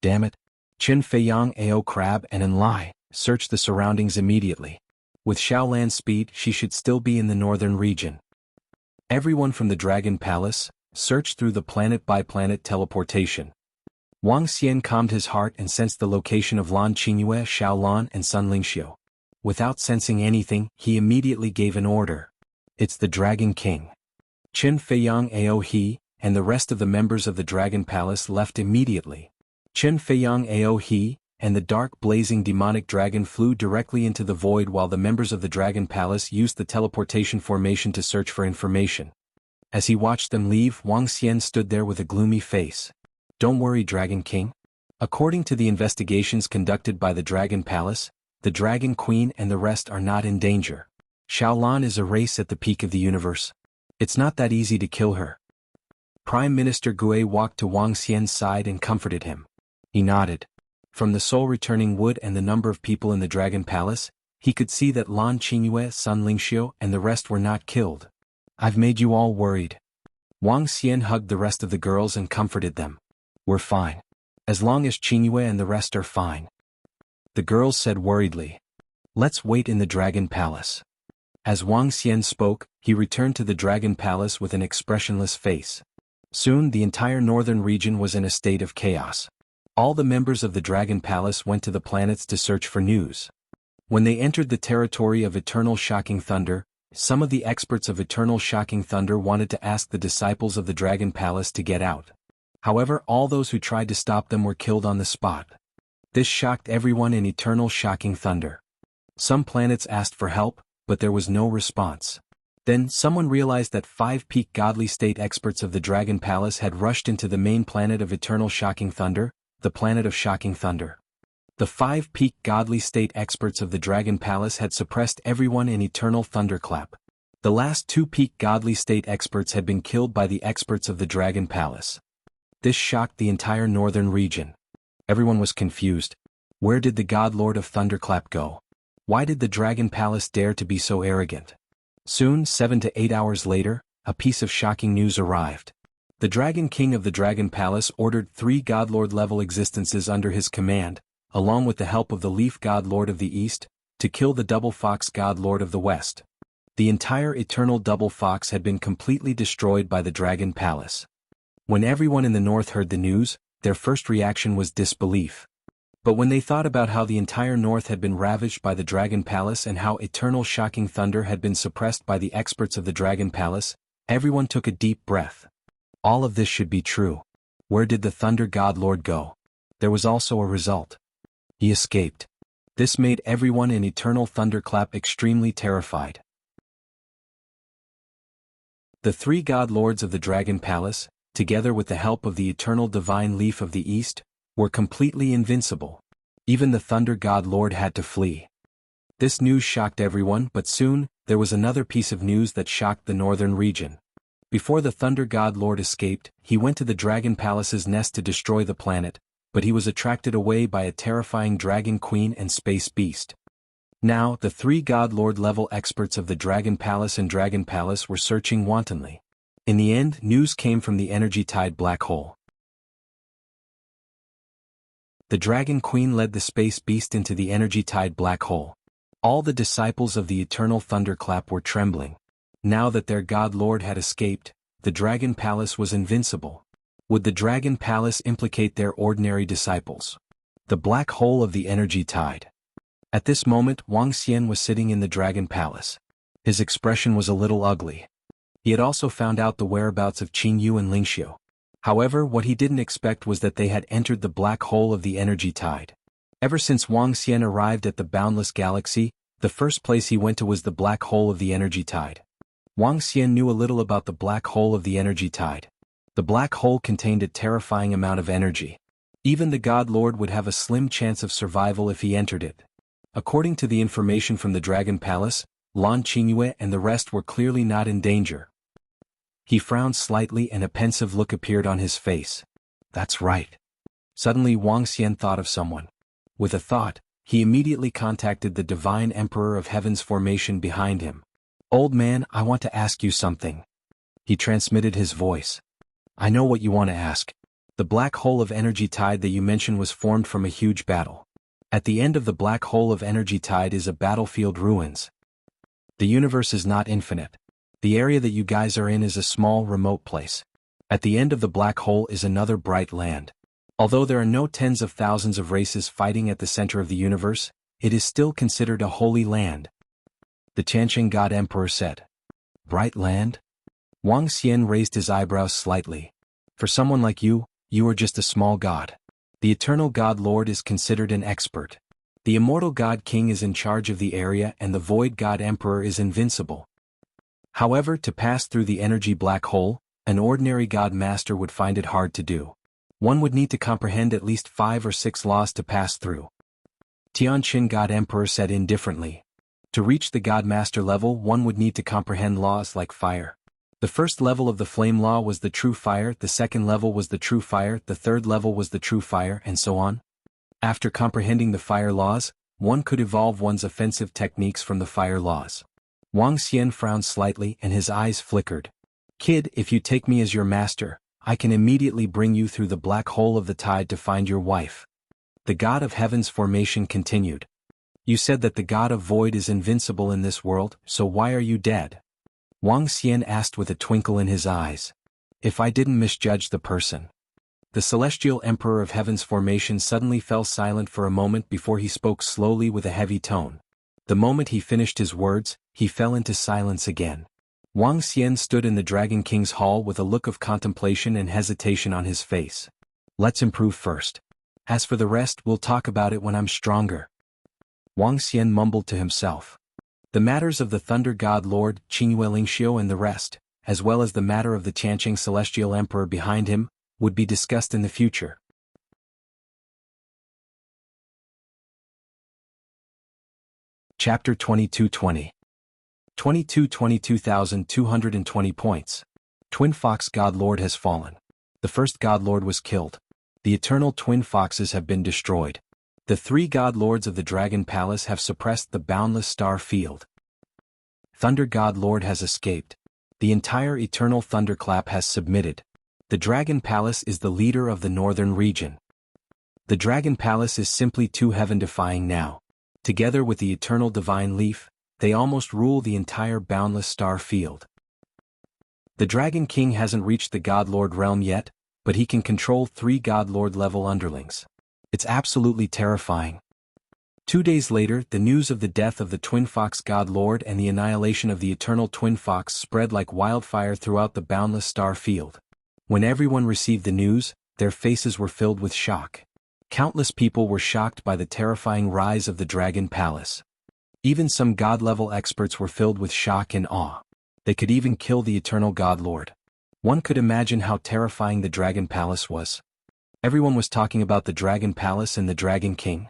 "Damn it. Qin Feiyang, Ao Crab and Enlai, searched the surroundings immediately. With Xiaolan's speed she should still be in the northern region." Everyone from the Dragon Palace searched through the planet-by-planet teleportation. Wang Xian calmed his heart and sensed the location of Lan Qingyue, Xiaolan and Sun Lingxiu. without sensing anything, he immediately gave an order. It's the Dragon King. Qin Feiyang Aohe, and the rest of the members of the Dragon Palace left immediately. Qin Feiyang Aohe, and the dark blazing demonic dragon flew directly into the void while the members of the Dragon Palace used the teleportation formation to search for information. As he watched them leave, Wang Xian stood there with a gloomy face. Don't worry, Dragon King. According to the investigations conducted by the Dragon Palace, the Dragon Queen and the rest are not in danger. Xiaolan is a race at the peak of the universe. It's not that easy to kill her. Prime Minister Gue walked to Wang Xian's side and comforted him. He nodded. From the soul-returning wood and the number of people in the Dragon Palace, he could see that Lan Qingyue, Sun Lingxiu, and the rest were not killed. I've made you all worried. Wang Xian hugged the rest of the girls and comforted them. We're fine. As long as Qingyue and the rest are fine. The girls said worriedly. Let's wait in the Dragon Palace. As Wang Xian spoke, he returned to the Dragon Palace with an expressionless face. Soon the entire northern region was in a state of chaos. All the members of the Dragon Palace went to the planets to search for news. When they entered the territory of Eternal Shocking Thunder, some of the experts of Eternal Shocking Thunder wanted to ask the disciples of the Dragon Palace to get out. However, all those who tried to stop them were killed on the spot. This shocked everyone in Eternal Shocking Thunder. Some planets asked for help, but there was no response. Then someone realized that 5 peak godly state experts of the Dragon Palace had rushed into the main planet of Eternal Shocking Thunder, the planet of Shocking Thunder. The 5 peak godly state experts of the Dragon Palace had suppressed everyone in Eternal Thunderclap. The last 2 peak godly state experts had been killed by the experts of the Dragon Palace. This shocked the entire northern region. Everyone was confused. Where did the God Lord of Thunderclap go? Why did the Dragon Palace dare to be so arrogant? Soon, 7 to 8 hours later, a piece of shocking news arrived. The Dragon King of the Dragon Palace ordered 3 Godlord-level existences under his command, along with the help of the Leaf God Lord of the East, to kill the Double Fox God Lord of the West. The entire Eternal Double Fox had been completely destroyed by the Dragon Palace. When everyone in the north heard the news, their first reaction was disbelief. But when they thought about how the entire north had been ravaged by the Dragon Palace and how Eternal Shocking Thunder had been suppressed by the experts of the Dragon Palace, everyone took a deep breath. All of this should be true. Where did the Thunder God Lord go? There was also a result. He escaped. This made everyone in Eternal Thunderclap extremely terrified. The 3 God Lords of the Dragon Palace, together with the help of the Eternal Divine Leaf of the East, were completely invincible. Even the Thunder God Lord had to flee. This news shocked everyone, but soon, there was another piece of news that shocked the northern region. Before the Thunder God Lord escaped, he went to the Dragon Palace's nest to destroy the planet, but he was attracted away by a terrifying Dragon Queen and Space Beast. Now, the 3 God Lord level experts of the Dragon Palace and Dragon Palace were searching wantonly. In the end, news came from the Energy Tide Black Hole. The Dragon Queen led the Space Beast into the Energy Tide Black Hole. All the disciples of the Eternal Thunderclap were trembling. Now that their God Lord had escaped, the Dragon Palace was invincible. Would the Dragon Palace implicate their ordinary disciples? The Black Hole of the Energy Tide. At this moment, Wang Xian was sitting in the Dragon Palace. His expression was a little ugly. He had also found out the whereabouts of Qingyu and Lingxiu. However, what he didn't expect was that they had entered the Black Hole of the Energy Tide. Ever since Wang Xian arrived at the Boundless Galaxy, the first place he went to was the Black Hole of the Energy Tide. Wang Xian knew a little about the Black Hole of the Energy Tide. The Black Hole contained a terrifying amount of energy. Even the God Lord would have a slim chance of survival if he entered it. According to the information from the Dragon Palace, Lan Qingyue and the rest were clearly not in danger. He frowned slightly and a pensive look appeared on his face. That's right. Suddenly Wang Xian thought of someone. With a thought, he immediately contacted the Divine Emperor of Heaven's formation behind him. Old man, I want to ask you something. He transmitted his voice. I know what you want to ask. The Black Hole of Energy Tide that you mentioned was formed from a huge battle. At the end of the Black Hole of Energy Tide is a battlefield ruins. The universe is not infinite. The area that you guys are in is a small, remote place. At the end of the Black Hole is another bright land. Although there are no tens of thousands of races fighting at the center of the universe, it is still considered a holy land. The Tianqing God Emperor said. Bright land? Wang Xian raised his eyebrows slightly. For someone like you, you are just a small god. The eternal God Lord is considered an expert. The immortal God King is in charge of the area and the void God Emperor is invincible. However, to pass through the energy black hole, an ordinary God Master would find it hard to do. One would need to comprehend at least 5 or 6 laws to pass through. Tianqing God Emperor said indifferently. To reach the God Master level, one would need to comprehend laws like fire. The first level of the flame law was the true fire, the second level was the true fire, the third level was the true fire, and so on. After comprehending the fire laws, one could evolve one's offensive techniques from the fire laws. Wang Xian frowned slightly and his eyes flickered. Kid, if you take me as your master, I can immediately bring you through the black hole of the tide to find your wife. The God of Heaven's formation continued. You said that the God of Void is invincible in this world, so why are you dead? Wang Xian asked with a twinkle in his eyes. If I didn't misjudge the person. The celestial emperor of Heaven's formation suddenly fell silent for a moment before he spoke slowly with a heavy tone. The moment he finished his words, he fell into silence again. Wang Xian stood in the Dragon King's hall with a look of contemplation and hesitation on his face. Let's improve first. As for the rest, we'll talk about it when I'm stronger. Wang Xian mumbled to himself. The matters of the Thunder God Lord, Qingyue Lingxiu and the rest, as well as the matter of the Tianqing Celestial Emperor behind him, would be discussed in the future. Chapter 2220. 22,220 points. Twin Fox God Lord has fallen. The first God Lord was killed. The eternal Twin Foxes have been destroyed. The 3 God Lords of the Dragon Palace have suppressed the boundless star field. Thunder God Lord has escaped. The entire eternal thunderclap has submitted. The Dragon Palace is the leader of the northern region. The Dragon Palace is simply too heaven-defying now. Together with the eternal divine leaf, they almost rule the entire boundless star field. The Dragon King hasn't reached the God Lord realm yet, but he can control 3 God Lord level underlings. It's absolutely terrifying. 2 days later, the news of the death of the Twin Fox God Lord and the annihilation of the eternal Twin Fox spread like wildfire throughout the boundless star field. When everyone received the news, their faces were filled with shock. Countless people were shocked by the terrifying rise of the Dragon Palace. Even some God-level experts were filled with shock and awe. They could even kill the eternal God Lord. One could imagine how terrifying the Dragon Palace was. Everyone was talking about the Dragon Palace and the Dragon King.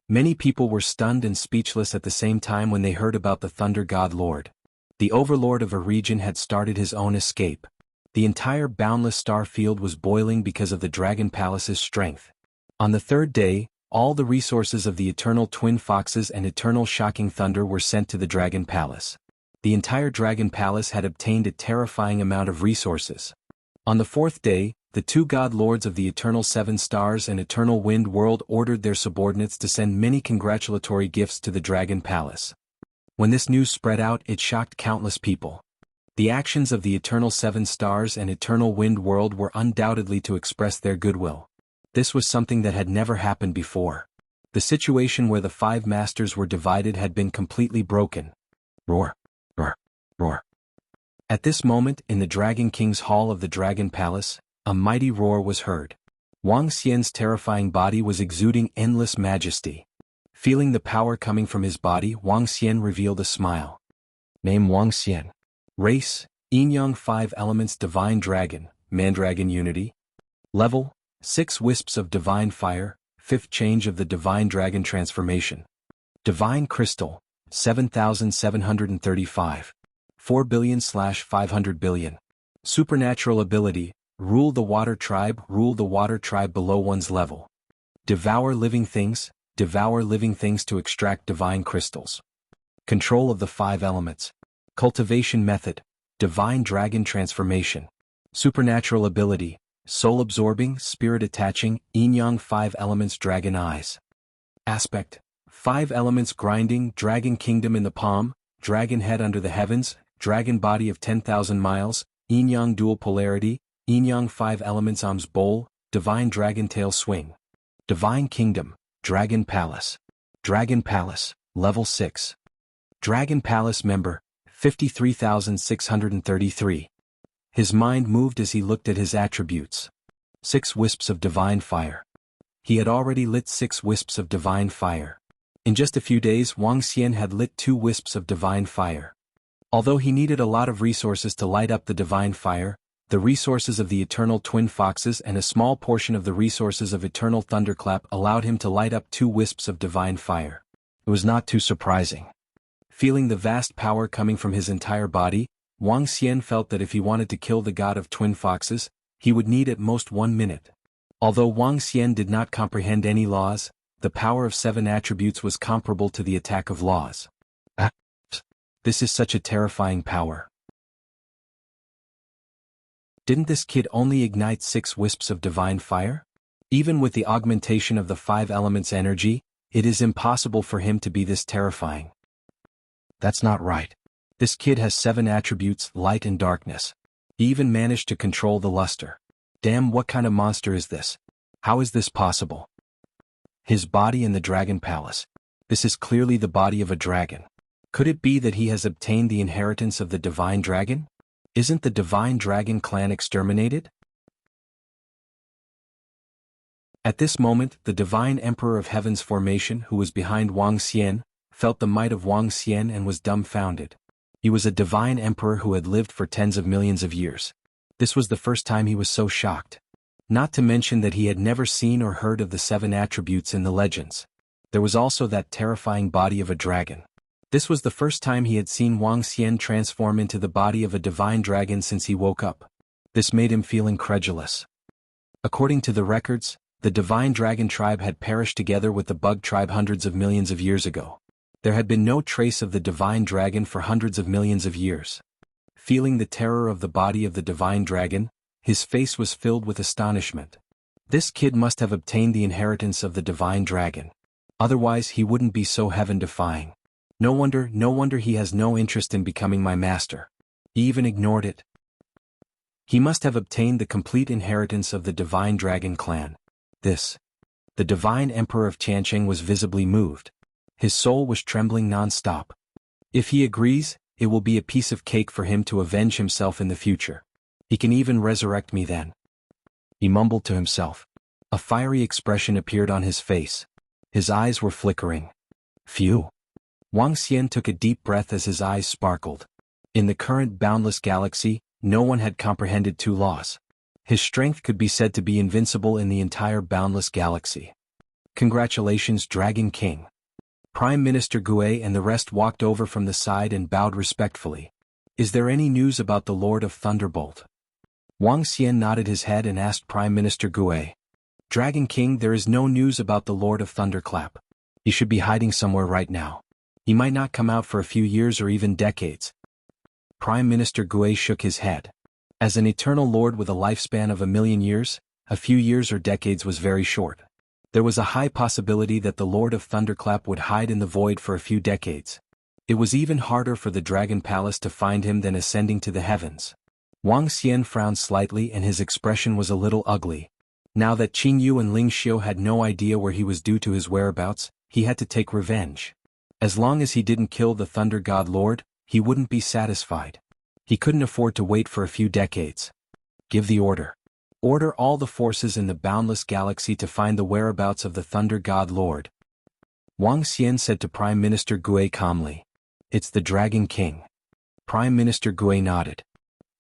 Many people were stunned and speechless at the same time when they heard about the Thunder God Lord. The overlord of a region had started his own escape. The entire boundless star field was boiling because of the Dragon Palace's strength. On the 3rd day, all the resources of the eternal Twin Foxes and eternal Shocking Thunder were sent to the Dragon Palace. The entire Dragon Palace had obtained a terrifying amount of resources. On the 4th day, the 2 God Lords of the Eternal 7 Stars and Eternal Wind World ordered their subordinates to send many congratulatory gifts to the Dragon Palace. When this news spread out, it shocked countless people. The actions of the Eternal 7 Stars and Eternal Wind World were undoubtedly to express their goodwill. This was something that had never happened before. The situation where the 5 masters were divided had been completely broken. Roar, roar, roar. At this moment, in the Dragon King's hall of the Dragon Palace, a mighty roar was heard. Wang Xian's terrifying body was exuding endless majesty. Feeling the power coming from his body, Wang Xian revealed a smile. Name Wang Xian. Race, Yin-Yang 5 Elements Divine Dragon, Mandragon Unity. Level, 6 Wisps of Divine Fire, 5th Change of the Divine Dragon Transformation. Divine Crystal, 7,735. 4 billion/500 billion. Supernatural Ability, Rule the Water Tribe below one's level. Devour living things to extract divine crystals. Control of the 5 elements. Cultivation Method, Divine Dragon Transformation. Supernatural Ability, Soul Absorbing, Spirit Attaching, Yin-Yang 5 Elements Dragon Eyes. Aspect, 5 Elements Grinding, Dragon Kingdom in the palm, Dragon Head under the heavens, Dragon Body of 10,000 miles, Yin-Yang Dual Polarity, Yin-Yang 5 Elements Arms Bowl, Divine Dragon Tail Swing. Divine Kingdom, Dragon Palace. Dragon Palace, Level 6. Dragon Palace Member, 53,633. His mind moved as he looked at his attributes. 6 wisps of divine fire. He had already lit 6 wisps of divine fire. In just a few days, Wang Xian had lit 2 wisps of divine fire. Although he needed a lot of resources to light up the divine fire, the resources of the eternal twin foxes and a small portion of the resources of eternal thunderclap allowed him to light up 2 wisps of divine fire. It was not too surprising. Feeling the vast power coming from his entire body, Wang Xian felt that if he wanted to kill the god of twin foxes, he would need at most 1 minute. Although Wang Xian did not comprehend any laws, the power of 7 attributes was comparable to the attack of laws. This is such a terrifying power. Didn't this kid only ignite 6 wisps of divine fire? Even with the augmentation of the 5 elements energy, it is impossible for him to be this terrifying. That's not right. This kid has 7 attributes, light and darkness. He even managed to control the luster. Damn, what kind of monster is this? How is this possible? His body in the Dragon Palace. This is clearly the body of a dragon. Could it be that he has obtained the inheritance of the divine dragon? Isn't the divine dragon clan exterminated? At this moment, the divine emperor of heaven's formation, who was behind Wang Xian, felt the might of Wang Xian and was dumbfounded. He was a divine emperor who had lived for tens of millions of years. This was the first time he was so shocked. Not to mention that he had never seen or heard of the 7 attributes in the legends. There was also that terrifying body of a dragon. This was the first time he had seen Wang Xian transform into the body of a divine dragon since he woke up. This made him feel incredulous. According to the records, the divine dragon tribe had perished together with the bug tribe hundreds of millions of years ago. There had been no trace of the divine dragon for hundreds of millions of years. Feeling the terror of the body of the divine dragon, his face was filled with astonishment. This kid must have obtained the inheritance of the divine dragon. Otherwise he wouldn't be so heaven-defying. No wonder he has no interest in becoming my master. He even ignored it. He must have obtained the complete inheritance of the divine dragon clan. The divine emperor of Tianqing was visibly moved. His soul was trembling non-stop. If he agrees, it will be a piece of cake for him to avenge himself in the future. He can even resurrect me then. He mumbled to himself. A fiery expression appeared on his face. His eyes were flickering. Phew. Wang Xian took a deep breath as his eyes sparkled. In the current boundless galaxy, no one had comprehended 2 laws. His strength could be said to be invincible in the entire boundless galaxy. Congratulations, Dragon King. Prime Minister Gue and the rest walked over from the side and bowed respectfully. Is there any news about the Lord of Thunderbolt? Wang Xian nodded his head and asked Prime Minister Gue. Dragon King, there is no news about the Lord of Thunderclap. He should be hiding somewhere right now. He might not come out for a few years or even decades. Prime Minister Gue shook his head. As an eternal lord with a lifespan of 1,000,000 years, a few years or decades was very short. There was a high possibility that the Lord of Thunderclap would hide in the void for a few decades. It was even harder for the Dragon Palace to find him than ascending to the heavens. Wang Xian frowned slightly and his expression was a little ugly. Now that Qing Yu and Ling Xiu had no idea where he was due to his whereabouts, he had to take revenge. As long as he didn't kill the Thunder God Lord, he wouldn't be satisfied. He couldn't afford to wait for a few decades. Give the order. Order all the forces in the boundless galaxy to find the whereabouts of the Thunder God Lord. Wang Xian said to Prime Minister Gue calmly. It's the Dragon King. Prime Minister Gue nodded.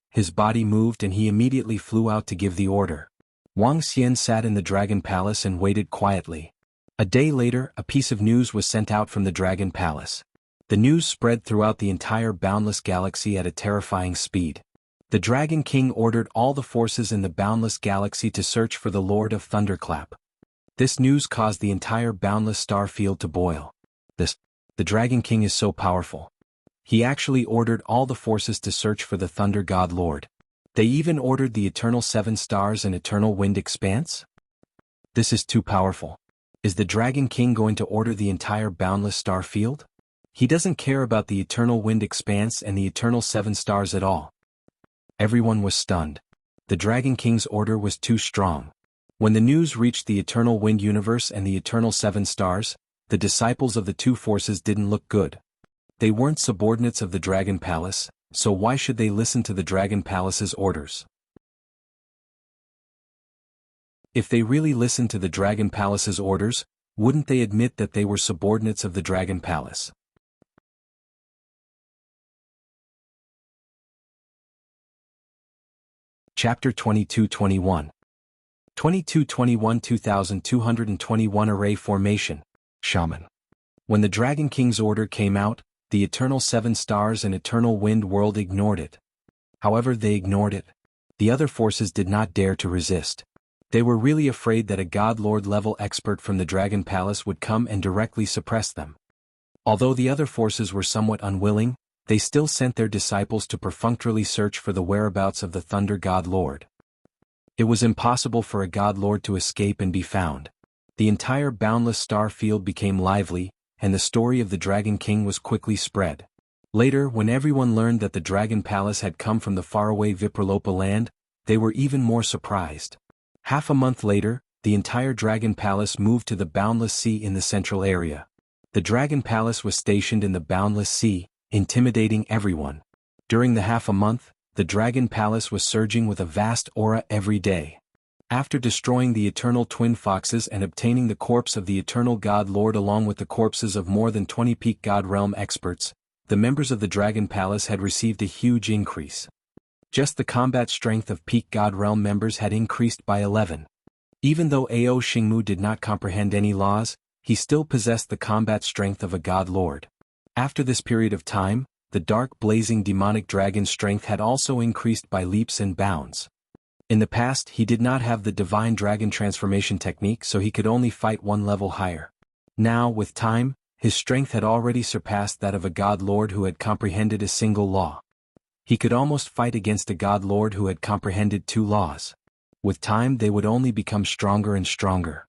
His body moved and he immediately flew out to give the order. Wang Xian sat in the Dragon Palace and waited quietly. A day later, a piece of news was sent out from the Dragon Palace. The news spread throughout the entire boundless galaxy at a terrifying speed. The Dragon King ordered all the forces in the boundless galaxy to search for the Lord of Thunderclap. This news caused the entire boundless star field to boil. The Dragon King is so powerful. He actually ordered all the forces to search for the Thunder God Lord. They even ordered the Eternal 7 Stars and Eternal Wind Expanse? This is too powerful. Is the Dragon King going to order the entire boundless star field? He doesn't care about the Eternal Wind Expanse and the Eternal 7 Stars at all. Everyone was stunned. The Dragon King's order was too strong. When the news reached the Eternal Wind Universe and the Eternal 7 Stars, the disciples of the two forces didn't look good. They weren't subordinates of the Dragon Palace, so why should they listen to the Dragon Palace's orders? If they really listened to the Dragon Palace's orders, wouldn't they admit that they were subordinates of the Dragon Palace? Chapter 22-21 22-21 2221 Array Formation, Shaman. When the Dragon King's order came out, the Eternal Seven Stars and Eternal Wind World ignored it. However, they ignored it. The other forces did not dare to resist. They were really afraid that a God Lord level expert from the Dragon Palace would come and directly suppress them. Although the other forces were somewhat unwilling, they still sent their disciples to perfunctorily search for the whereabouts of the Thunder God Lord. It was impossible for a God Lord to escape and be found. The entire boundless star field became lively, and the story of the Dragon King was quickly spread. Later, when everyone learned that the Dragon Palace had come from the faraway Vipralopa land, they were even more surprised. Half a month later, the entire Dragon Palace moved to the Boundless Sea in the central area. The Dragon Palace was stationed in the Boundless Sea, intimidating everyone. During the half a month, the Dragon Palace was surging with a vast aura every day. After destroying the Eternal Twin Foxes and obtaining the corpse of the Eternal God Lord along with the corpses of more than 20 peak God Realm experts, the members of the Dragon Palace had received a huge increase. Just the combat strength of peak God Realm members had increased by 11. Even though Ao Xingmu did not comprehend any laws, he still possessed the combat strength of a God Lord. After this period of time, the dark blazing demonic dragon's strength had also increased by leaps and bounds. In the past, he did not have the divine dragon transformation technique, so he could only fight one level higher. Now, with time, his strength had already surpassed that of a God Lord who had comprehended a single law. He could almost fight against a God Lord who had comprehended 2 laws. With time, they would only become stronger and stronger.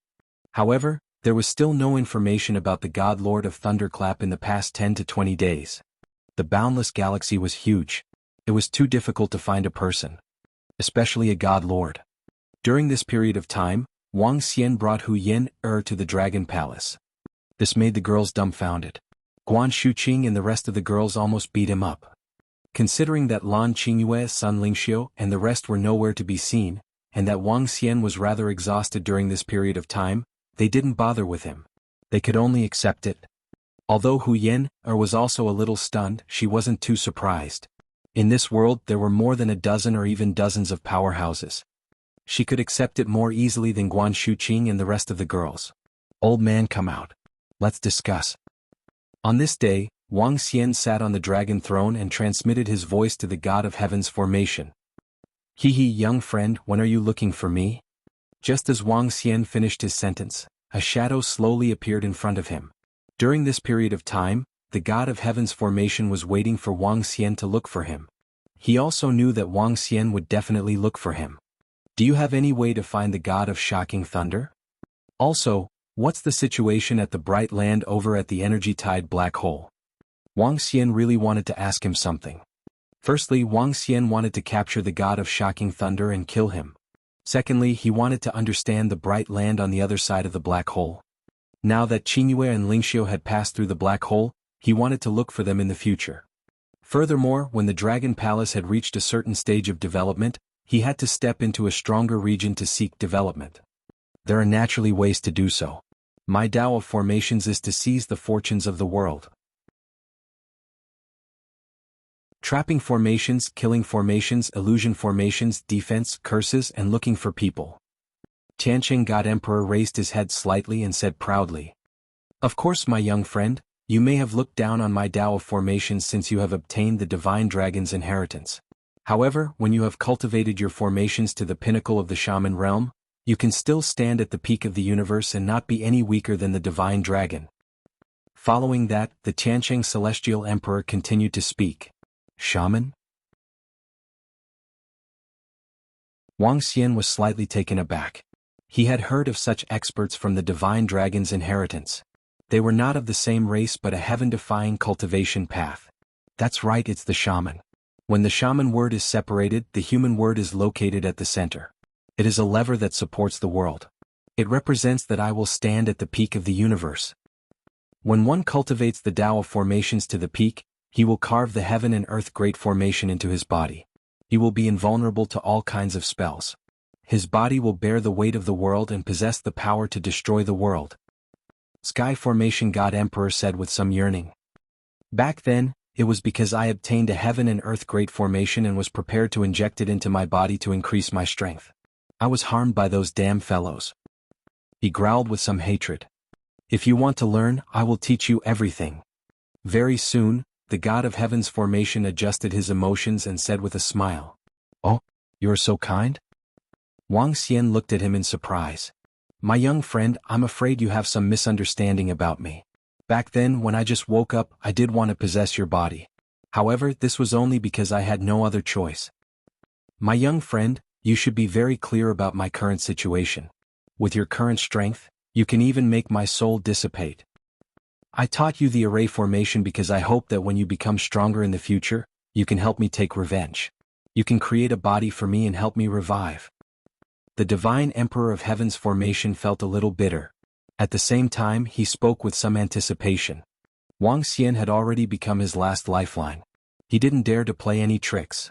However, there was still no information about the God Lord of Thunderclap in the past 10 to 20 days. The boundless galaxy was huge. It was too difficult to find a person, especially a God Lord. During this period of time, Wang Xian brought Hu Yin to the Dragon Palace. This made the girls dumbfounded. Guan Shuqing and the rest of the girls almost beat him up. Considering that Lan Qingyue, Sun Lingxiu, and the rest were nowhere to be seen, and that Wang Xian was rather exhausted during this period of time, they didn't bother with him. They could only accept it. Although Hu Yin was also a little stunned, she wasn't too surprised. In this world there were more than a dozen or even dozens of powerhouses. She could accept it more easily than Guan Shuqing and the rest of the girls. Old man, come out. Let's discuss. On this day, Wang Xian sat on the dragon throne and transmitted his voice to the God of Heaven's formation. Hee, young friend, when are you looking for me? Just as Wang Xian finished his sentence, a shadow slowly appeared in front of him. During this period of time, the God of Heaven's formation was waiting for Wang Xian to look for him. He also knew that Wang Xian would definitely look for him. Do you have any way to find the God of Shocking Thunder? Also, what's the situation at the bright land over at the energy tide black hole? Wang Xian really wanted to ask him something. Firstly, Wang Xian wanted to capture the God of Shocking Thunder and kill him. Secondly, he wanted to understand the bright land on the other side of the black hole. Now that Qingyue and Lingxiu had passed through the black hole, he wanted to look for them in the future. Furthermore, when the Dragon Palace had reached a certain stage of development, he had to step into a stronger region to seek development. There are naturally ways to do so. My Tao of formations is to seize the fortunes of the world. Trapping formations, killing formations, illusion formations, defense, curses, and looking for people. Tianqing God Emperor raised his head slightly and said proudly. Of course, my young friend, you may have looked down on my Tao of formations since you have obtained the Divine Dragon's inheritance. However, when you have cultivated your formations to the pinnacle of the Shaman realm, you can still stand at the peak of the universe and not be any weaker than the Divine Dragon. Following that, the Tianqing Celestial Emperor continued to speak. Shaman? Wang Xian was slightly taken aback. He had heard of such experts from the Divine Dragon's inheritance. They were not of the same race but a heaven-defying cultivation path. That's right, it's the shaman. When the shaman word is separated, the human word is located at the center. It is a lever that supports the world. It represents that I will stand at the peak of the universe. When one cultivates the Tao of formations to the peak, he will carve the heaven and earth great formation into his body. He will be invulnerable to all kinds of spells. His body will bear the weight of the world and possess the power to destroy the world. Sky Formation God Emperor said with some yearning. Back then, it was because I obtained a heaven and earth great formation and was prepared to inject it into my body to increase my strength. I was harmed by those damn fellows. He growled with some hatred. If you want to learn, I will teach you everything. Very soon, the God of Heaven's formation adjusted his emotions and said with a smile. Oh, you're so kind? Wang Xian looked at him in surprise. My young friend, I'm afraid you have some misunderstanding about me. Back then, when I just woke up, I did want to possess your body. However, this was only because I had no other choice. My young friend, you should be very clear about my current situation. With your current strength, you can even make my soul dissipate. I taught you the array formation because I hope that when you become stronger in the future, you can help me take revenge. You can create a body for me and help me revive. The Divine Emperor of Heaven's formation felt a little bitter. At the same time, he spoke with some anticipation. Wang Xian had already become his last lifeline. He didn't dare to play any tricks.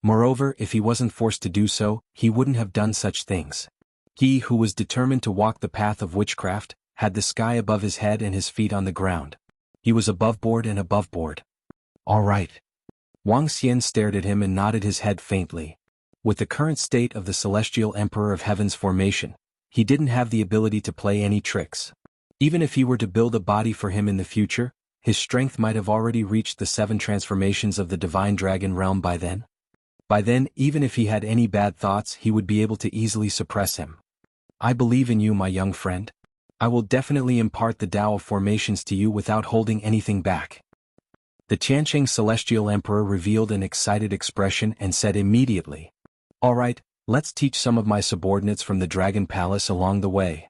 Moreover, if he wasn't forced to do so, he wouldn't have done such things. He who was determined to walk the path of witchcraft, had the sky above his head and his feet on the ground. He was above board and above board. All right. Wang Xian stared at him and nodded his head faintly. With the current state of the Celestial Emperor of Heaven's formation, he didn't have the ability to play any tricks. Even if he were to build a body for him in the future, his strength might have already reached the 7 transformations of the Divine Dragon realm by then. By then, even if he had any bad thoughts, he would be able to easily suppress him. I believe in you, my young friend. I will definitely impart the Tao of formations to you without holding anything back. The Qiansheng Celestial Emperor revealed an excited expression and said immediately, all right, let's teach some of my subordinates from the Dragon Palace along the way.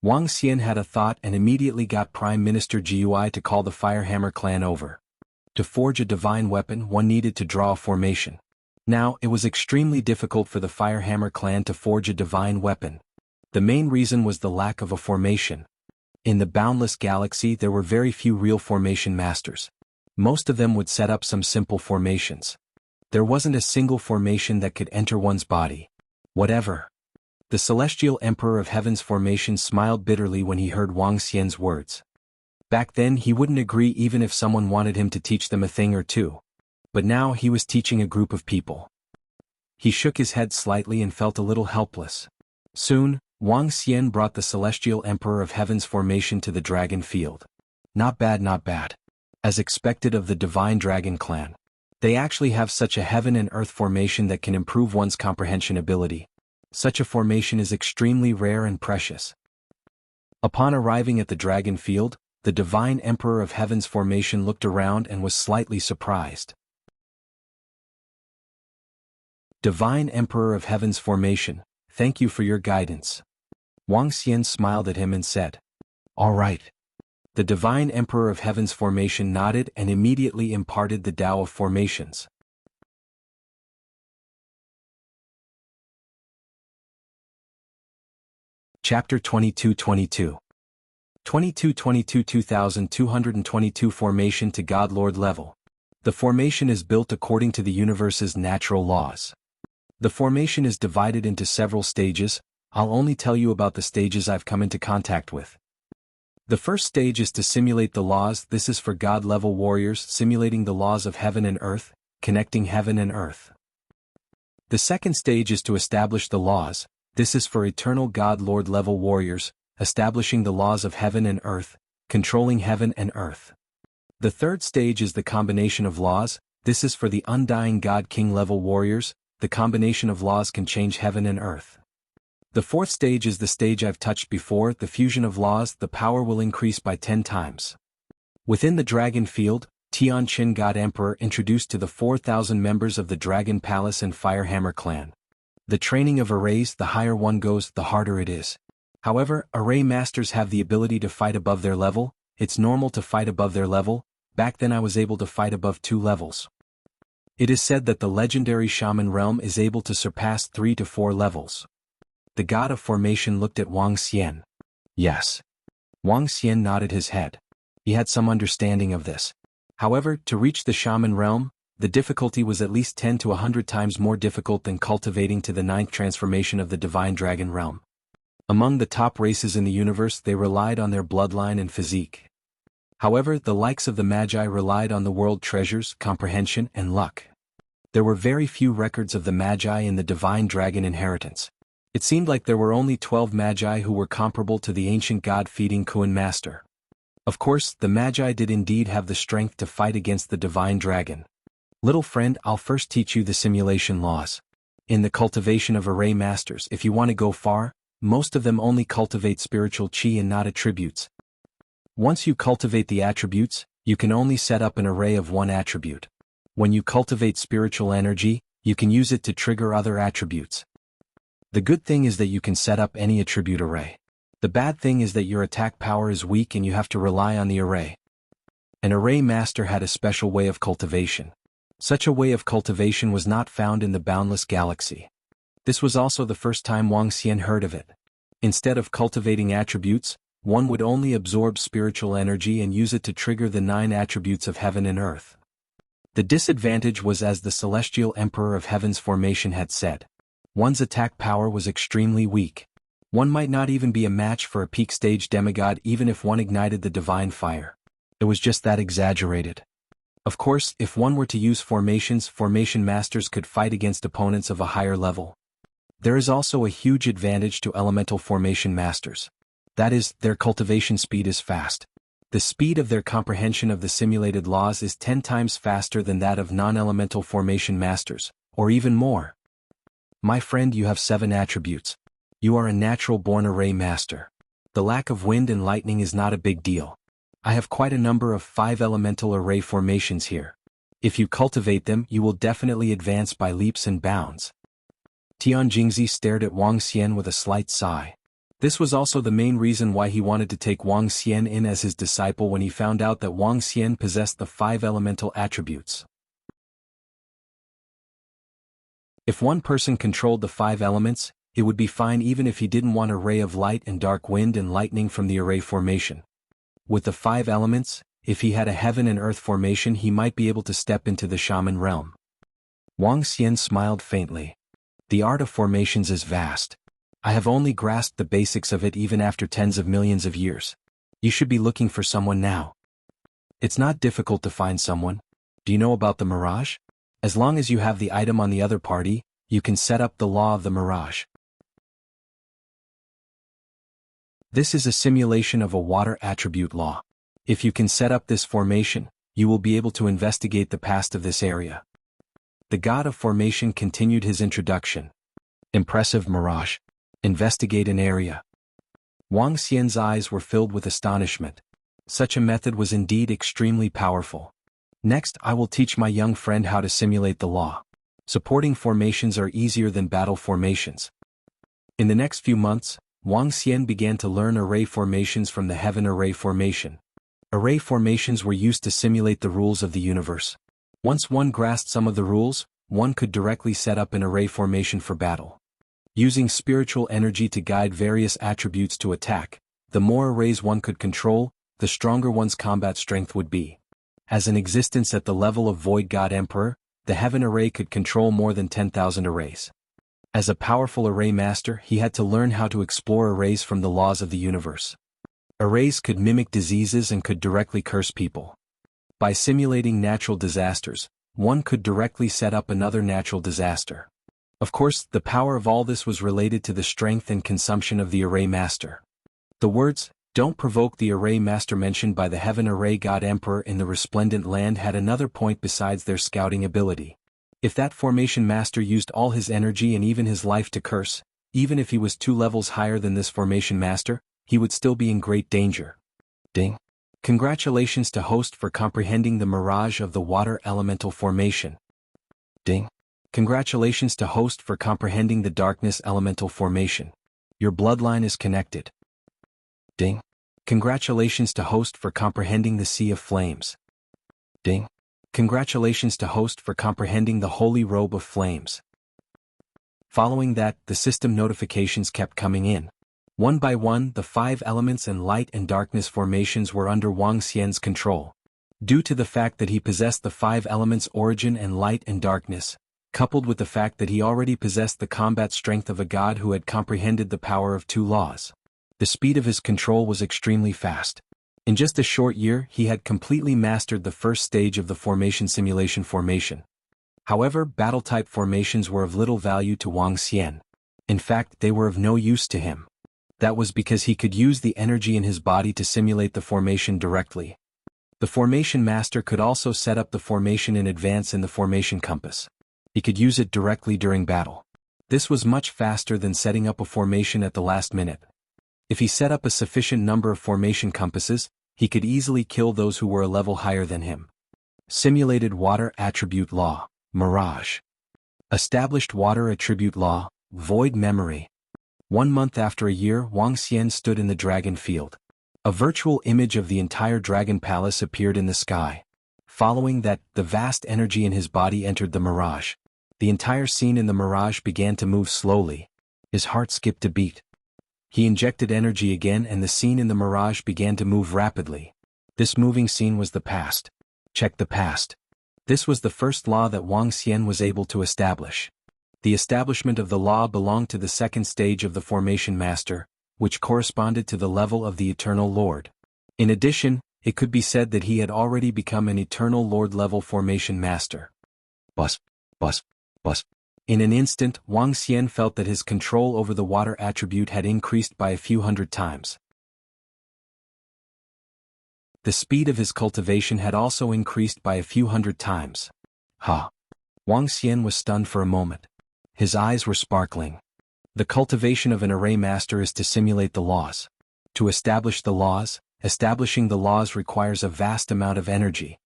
Wang Xian had a thought and immediately got Prime Minister Jiui to call the Firehammer clan over. To forge a divine weapon, one needed to draw a formation. Now, it was extremely difficult for the Firehammer clan to forge a divine weapon. The main reason was the lack of a formation. In the boundless galaxy there were very few real formation masters. Most of them would set up some simple formations. There wasn't a single formation that could enter one's body. Whatever. The Celestial Emperor of Heaven's formation smiled bitterly when he heard Wang Xian's words. Back then he wouldn't agree even if someone wanted him to teach them a thing or two. But now he was teaching a group of people. He shook his head slightly and felt a little helpless. Soon, Wang Xian brought the Celestial Emperor of Heaven's formation to the Dragon Field. Not bad, not bad. As expected of the Divine Dragon clan. They actually have such a heaven and earth formation that can improve one's comprehension ability. Such a formation is extremely rare and precious. Upon arriving at the Dragon Field, the Divine Emperor of Heaven's formation looked around and was slightly surprised. Divine Emperor of Heaven's formation, thank you for your guidance. Wang Xian smiled at him and said, all right. The Divine Emperor of Heaven's formation nodded and immediately imparted the Tao of formations. Chapter 22-22 22-22 2222 Formation to God Lord level. The formation is built according to the universe's natural laws. The formation is divided into several stages. I'll only tell you about the stages I've come into contact with. The first stage is to simulate the laws. This is for God-level warriors, simulating the laws of heaven and earth, connecting heaven and earth. The second stage is to establish the laws. This is for eternal God-Lord level warriors, establishing the laws of heaven and earth, controlling heaven and earth. The third stage is the combination of laws. This is for the undying God-King level warriors. The combination of laws can change heaven and earth. The fourth stage is the stage I've touched before, the fusion of laws. The power will increase by 10 times. Within the Dragon Field, Tianqin God Emperor introduced to the 4,000 members of the Dragon Palace and Firehammer clan. The training of arrays, the higher one goes, the harder it is. However, array masters have the ability to fight above their level. It's normal to fight above their level. Back then I was able to fight above 2 levels. It is said that the legendary shaman realm is able to surpass 3 to 4 levels. The God of Formation looked at Wang Xian. Yes. Wang Xian nodded his head. He had some understanding of this. However, to reach the shaman realm, the difficulty was at least 10 to 100 times more difficult than cultivating to the 9th transformation of the divine dragon realm. Among the top races in the universe, they relied on their bloodline and physique. However, the likes of the Magi relied on the world treasures, comprehension, and luck. There were very few records of the Magi in the divine dragon inheritance. It seemed like there were only 12 Magi who were comparable to the ancient god-feeding Kuan master. Of course, the Magi did indeed have the strength to fight against the divine dragon. Little friend, I'll first teach you the simulation laws. In the cultivation of array masters, if you want to go far, most of them only cultivate spiritual chi and not attributes. Once you cultivate the attributes, you can only set up an array of one attribute. When you cultivate spiritual energy, you can use it to trigger other attributes. The good thing is that you can set up any attribute array. The bad thing is that your attack power is weak and you have to rely on the array. An array master had a special way of cultivation. Such a way of cultivation was not found in the boundless galaxy. This was also the first time Wang Xian heard of it. Instead of cultivating attributes, one would only absorb spiritual energy and use it to trigger the 9 attributes of heaven and earth. The disadvantage was, as the celestial emperor of heaven's formation had said, one's attack power was extremely weak. One might not even be a match for a peak stage demigod even if one ignited the divine fire. It was just that exaggerated. Of course, if one were to use formations, formation masters could fight against opponents of a higher level. There is also a huge advantage to elemental formation masters. That is, their cultivation speed is fast. The speed of their comprehension of the simulated laws is 10 times faster than that of non-elemental formation masters, or even more. My friend, you have 7 attributes. You are a natural-born array master. The lack of wind and lightning is not a big deal. I have quite a number of 5 elemental array formations here. If you cultivate them, you will definitely advance by leaps and bounds. Tian Jingzi stared at Wang Xian with a slight sigh. This was also the main reason why he wanted to take Wang Xian in as his disciple when he found out that Wang Xian possessed the 5 elemental attributes. If one person controlled the 5 elements, it would be fine even if he didn't want a ray of light and dark wind and lightning from the array formation. With the 5 elements, if he had a heaven and earth formation, he might be able to step into the shaman realm. Wang Xian smiled faintly. The art of formations is vast. I have only grasped the basics of it even after tens of millions of years. You should be looking for someone now. It's not difficult to find someone. Do you know about the mirage? As long as you have the item on the other party, you can set up the law of the mirage. This is a simulation of a water attribute law. If you can set up this formation, you will be able to investigate the past of this area. The god of formation continued his introduction. Impressive mirage. Investigate an area. Wang Xian's eyes were filled with astonishment. Such a method was indeed extremely powerful. Next, I will teach my young friend how to simulate the law. Supporting formations are easier than battle formations. In the next few months, Wang Xian began to learn array formations from the heaven array formation. Array formations were used to simulate the rules of the universe. Once one grasped some of the rules, one could directly set up an array formation for battle. Using spiritual energy to guide various attributes to attack, the more arrays one could control, the stronger one's combat strength would be. As an existence at the level of Void God Emperor, the Heaven Array could control more than 10,000 arrays. As a powerful array master, he had to learn how to explore arrays from the laws of the universe. Arrays could mimic diseases and could directly curse people. By simulating natural disasters, one could directly set up another natural disaster. Of course, the power of all this was related to the strength and consumption of the array master. The words, "Don't provoke the array master" mentioned by the Heaven Array God Emperor in the Resplendent Land had another point besides their scouting ability. If that formation master used all his energy and even his life to curse, even if he was 2 levels higher than this formation master, he would still be in great danger. Ding. Congratulations to host for comprehending the mirage of the water elemental formation. Ding. Congratulations to host for comprehending the darkness elemental formation. Your bloodline is connected. Ding. Congratulations to host for comprehending the sea of flames. Ding. Congratulations to host for comprehending the holy robe of flames. Following that, the system notifications kept coming in. One by one, the 5 elements and light and darkness formations were under Wang Xian's control. Due to the fact that he possessed the 5 elements origin and light and darkness, coupled with the fact that he already possessed the combat strength of a god who had comprehended the power of 2 laws, the speed of his control was extremely fast. In just a short year, he had completely mastered the first stage of the formation simulation formation. However, battle-type formations were of little value to Wang Xian. In fact, they were of no use to him. That was because he could use the energy in his body to simulate the formation directly. The formation master could also set up the formation in advance in the formation compass. He could use it directly during battle. This was much faster than setting up a formation at the last minute. If he set up a sufficient number of formation compasses, he could easily kill those who were a level higher than him. Simulated Water Attribute Law, Mirage. Established Water Attribute Law, Void Memory. 1 month after a year, Wang Xian stood in the dragon field. A virtual image of the entire dragon palace appeared in the sky. Following that, the vast energy in his body entered the mirage. The entire scene in the mirage began to move slowly. His heart skipped a beat. He injected energy again and the scene in the mirage began to move rapidly. This moving scene was the past. Check the past. This was the first law that Wang Xian was able to establish. The establishment of the law belonged to the second stage of the formation master, which corresponded to the level of the Eternal Lord. In addition, it could be said that he had already become an Eternal Lord level formation master. Bus. In an instant, Wang Xian felt that his control over the water attribute had increased by a few hundred times. The speed of his cultivation had also increased by a few hundred times. Wang Xian was stunned for a moment. His eyes were sparkling. The cultivation of an array master is to simulate the laws. To establish the laws, establishing the laws requires a vast amount of energy.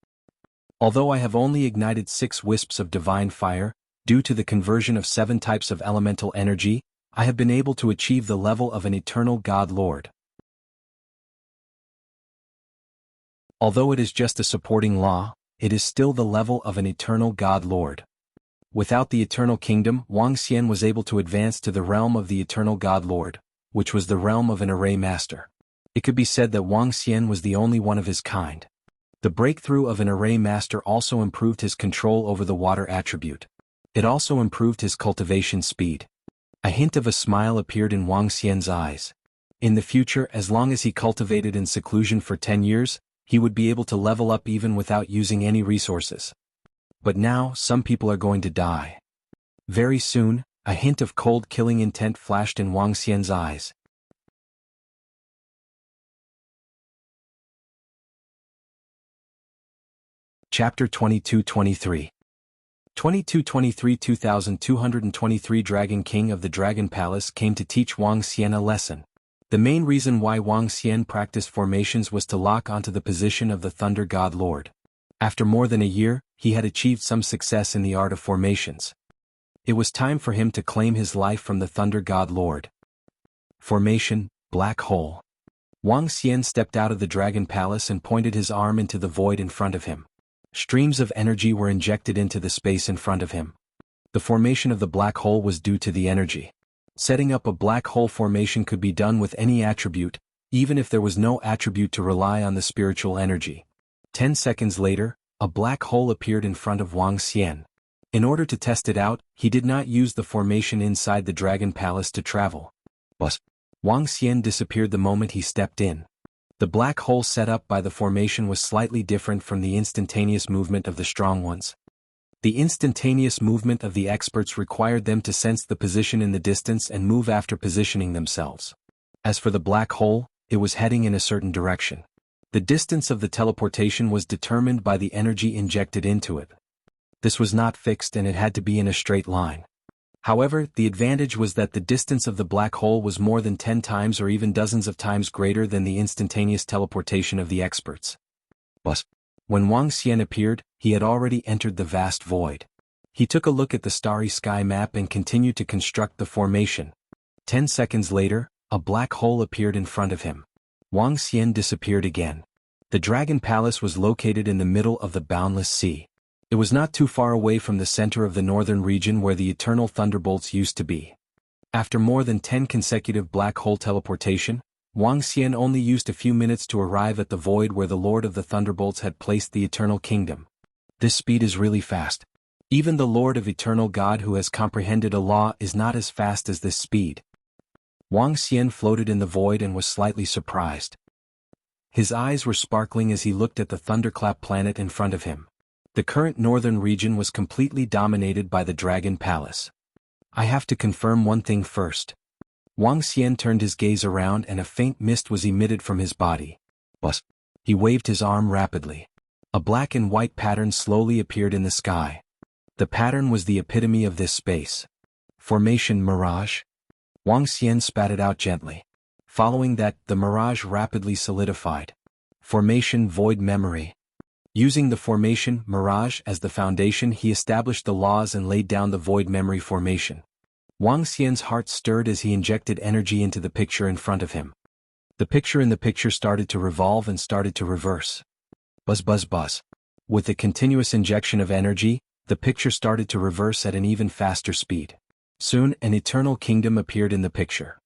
Although I have only ignited 6 wisps of divine fire, due to the conversion of 7 types of elemental energy, I have been able to achieve the level of an eternal God Lord. Although it is just a supporting law, it is still the level of an eternal God Lord. Without the eternal kingdom, Wang Xian was able to advance to the realm of the eternal God Lord, which was the realm of an array master. It could be said that Wang Xian was the only one of his kind. The breakthrough of an array master also improved his control over the water attribute. It also improved his cultivation speed. A hint of a smile appeared in Wang Xian's eyes. In the future, as long as he cultivated in seclusion for 10 years, he would be able to level up even without using any resources. But now, some people are going to die. Very soon, a hint of cold killing intent flashed in Wang Xian's eyes. Chapter 22-23. 2223 Dragon King of the Dragon Palace came to teach Wang Xian a lesson. The main reason why Wang Xian practiced formations was to lock onto the position of the Thunder God Lord. After more than a year, he had achieved some success in the art of formations. It was time for him to claim his life from the Thunder God Lord. Formation, Black Hole. Wang Xian stepped out of the Dragon Palace and pointed his arm into the void in front of him. Streams of energy were injected into the space in front of him. The formation of the black hole was due to the energy. Setting up a black hole formation could be done with any attribute, even if there was no attribute to rely on the spiritual energy. 10 seconds later, a black hole appeared in front of Wang Xian. In order to test it out, he did not use the formation inside the Dragon Palace to travel. Wang Xian disappeared the moment he stepped in. The black hole set up by the formation was slightly different from the instantaneous movement of the strong ones. The instantaneous movement of the experts required them to sense the position in the distance and move after positioning themselves. As for the black hole, it was heading in a certain direction. The distance of the teleportation was determined by the energy injected into it. This was not fixed and it had to be in a straight line. However, the advantage was that the distance of the black hole was more than 10 times or even dozens of times greater than the instantaneous teleportation of the experts. When Wang Xian appeared, he had already entered the vast void. He took a look at the starry sky map and continued to construct the formation. 10 seconds later, a black hole appeared in front of him. Wang Xian disappeared again. The Dragon Palace was located in the middle of the boundless sea. It was not too far away from the center of the northern region where the eternal thunderbolts used to be. After more than 10 consecutive black hole teleportation, Wang Xian only used a few minutes to arrive at the void where the Lord of the Thunderbolts had placed the Eternal Kingdom. This speed is really fast. Even the Lord of Eternal God who has comprehended a law is not as fast as this speed. Wang Xian floated in the void and was slightly surprised. His eyes were sparkling as he looked at the thunderclap planet in front of him. The current northern region was completely dominated by the Dragon Palace. I have to confirm one thing first. Wang Xian turned his gaze around and a faint mist was emitted from his body. Buzz. He waved his arm rapidly. A black and white pattern slowly appeared in the sky. The pattern was the epitome of this space. Formation Mirage. Wang Xian spat it out gently. Following that, the mirage rapidly solidified. Formation Void Memory. Using the formation Mirage as the foundation, he established the laws and laid down the Void Memory formation. Wang Xian's heart stirred as he injected energy into the picture in front of him. The picture in the picture started to revolve and started to reverse. Buzz buzz buzz. With the continuous injection of energy, the picture started to reverse at an even faster speed. Soon, an eternal kingdom appeared in the picture.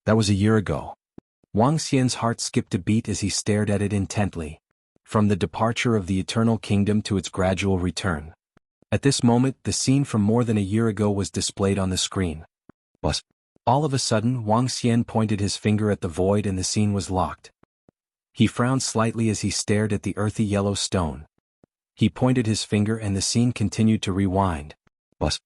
That was a year ago. Wang Xian's heart skipped a beat as he stared at it intently. From the departure of the eternal kingdom to its gradual return. At this moment, the scene from more than a year ago was displayed on the screen. Buzz. All of a sudden, Wang Xian pointed his finger at the void and the scene was locked. He frowned slightly as he stared at the earthy yellow stone. He pointed his finger and the scene continued to rewind. Buzz.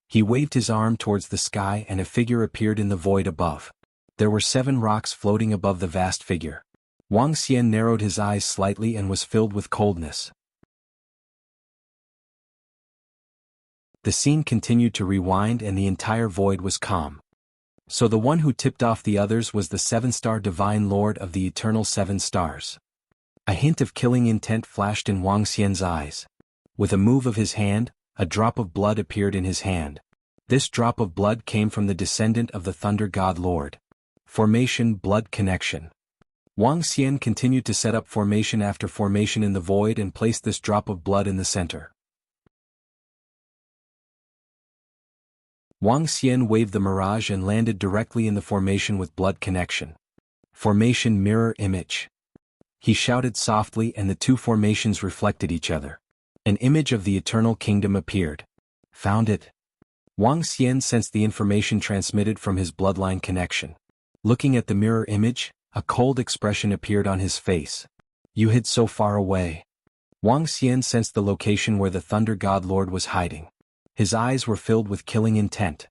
He waved his arm towards the sky and a figure appeared in the void above. There were 7 rocks floating above the vast figure. Wang Xian narrowed his eyes slightly and was filled with coldness. The scene continued to rewind and the entire void was calm. So the one who tipped off the others was the 7-star Divine Lord of the Eternal 7 Stars. A hint of killing intent flashed in Wang Xian's eyes. With a move of his hand, a drop of blood appeared in his hand. This drop of blood came from the descendant of the Thunder God Lord. Formation Blood Connection. Wang Xian continued to set up formation after formation in the void and placed this drop of blood in the center. Wang Xian waved the mirage and landed directly in the formation with blood connection. Formation Mirror Image. He shouted softly and the 2 formations reflected each other. An image of the Eternal Kingdom appeared. Found it. Wang Xian sensed the information transmitted from his bloodline connection. Looking at the mirror image, a cold expression appeared on his face. You hid so far away. Wang Xian sensed the location where the Thunder God Lord was hiding. His eyes were filled with killing intent.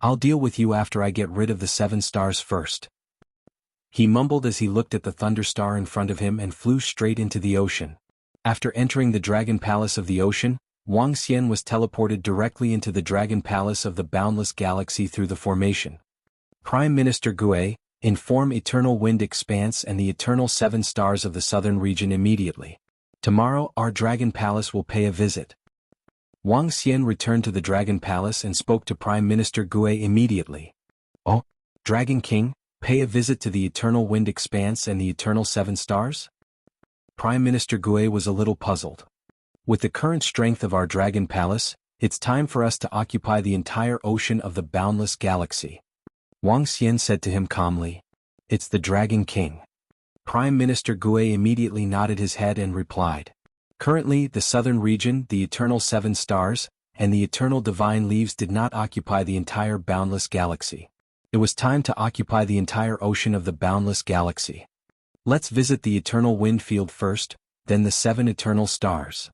I'll deal with you after I get rid of the 7 stars first. He mumbled as he looked at the Thunder Star in front of him and flew straight into the ocean. After entering the Dragon Palace of the ocean, Wang Xian was teleported directly into the Dragon Palace of the Boundless Galaxy through the formation. Prime Minister Gue, inform Eternal Wind Expanse and the Eternal 7 Stars of the southern region immediately. Tomorrow our Dragon Palace will pay a visit. Wang Xian returned to the Dragon Palace and spoke to Prime Minister Gue immediately. Oh, Dragon King, pay a visit to the Eternal Wind Expanse and the Eternal 7 Stars? Prime Minister Gue was a little puzzled. With the current strength of our Dragon Palace, it's time for us to occupy the entire ocean of the Boundless Galaxy. Wang Xian said to him calmly. It's the Dragon King. Prime Minister Gue immediately nodded his head and replied. Currently, the southern region, the Eternal 7 Stars, and the Eternal Divine Leaves did not occupy the entire Boundless Galaxy. It was time to occupy the entire ocean of the Boundless Galaxy. Let's visit the Eternal Wind Field first, then the 7 Eternal Stars.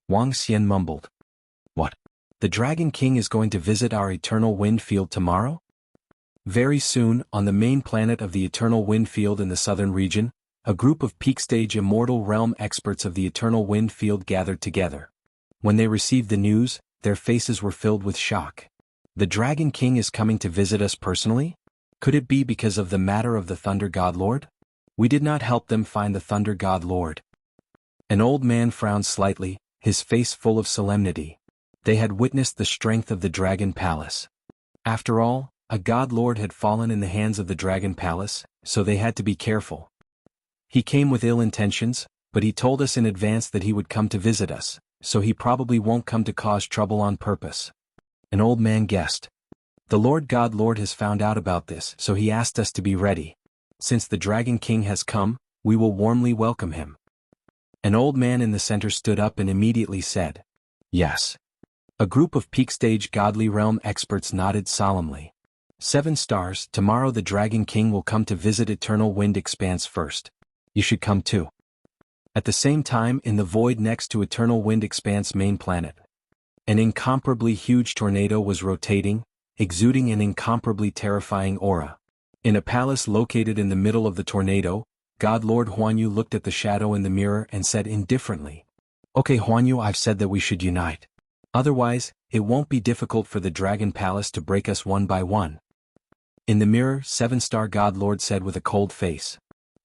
Wang Xian mumbled. What? The Dragon King is going to visit our Eternal Wind Field tomorrow? Very soon, on the main planet of the Eternal Wind Field in the southern region, a group of peak-stage Immortal Realm experts of the Eternal Wind Field gathered together. When they received the news, their faces were filled with shock. The Dragon King is coming to visit us personally? Could it be because of the matter of the Thunder God Lord? We did not help them find the Thunder God Lord. An old man frowned slightly, his face full of solemnity. They had witnessed the strength of the Dragon Palace. After all, a God Lord had fallen in the hands of the Dragon Palace, so they had to be careful. He came with ill intentions, but he told us in advance that he would come to visit us, so he probably won't come to cause trouble on purpose. An old man guessed. The Lord God Lord has found out about this, so he asked us to be ready. Since the Dragon King has come, we will warmly welcome him." An old man in the center stood up and immediately said, "Yes." A group of peak-stage godly realm experts nodded solemnly. 7 stars, tomorrow the Dragon King will come to visit Eternal Wind Expanse first. You should come too. At the same time, in the void next to Eternal Wind Expanse main planet, an incomparably huge tornado was rotating, exuding an incomparably terrifying aura. In a palace located in the middle of the tornado, God Lord Huanyu looked at the shadow in the mirror and said indifferently, "Okay Huanyu, I've said that we should unite. Otherwise, it won't be difficult for the Dragon Palace to break us one by one." In the mirror, 7-star God Lord said with a cold face,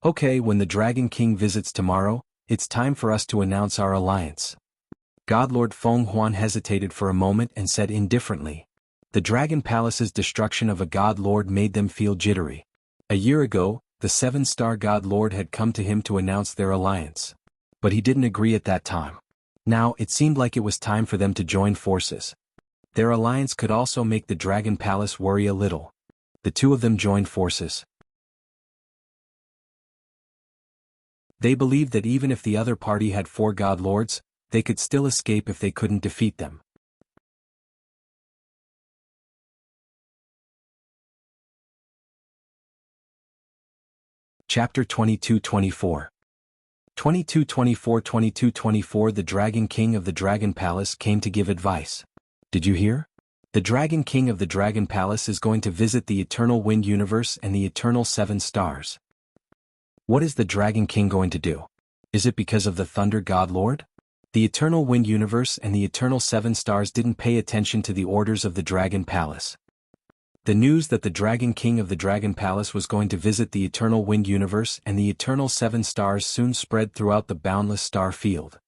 "Okay, when the Dragon King visits tomorrow, it's time for us to announce our alliance." God Lord Feng Huan hesitated for a moment and said indifferently, "The Dragon Palace's destruction of a God Lord made them feel jittery. A year ago, the 7-star God Lord had come to him to announce their alliance. But he didn't agree at that time. Now it seemed like it was time for them to join forces. Their alliance could also make the Dragon Palace worry a little. The two of them joined forces. They believed that even if the other party had 4 God Lords, they could still escape if they couldn't defeat them. Chapter 22-24. 22-24 The Dragon King of the Dragon Palace came to give advice. Did you hear? The Dragon King of the Dragon Palace is going to visit the Eternal Wind Universe and the Eternal 7 Stars. What is the Dragon King going to do? Is it because of the Thunder God Lord? The Eternal Wind Universe and the Eternal 7 Stars didn't pay attention to the orders of the Dragon Palace. The news that the Dragon King of the Dragon Palace was going to visit the Eternal Wind Universe and the Eternal 7 Stars soon spread throughout the boundless star field.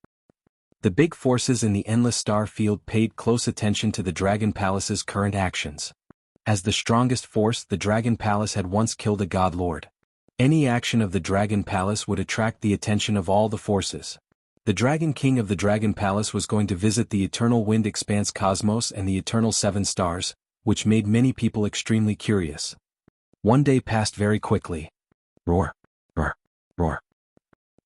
The big forces in the endless star field paid close attention to the Dragon Palace's current actions. As the strongest force, the Dragon Palace had once killed a God Lord. Any action of the Dragon Palace would attract the attention of all the forces. The Dragon King of the Dragon Palace was going to visit the Eternal Wind Expanse Cosmos and the Eternal 7 Stars, which made many people extremely curious. One day passed very quickly. Roar, roar, roar.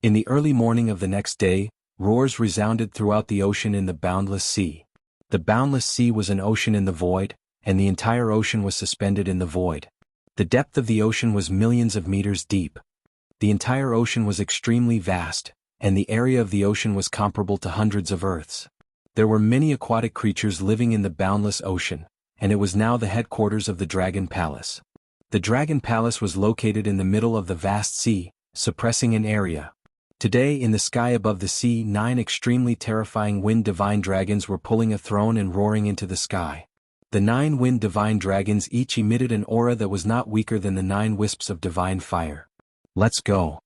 In the early morning of the next day, roars resounded throughout the ocean in the boundless sea. The boundless sea was an ocean in the void, and the entire ocean was suspended in the void. The depth of the ocean was millions of meters deep. The entire ocean was extremely vast, and the area of the ocean was comparable to hundreds of Earths. There were many aquatic creatures living in the boundless ocean, and it was now the headquarters of the Dragon Palace. The Dragon Palace was located in the middle of the vast sea, suppressing an area. Today in the sky above the sea 9 extremely terrifying wind divine dragons were pulling a throne and roaring into the sky. The 9 wind divine dragons each emitted an aura that was not weaker than the 9 wisps of divine fire. Let's go.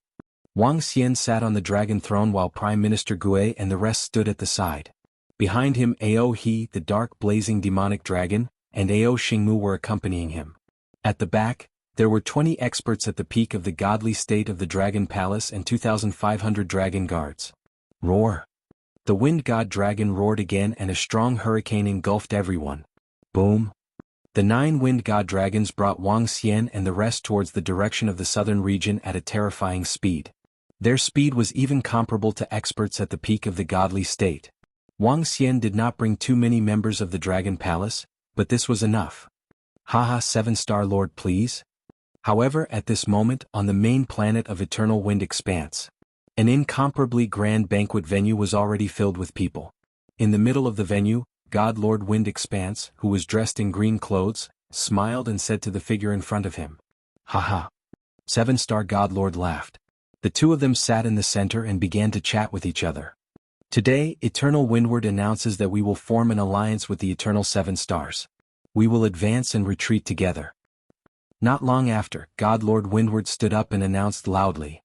Wang Xian sat on the dragon throne while Prime Minister Gue and the rest stood at the side. Behind him Ao He, the dark blazing demonic dragon, and Ao Xingmu were accompanying him. At the back, there were 20 experts at the peak of the godly state of the Dragon Palace and 2,500 dragon guards. Roar! The wind god dragon roared again and a strong hurricane engulfed everyone. Boom! The 9 wind god dragons brought Wang Xian and the rest towards the direction of the southern region at a terrifying speed. Their speed was even comparable to experts at the peak of the godly state. Wang Xian did not bring too many members of the Dragon Palace, but this was enough. Haha, 7-star Lord please? However, at this moment, on the main planet of Eternal Wind Expanse, an incomparably grand banquet venue was already filled with people. In the middle of the venue, God Lord Wind Expanse, who was dressed in green clothes, smiled and said to the figure in front of him, "Haha." 7-star God Lord laughed. The two of them sat in the center and began to chat with each other. Today, Eternal Windward announces that we will form an alliance with the Eternal 7 Stars. We will advance and retreat together. Not long after, God Lord Windward stood up and announced loudly.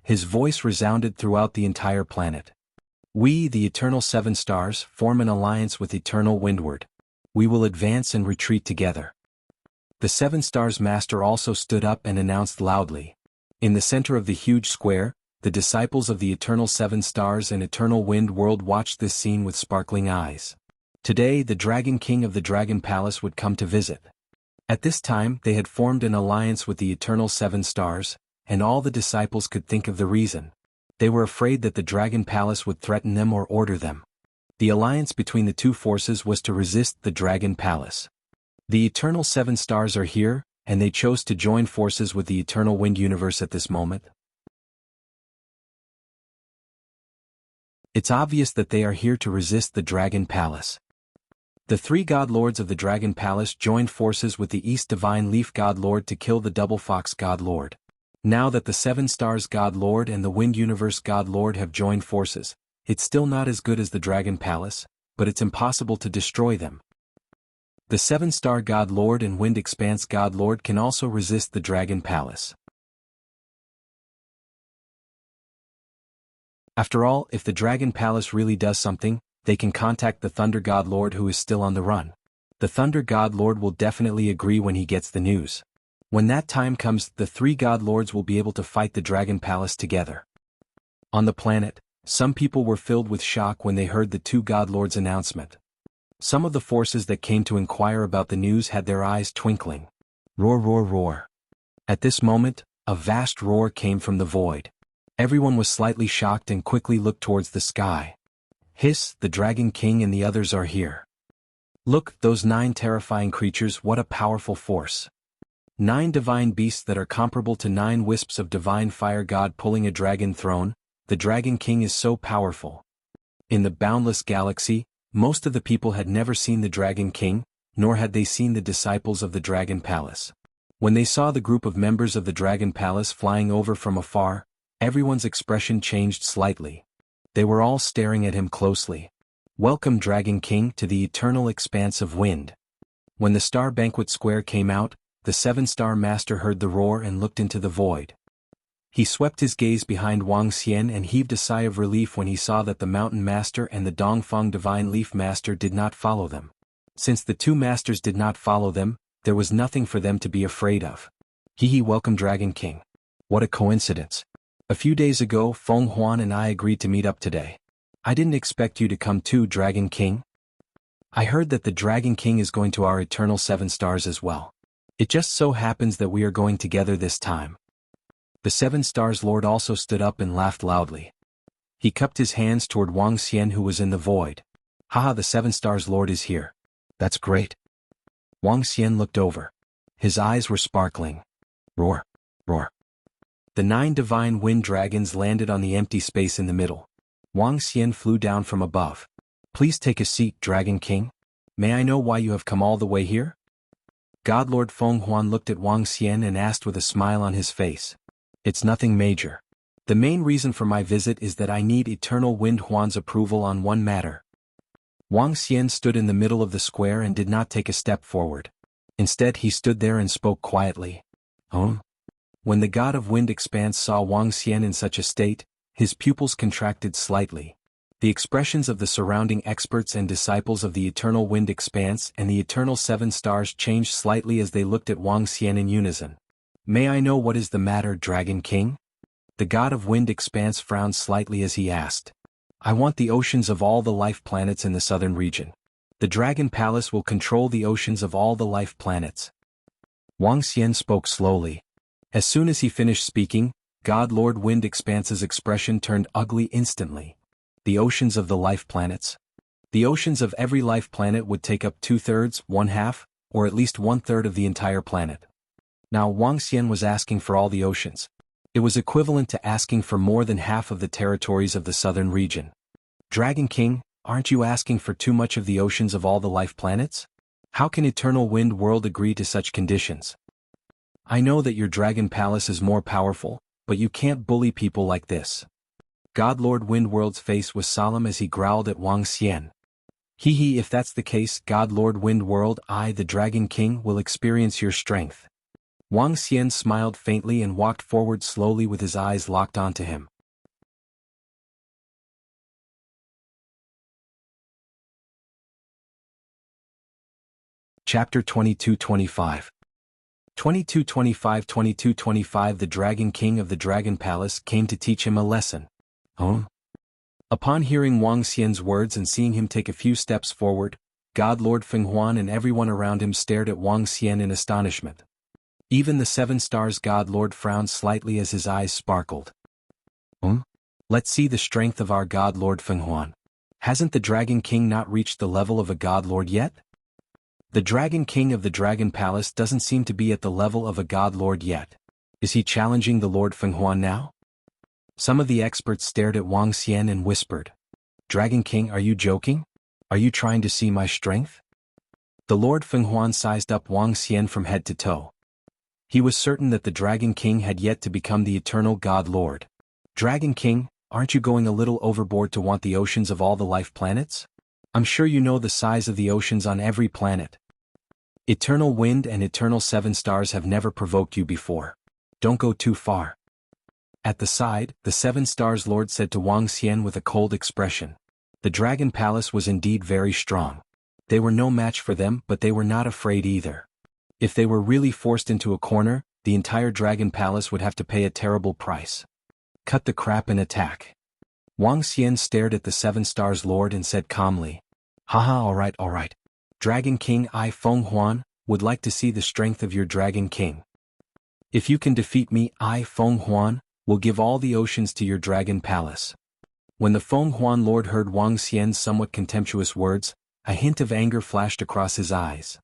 His voice resounded throughout the entire planet. We, the Eternal 7 Stars, form an alliance with Eternal Windward. We will advance and retreat together. The 7 Stars Master also stood up and announced loudly. In the center of the huge square, the disciples of the Eternal 7 Stars and Eternal Wind World watched this scene with sparkling eyes. Today the Dragon King of the Dragon Palace would come to visit. At this time they had formed an alliance with the Eternal Seven Stars, and all the disciples could think of the reason. They were afraid that the Dragon Palace would threaten them or order them. The alliance between the two forces was to resist the Dragon Palace. The Eternal Seven Stars are here, and they chose to join forces with the Eternal Wind Universe at this moment. It's obvious that they are here to resist the Dragon Palace. The three God Lords of the Dragon Palace joined forces with the East Divine Leaf God Lord to kill the Double Fox God Lord. Now that the Seven Stars God Lord and the Wind Universe God Lord have joined forces, it's still not as good as the Dragon Palace, but it's impossible to destroy them. The Seven Star God Lord and Wind Expanse God Lord can also resist the Dragon Palace. After all, if the Dragon Palace really does something, they can contact the Thunder God Lord who is still on the run. The Thunder God Lord will definitely agree when he gets the news. When that time comes, the three God Lords will be able to fight the Dragon Palace together. On the planet, some people were filled with shock when they heard the two God Lords' announcement. Some of the forces that came to inquire about the news had their eyes twinkling. Roar, roar, roar. At this moment, a vast roar came from the void. Everyone was slightly shocked and quickly looked towards the sky. Hiss, the Dragon King and the others are here. Look, those 9 terrifying creatures, what a powerful force. 9 divine beasts that are comparable to 9 wisps of divine fire God pulling a dragon throne. The Dragon King is so powerful. In the boundless galaxy, most of the people had never seen the Dragon King, nor had they seen the disciples of the Dragon Palace. When they saw the group of members of the Dragon Palace flying over from afar, everyone's expression changed slightly. They were all staring at him closely. Welcome, Dragon King, to the eternal expanse of wind. When the Star Banquet Square came out, the Seven-Star Master heard the roar and looked into the void. He swept his gaze behind Wang Xian and heaved a sigh of relief when he saw that the Mountain Master and the Dongfeng Divine Leaf Master did not follow them. Since the two masters did not follow them, there was nothing for them to be afraid of. Welcome, Dragon King. What a coincidence. A few days ago, Feng Huan and I agreed to meet up today. I didn't expect you to come too, Dragon King. I heard that the Dragon King is going to our Eternal Seven Stars as well. It just so happens that we are going together this time. The Seven Stars Lord also stood up and laughed loudly. He cupped his hands toward Wang Xian who was in the void. Haha, the Seven Stars Lord is here. That's great. Wang Xian looked over. His eyes were sparkling. Roar, roar. The 9 divine wind dragons landed on the empty space in the middle. Wang Xian flew down from above. Please take a seat, Dragon King. May I know why you have come all the way here? God Lord Feng Huan looked at Wang Xian and asked with a smile on his face. It's nothing major. The main reason for my visit is that I need Eternal Wind Huan's approval on one matter. Wang Xian stood in the middle of the square and did not take a step forward. Instead he stood there and spoke quietly. When the God of Wind Expanse saw Wang Xian in such a state, his pupils contracted slightly. The expressions of the surrounding experts and disciples of the Eternal Wind Expanse and the Eternal Seven Stars changed slightly as they looked at Wang Xian in unison. May I know what is the matter, Dragon King? The God of Wind Expanse frowned slightly as he asked. I want the oceans of all the life planets in the southern region. The Dragon Palace will control the oceans of all the life planets. Wang Xian spoke slowly. As soon as he finished speaking, God Lord Wind Expanse's expression turned ugly instantly. The oceans of the life planets. The oceans of every life planet would take up 2/3, 1/2, or at least 1/3 of the entire planet. Now Wang Xian was asking for all the oceans. It was equivalent to asking for more than half of the territories of the southern region. Dragon King, aren't you asking for too much of the oceans of all the life planets? How can Eternal Wind World agree to such conditions? I know that your Dragon Palace is more powerful, but you can't bully people like this. God Lord Windworld's face was solemn as he growled at Wang Xian. If that's the case, God Lord Windworld, I, the Dragon King, will experience your strength. Wang Xian smiled faintly and walked forward slowly with his eyes locked onto him. Chapter 22-25 22-25 The Dragon King of the Dragon Palace came to teach him a lesson. Upon hearing Wang Xian's words and seeing him take a few steps forward, God Lord Fenghuan and everyone around him stared at Wang Xian in astonishment. Even the 7 stars God Lord frowned slightly as his eyes sparkled. Let's see the strength of our God Lord Fenghuan. Hasn't the Dragon King not reached the level of a God Lord yet? The Dragon King of the Dragon Palace doesn't seem to be at the level of a God Lord yet. Is he challenging the Lord Fenghuan now? Some of the experts stared at Wang Xian and whispered, Dragon King, are you joking? Are you trying to see my strength? The Lord Fenghuan sized up Wang Xian from head to toe. He was certain that the Dragon King had yet to become the eternal God Lord. Dragon King, aren't you going a little overboard to want the oceans of all the life planets? I'm sure you know the size of the oceans on every planet. Eternal Wind and Eternal 7 Stars have never provoked you before. Don't go too far. At the side, the 7 Stars Lord said to Wang Xian with a cold expression. The Dragon Palace was indeed very strong. They were no match for them, but they were not afraid either. If they were really forced into a corner, the entire Dragon Palace would have to pay a terrible price. Cut the crap and attack. Wang Xian stared at the 7 Stars Lord and said calmly. Haha, alright. Dragon King I Fenghuan would like to see the strength of your Dragon King. If you can defeat me, I Fenghuan will give all the oceans to your Dragon Palace. When the Fenghuan Lord heard Wang Xian's somewhat contemptuous words, a hint of anger flashed across his eyes.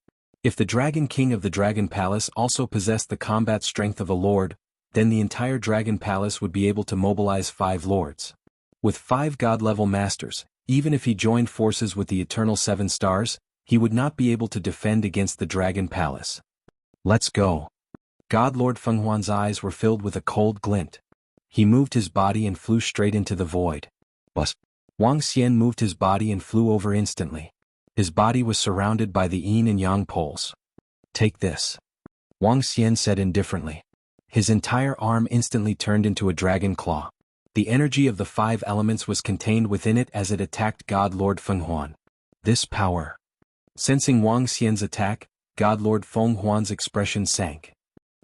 If the Dragon King of the Dragon Palace also possessed the combat strength of a lord, then the entire Dragon Palace would be able to mobilize 5 lords. With 5 god-level masters, even if he joined forces with the Eternal 7 Stars, he would not be able to defend against the Dragon Palace. Let's go. God Lord Fenghuan's eyes were filled with a cold glint. He moved his body and flew straight into the void. Wang Xian moved his body and flew over instantly. His body was surrounded by the yin and yang poles. Take this. Wang Xian said indifferently. His entire arm instantly turned into a dragon claw. The energy of the 5 elements was contained within it as it attacked God Lord Fenghuan. This power. Sensing Wang Xian's attack, God Lord Fenghuan's expression sank.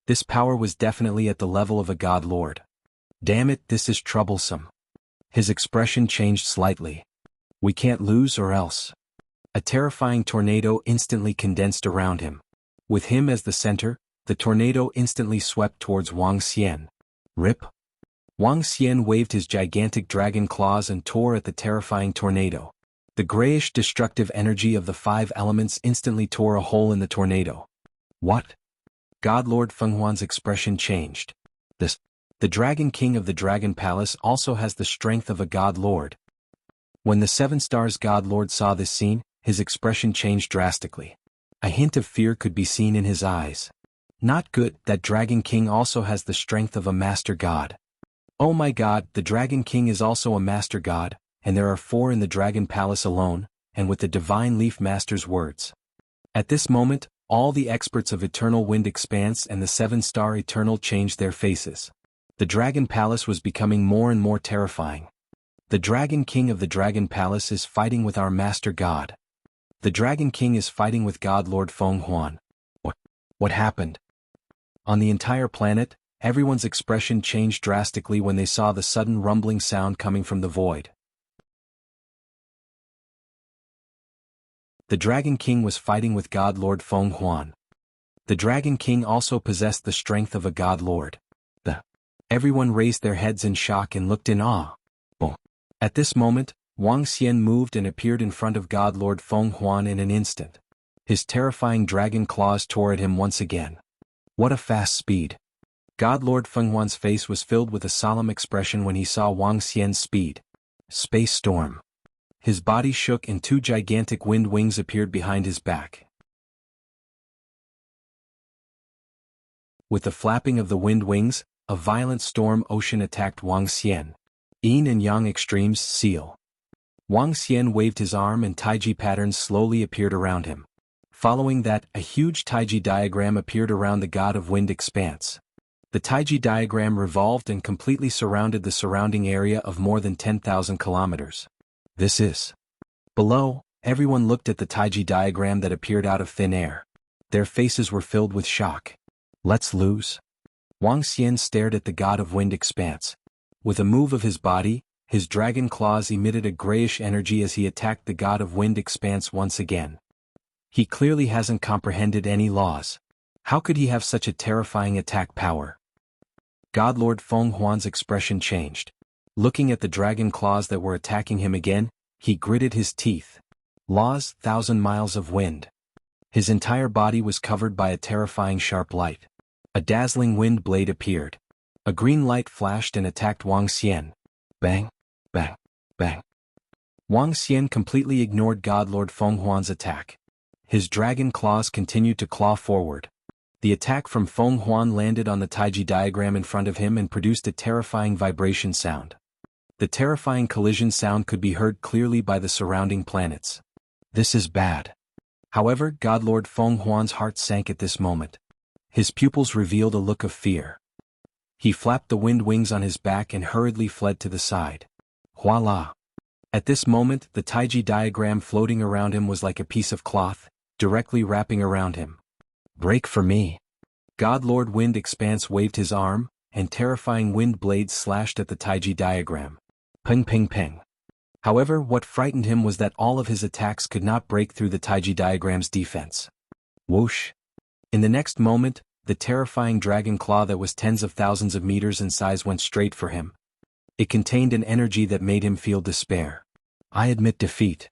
This power was definitely at the level of a God Lord. Damn it, this is troublesome. His expression changed slightly. We can't lose or else. A terrifying tornado instantly condensed around him. With him as the center, the tornado instantly swept towards Wang Xian. Rip. Wang Xian waved his gigantic dragon claws and tore at the terrifying tornado. The grayish destructive energy of the 5 elements instantly tore a hole in the tornado. What? God Lord Fenghuan's expression changed. The Dragon King of the Dragon Palace also has the strength of a God Lord. When the 7 Stars God Lord saw this scene, his expression changed drastically. A hint of fear could be seen in his eyes. Not good, that Dragon King also has the strength of a Master God. Oh my God, the Dragon King is also a Master God, and there are 4 in the Dragon Palace alone, and with the Divine Leaf Master's words. At this moment, all the experts of Eternal Wind Expanse and the 7-Star Eternal changed their faces. The Dragon Palace was becoming more and more terrifying. The Dragon King of the Dragon Palace is fighting with our Master God. The Dragon King is fighting with God Lord Fenghuan. What happened? On the entire planet, everyone's expression changed drastically when they saw the sudden rumbling sound coming from the void. The Dragon King was fighting with God Lord Fenghuan. The Dragon King also possessed the strength of a God Lord. Everyone raised their heads in shock and looked in awe. At this moment, Wang Xian moved and appeared in front of God Lord Fenghuan in an instant. His terrifying dragon claws tore at him once again. What a fast speed. God Lord Fenghuan's face was filled with a solemn expression when he saw Wang Xian's speed. Space storm. His body shook and 2 gigantic wind wings appeared behind his back. With the flapping of the wind wings, a violent storm ocean attacked Wang Xian. Yin and Yang extremes seal. Wang Xian waved his arm and Taiji patterns slowly appeared around him. Following that, a huge Taiji diagram appeared around the God of Wind Expanse. The Taiji diagram revolved and completely surrounded the surrounding area of more than 10,000 kilometers. This is. Below, everyone looked at the Taiji diagram that appeared out of thin air. Their faces were filled with shock. Let's lose. Wang Xian stared at the God of Wind Expanse. With a move of his body, his dragon claws emitted a grayish energy as he attacked the God of Wind Expanse once again. He clearly hasn't comprehended any laws. How could he have such a terrifying attack power? Godlord Feng Huan's expression changed. Looking at the dragon claws that were attacking him again, he gritted his teeth. Laws, 1,000 miles of wind. His entire body was covered by a terrifying sharp light. A dazzling wind blade appeared. A green light flashed and attacked Wang Xian. Bang, bang, bang. Wang Xian completely ignored Godlord Feng Huan's attack. His dragon claws continued to claw forward. The attack from Feng Huan landed on the Taiji diagram in front of him and produced a terrifying vibration sound. The terrifying collision sound could be heard clearly by the surrounding planets. This is bad. However, Godlord Feng Huan's heart sank at this moment. His pupils revealed a look of fear. He flapped the wind wings on his back and hurriedly fled to the side. Voila! At this moment, the Taiji diagram floating around him was like a piece of cloth, directly wrapping around him. Break for me! Godlord Wind Expanse waved his arm, and terrifying wind blades slashed at the Taiji diagram. Ping ping ping. However, what frightened him was that all of his attacks could not break through the Taiji diagram's defense. Whoosh! In the next moment, the terrifying dragon claw that was tens of thousands of meters in size went straight for him. It contained an energy that made him feel despair. I admit defeat.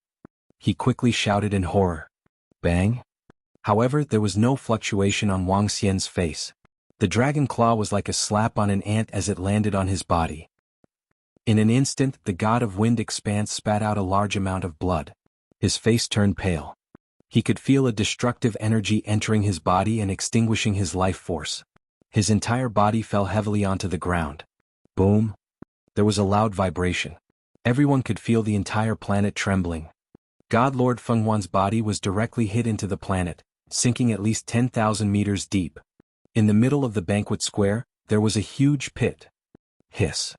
He quickly shouted in horror. Bang! However, there was no fluctuation on Wang Xian's face. The dragon claw was like a slap on an ant as it landed on his body. In an instant, the god of wind expanse spat out a large amount of blood. His face turned pale. He could feel a destructive energy entering his body and extinguishing his life force. His entire body fell heavily onto the ground. Boom! There was a loud vibration. Everyone could feel the entire planet trembling. Godlord Feng Huan's body was directly hit into the planet, sinking at least 10,000 meters deep. In the middle of the banquet square, there was a huge pit. Hiss!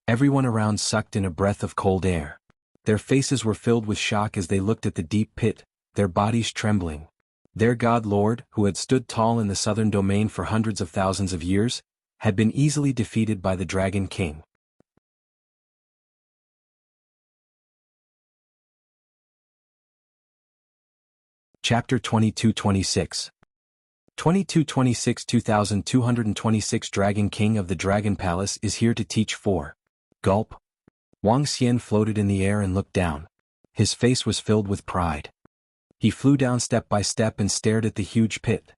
Everyone around sucked in a breath of cold air. Their faces were filled with shock as they looked at the deep pit, their bodies trembling. Their god lord, who had stood tall in the southern domain for hundreds of thousands of years, had been easily defeated by the Dragon King. Chapter 2226 2226 2226 Dragon King of the Dragon Palace is here to teach 4. Gulp. Wang Xian floated in the air and looked down. His face was filled with pride. He flew down step by step and stared at the huge pit.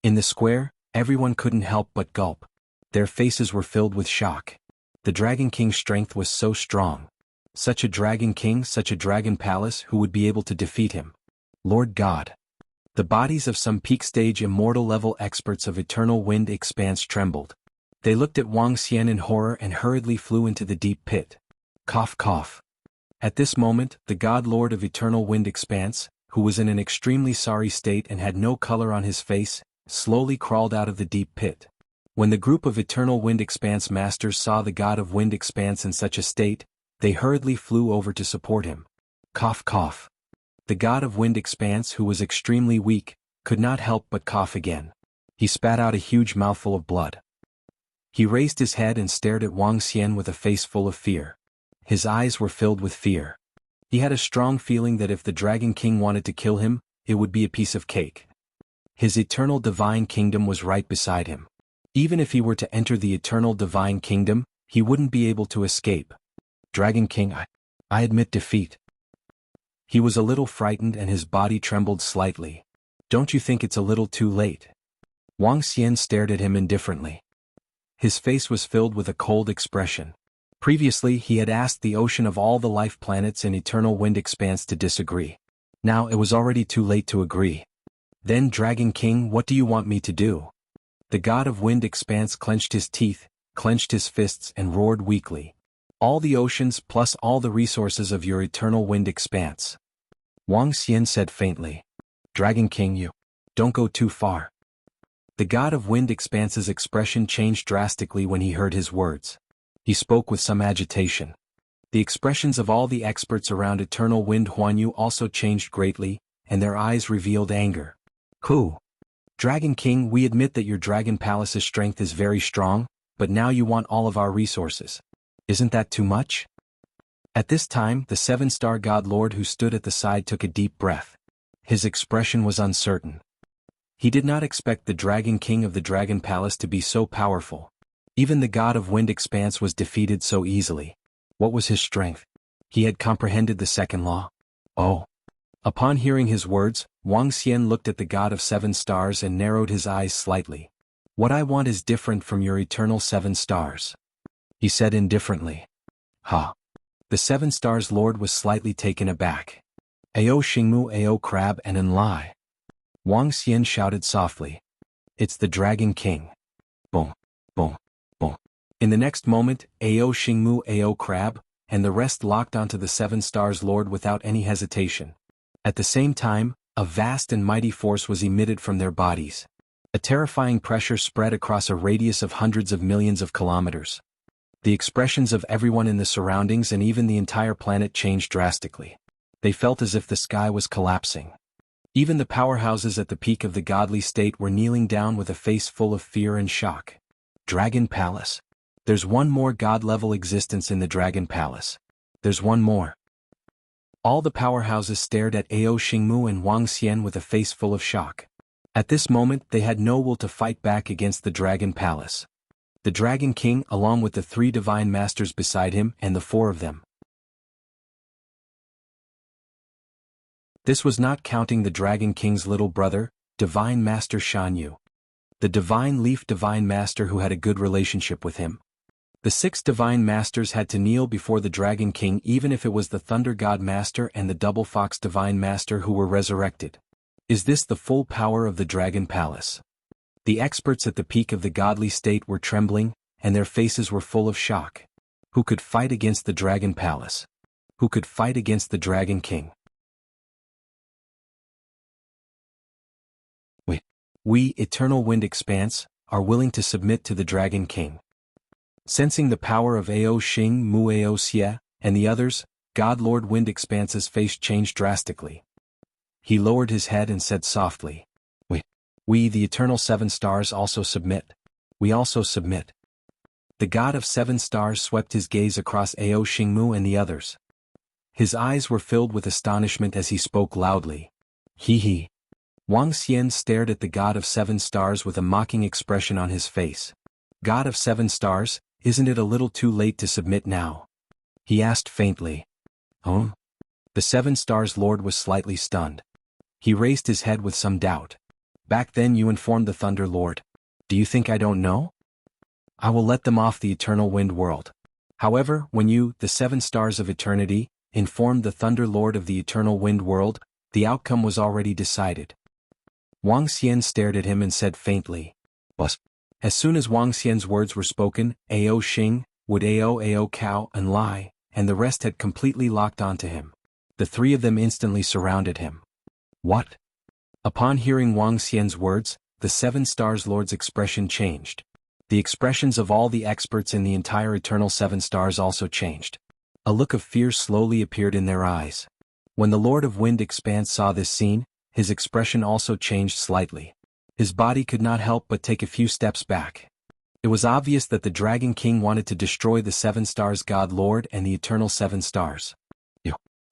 In the square, everyone couldn't help but gulp. Their faces were filled with shock. The Dragon King's strength was so strong. Such a Dragon King, such a Dragon Palace, who would be able to defeat him? Lord God. The bodies of some peak-stage immortal-level experts of Eternal Wind Expanse trembled. They looked at Wang Xian in horror and hurriedly flew into the deep pit. Cough cough. At this moment, the God Lord of Eternal Wind Expanse, who was in an extremely sorry state and had no color on his face, slowly crawled out of the deep pit. When the group of Eternal Wind Expanse masters saw the God of Wind Expanse in such a state, they hurriedly flew over to support him. Cough cough. The god of Wind Expanse, who was extremely weak, could not help but cough again. He spat out a huge mouthful of blood. He raised his head and stared at Wang Xian with a face full of fear. His eyes were filled with fear. He had a strong feeling that if the Dragon King wanted to kill him, it would be a piece of cake. His eternal divine kingdom was right beside him. Even if he were to enter the eternal divine kingdom, he wouldn't be able to escape. Dragon King, I admit defeat. He was a little frightened and his body trembled slightly. Don't you think it's a little too late? Wang Xian stared at him indifferently. His face was filled with a cold expression. Previously, he had asked the ocean of all the life planets in Eternal Wind Expanse to disagree. Now it was already too late to agree. Then, Dragon King, what do you want me to do? The god of Wind Expanse clenched his teeth, clenched his fists and roared weakly. All the oceans plus all the resources of your Eternal Wind Expanse. Wang Xian said faintly. Dragon King, you don't go too far. The god of Wind Expanse's expression changed drastically when he heard his words. He spoke with some agitation. The expressions of all the experts around Eternal Wind Huanyu also changed greatly, and their eyes revealed anger. Who? Dragon King, we admit that your Dragon Palace's strength is very strong, but now you want all of our resources. Isn't that too much? At this time, the 7-star God Lord who stood at the side took a deep breath. His expression was uncertain. He did not expect the Dragon King of the Dragon Palace to be so powerful. Even the god of Wind Expanse was defeated so easily. What was his strength? He had comprehended the second law. Oh. Upon hearing his words, Wang Xian looked at the god of 7 stars and narrowed his eyes slightly. What I want is different from your eternal 7 stars. He said indifferently. Ha. The 7 stars lord was slightly taken aback. Ao Xingmu Ao Crab and Enlai. Wang Xian shouted softly. It's the Dragon King. Boom. Boom. Boom. In the next moment, Ao Xingmu Ao Crab, and the rest locked onto the 7 stars lord without any hesitation. At the same time, a vast and mighty force was emitted from their bodies. A terrifying pressure spread across a radius of hundreds of millions of kilometers. The expressions of everyone in the surroundings and even the entire planet changed drastically. They felt as if the sky was collapsing. Even the powerhouses at the peak of the godly state were kneeling down with a face full of fear and shock. Dragon Palace. There's one more god-level existence in the Dragon Palace. There's one more. All the powerhouses stared at Ao Xingmu and Wang Xian with a face full of shock. At this moment they had no will to fight back against the Dragon Palace. The Dragon King along with the 3 divine masters beside him and the 4 of them. This was not counting the Dragon King's little brother, Divine Master Shan Yu. The Divine Leaf Divine Master who had a good relationship with him. The 6 divine masters had to kneel before the Dragon King even if it was the Thunder God Master and the Double Fox Divine Master who were resurrected. Is this the full power of the Dragon Palace? The experts at the peak of the godly state were trembling, and their faces were full of shock. Who could fight against the Dragon Palace? Who could fight against the Dragon King? We, Eternal Wind Expanse, are willing to submit to the Dragon King. Sensing the power of Ao Xing Mu Ao Xie, and the others, God Lord Wind Expanse's face changed drastically. He lowered his head and said softly. We the Eternal 7 Stars also submit. We also submit. The God of 7 Stars swept his gaze across Ao Xingmu and the others. His eyes were filled with astonishment as he spoke loudly. He. Wang Xian stared at the God of 7 Stars with a mocking expression on his face. God of 7 Stars, isn't it a little too late to submit now? He asked faintly. Oh? The 7 Stars Lord was slightly stunned. He raised his head with some doubt. Back then you informed the Thunder Lord. Do you think I don't know? I will let them off the Eternal Wind World. However, when you, the 7 Stars of Eternity, informed the Thunder Lord of the Eternal Wind World, the outcome was already decided. Wang Xian stared at him and said faintly. Bus. As soon as Wang Xian's words were spoken, Ao Xing, Wood Ao Cow and Lai, and the rest had completely locked onto him. The 3 of them instantly surrounded him. What? Upon hearing Wang Xian's words, the 7 Stars Lord's expression changed. The expressions of all the experts in the entire Eternal 7 Stars also changed. A look of fear slowly appeared in their eyes. When the Lord of Wind Expanse saw this scene, his expression also changed slightly. His body could not help but take a few steps back. It was obvious that the Dragon King wanted to destroy the 7 Stars God Lord and the Eternal 7 Stars.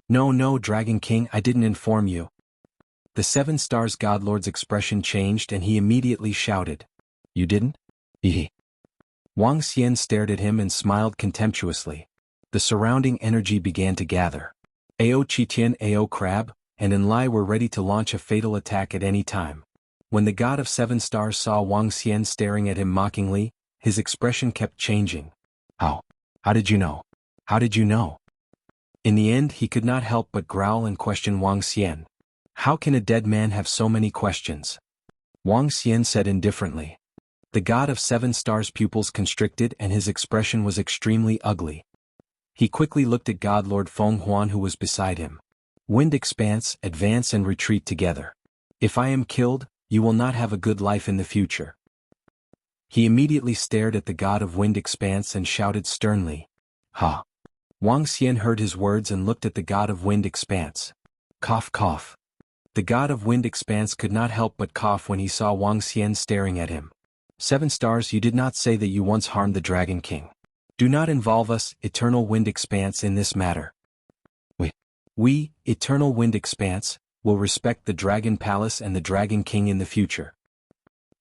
No, Dragon King, I didn't inform you. The 7 Stars God Lord's expression changed and he immediately shouted. You didn't? Wang Xian stared at him and smiled contemptuously. The surrounding energy began to gather. Ao Qitian Ao Crab, and Enlai were ready to launch a fatal attack at any time. When the God of 7 Stars saw Wang Xian staring at him mockingly, his expression kept changing. How? How did you know? How did you know? In the end he could not help but growl and question Wang Xian. How can a dead man have so many questions? Wang Xian said indifferently. The God of 7 Stars' pupils constricted and his expression was extremely ugly. He quickly looked at God Lord Feng Huan who was beside him. Wind Expanse, advance and retreat together. If I am killed, you will not have a good life in the future. He immediately stared at the God of Wind Expanse and shouted sternly. Ha! Wang Xian heard his words and looked at the God of Wind Expanse. Cough cough. The God of Wind Expanse could not help but cough when he saw Wang Xian staring at him. 7 Stars, you did not say that you once harmed the Dragon King. Do not involve us, Eternal Wind Expanse, in this matter. We, Eternal Wind Expanse, will respect the Dragon Palace and the Dragon King in the future.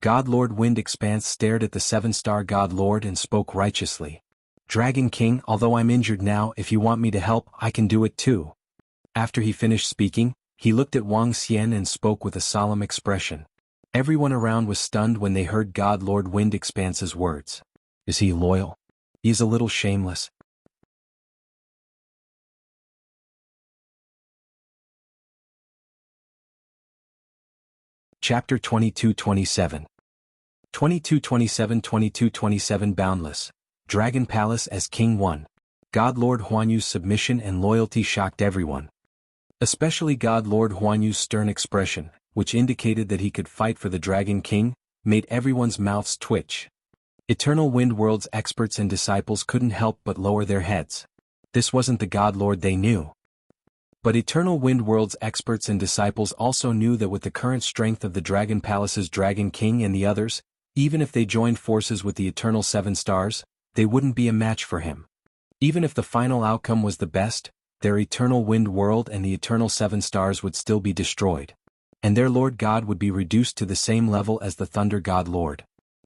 God Lord Wind Expanse stared at the 7-star God Lord and spoke righteously. Dragon King, although I'm injured now, if you want me to help, I can do it too. After he finished speaking, he looked at Wang Xian and spoke with a solemn expression. Everyone around was stunned when they heard God Lord Wind Expanse's words. Is he loyal? He's a little shameless. Chapter 22-27 22-27 Boundless. Dragon Palace as King 1. God Lord Huanyu's submission and loyalty shocked everyone. Especially God Lord Huanyu's stern expression, which indicated that he could fight for the Dragon King, made everyone's mouths twitch. Eternal Wind World's experts and disciples couldn't help but lower their heads. This wasn't the God Lord they knew. But Eternal Wind World's experts and disciples also knew that with the current strength of the Dragon Palace's Dragon King and the others, even if they joined forces with the Eternal 7 Stars, they wouldn't be a match for him. Even if the final outcome was the best, their Eternal Wind World and the Eternal 7 Stars would still be destroyed. And their Lord God would be reduced to the same level as the Thunder God Lord.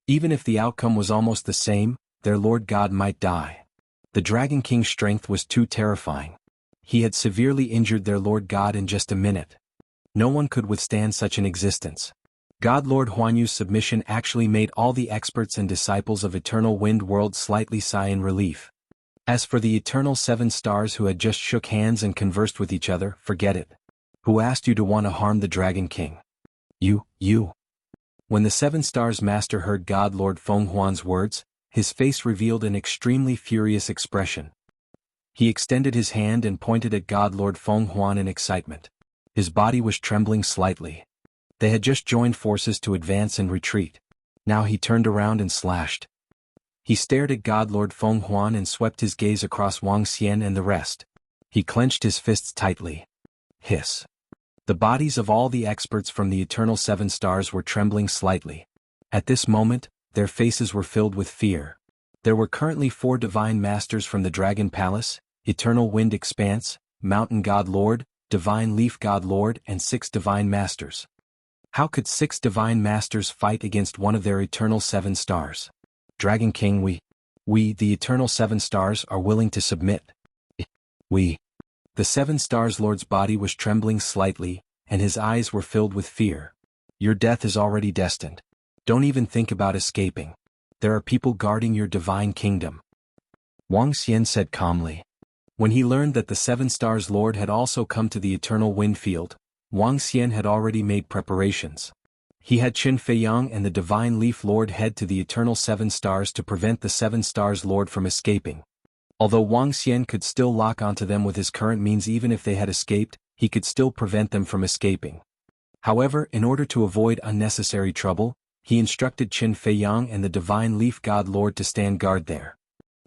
Even if the outcome was almost the same, their Lord God might die. The Dragon King's strength was too terrifying. He had severely injured their Lord God in just a minute. No one could withstand such an existence. God Lord Huanyu's submission actually made all the experts and disciples of Eternal Wind World slightly sigh in relief. As for the Eternal 7 Stars who had just shook hands and conversed with each other, forget it. Who asked you to want to harm the Dragon King? You. When the 7 Stars Master heard God Lord Feng Huan's words, his face revealed an extremely furious expression. He extended his hand and pointed at God Lord Feng Huan in excitement. His body was trembling slightly. They had just joined forces to advance and retreat. Now he turned around and slashed. He stared at God Lord Feng Huan and swept his gaze across Wang Xian and the rest. He clenched his fists tightly. Hiss. The bodies of all the experts from the Eternal 7 Stars were trembling slightly. At this moment, their faces were filled with fear. There were currently 4 Divine Masters from the Dragon Palace, Eternal Wind Expanse, Mountain God Lord, Divine Leaf God Lord and 6 Divine Masters. How could 6 Divine Masters fight against one of their Eternal 7 Stars? Dragon King, we, the Eternal 7 Stars, are willing to submit. We. The 7 Stars Lord's body was trembling slightly, and his eyes were filled with fear. Your death is already destined. Don't even think about escaping. There are people guarding your divine kingdom. Wang Xian said calmly. When he learned that the 7 Stars Lord had also come to the Eternal Wind Field, Wang Xian had already made preparations. He had Qin Feiyang and the Divine Leaf Lord head to the Eternal 7 Stars to prevent the 7 Stars Lord from escaping. Although Wang Xian could still lock onto them with his current means, even if they had escaped, he could still prevent them from escaping. However, in order to avoid unnecessary trouble, he instructed Qin Feiyang and the Divine Leaf God Lord to stand guard there.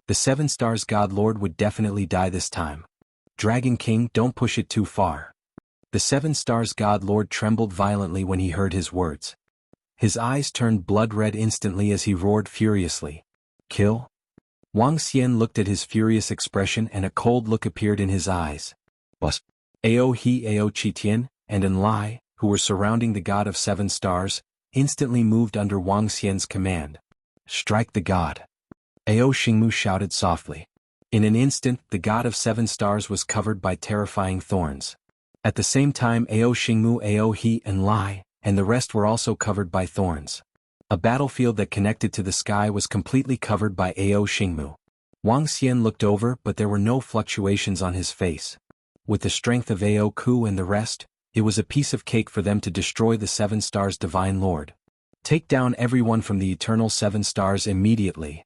The 7 Stars God Lord would definitely die this time. Dragon King, don't push it too far. The 7 Stars God Lord trembled violently when he heard his words. His eyes turned blood red instantly as he roared furiously. Kill? Wang Xian looked at his furious expression and a cold look appeared in his eyes. Bus. Ao He Ao Qitian and Enlai, who were surrounding the God of 7 Stars, instantly moved under Wang Xian's command. Strike the god. Ao Xingmu shouted softly. In an instant, the God of 7 Stars was covered by terrifying thorns. At the same time, Ao Xingmu, Ao He, and Lai, and the rest were also covered by thorns. A battlefield that connected to the sky was completely covered by Ao Xingmu. Wang Xian looked over, but there were no fluctuations on his face. With the strength of Ao Ku and the rest, it was a piece of cake for them to destroy the 7 Stars Divine Lord. Take down everyone from the Eternal 7 Stars immediately.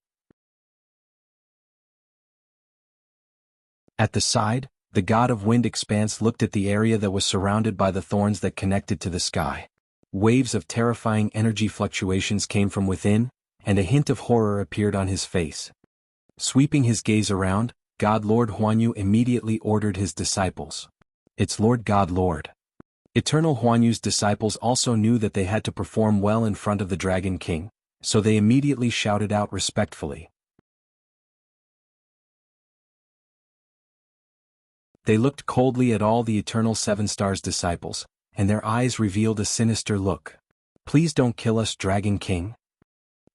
At the side, the God of Wind Expanse looked at the area that was surrounded by the thorns that connected to the sky. Waves of terrifying energy fluctuations came from within, and a hint of horror appeared on his face. Sweeping his gaze around, God Lord Huanyu immediately ordered his disciples. It's Lord God Lord. Eternal Huanyu's disciples also knew that they had to perform well in front of the Dragon King, so they immediately shouted out respectfully. They looked coldly at all the Eternal 7 Stars disciples, and their eyes revealed a sinister look. "Please don't kill us, Dragon King."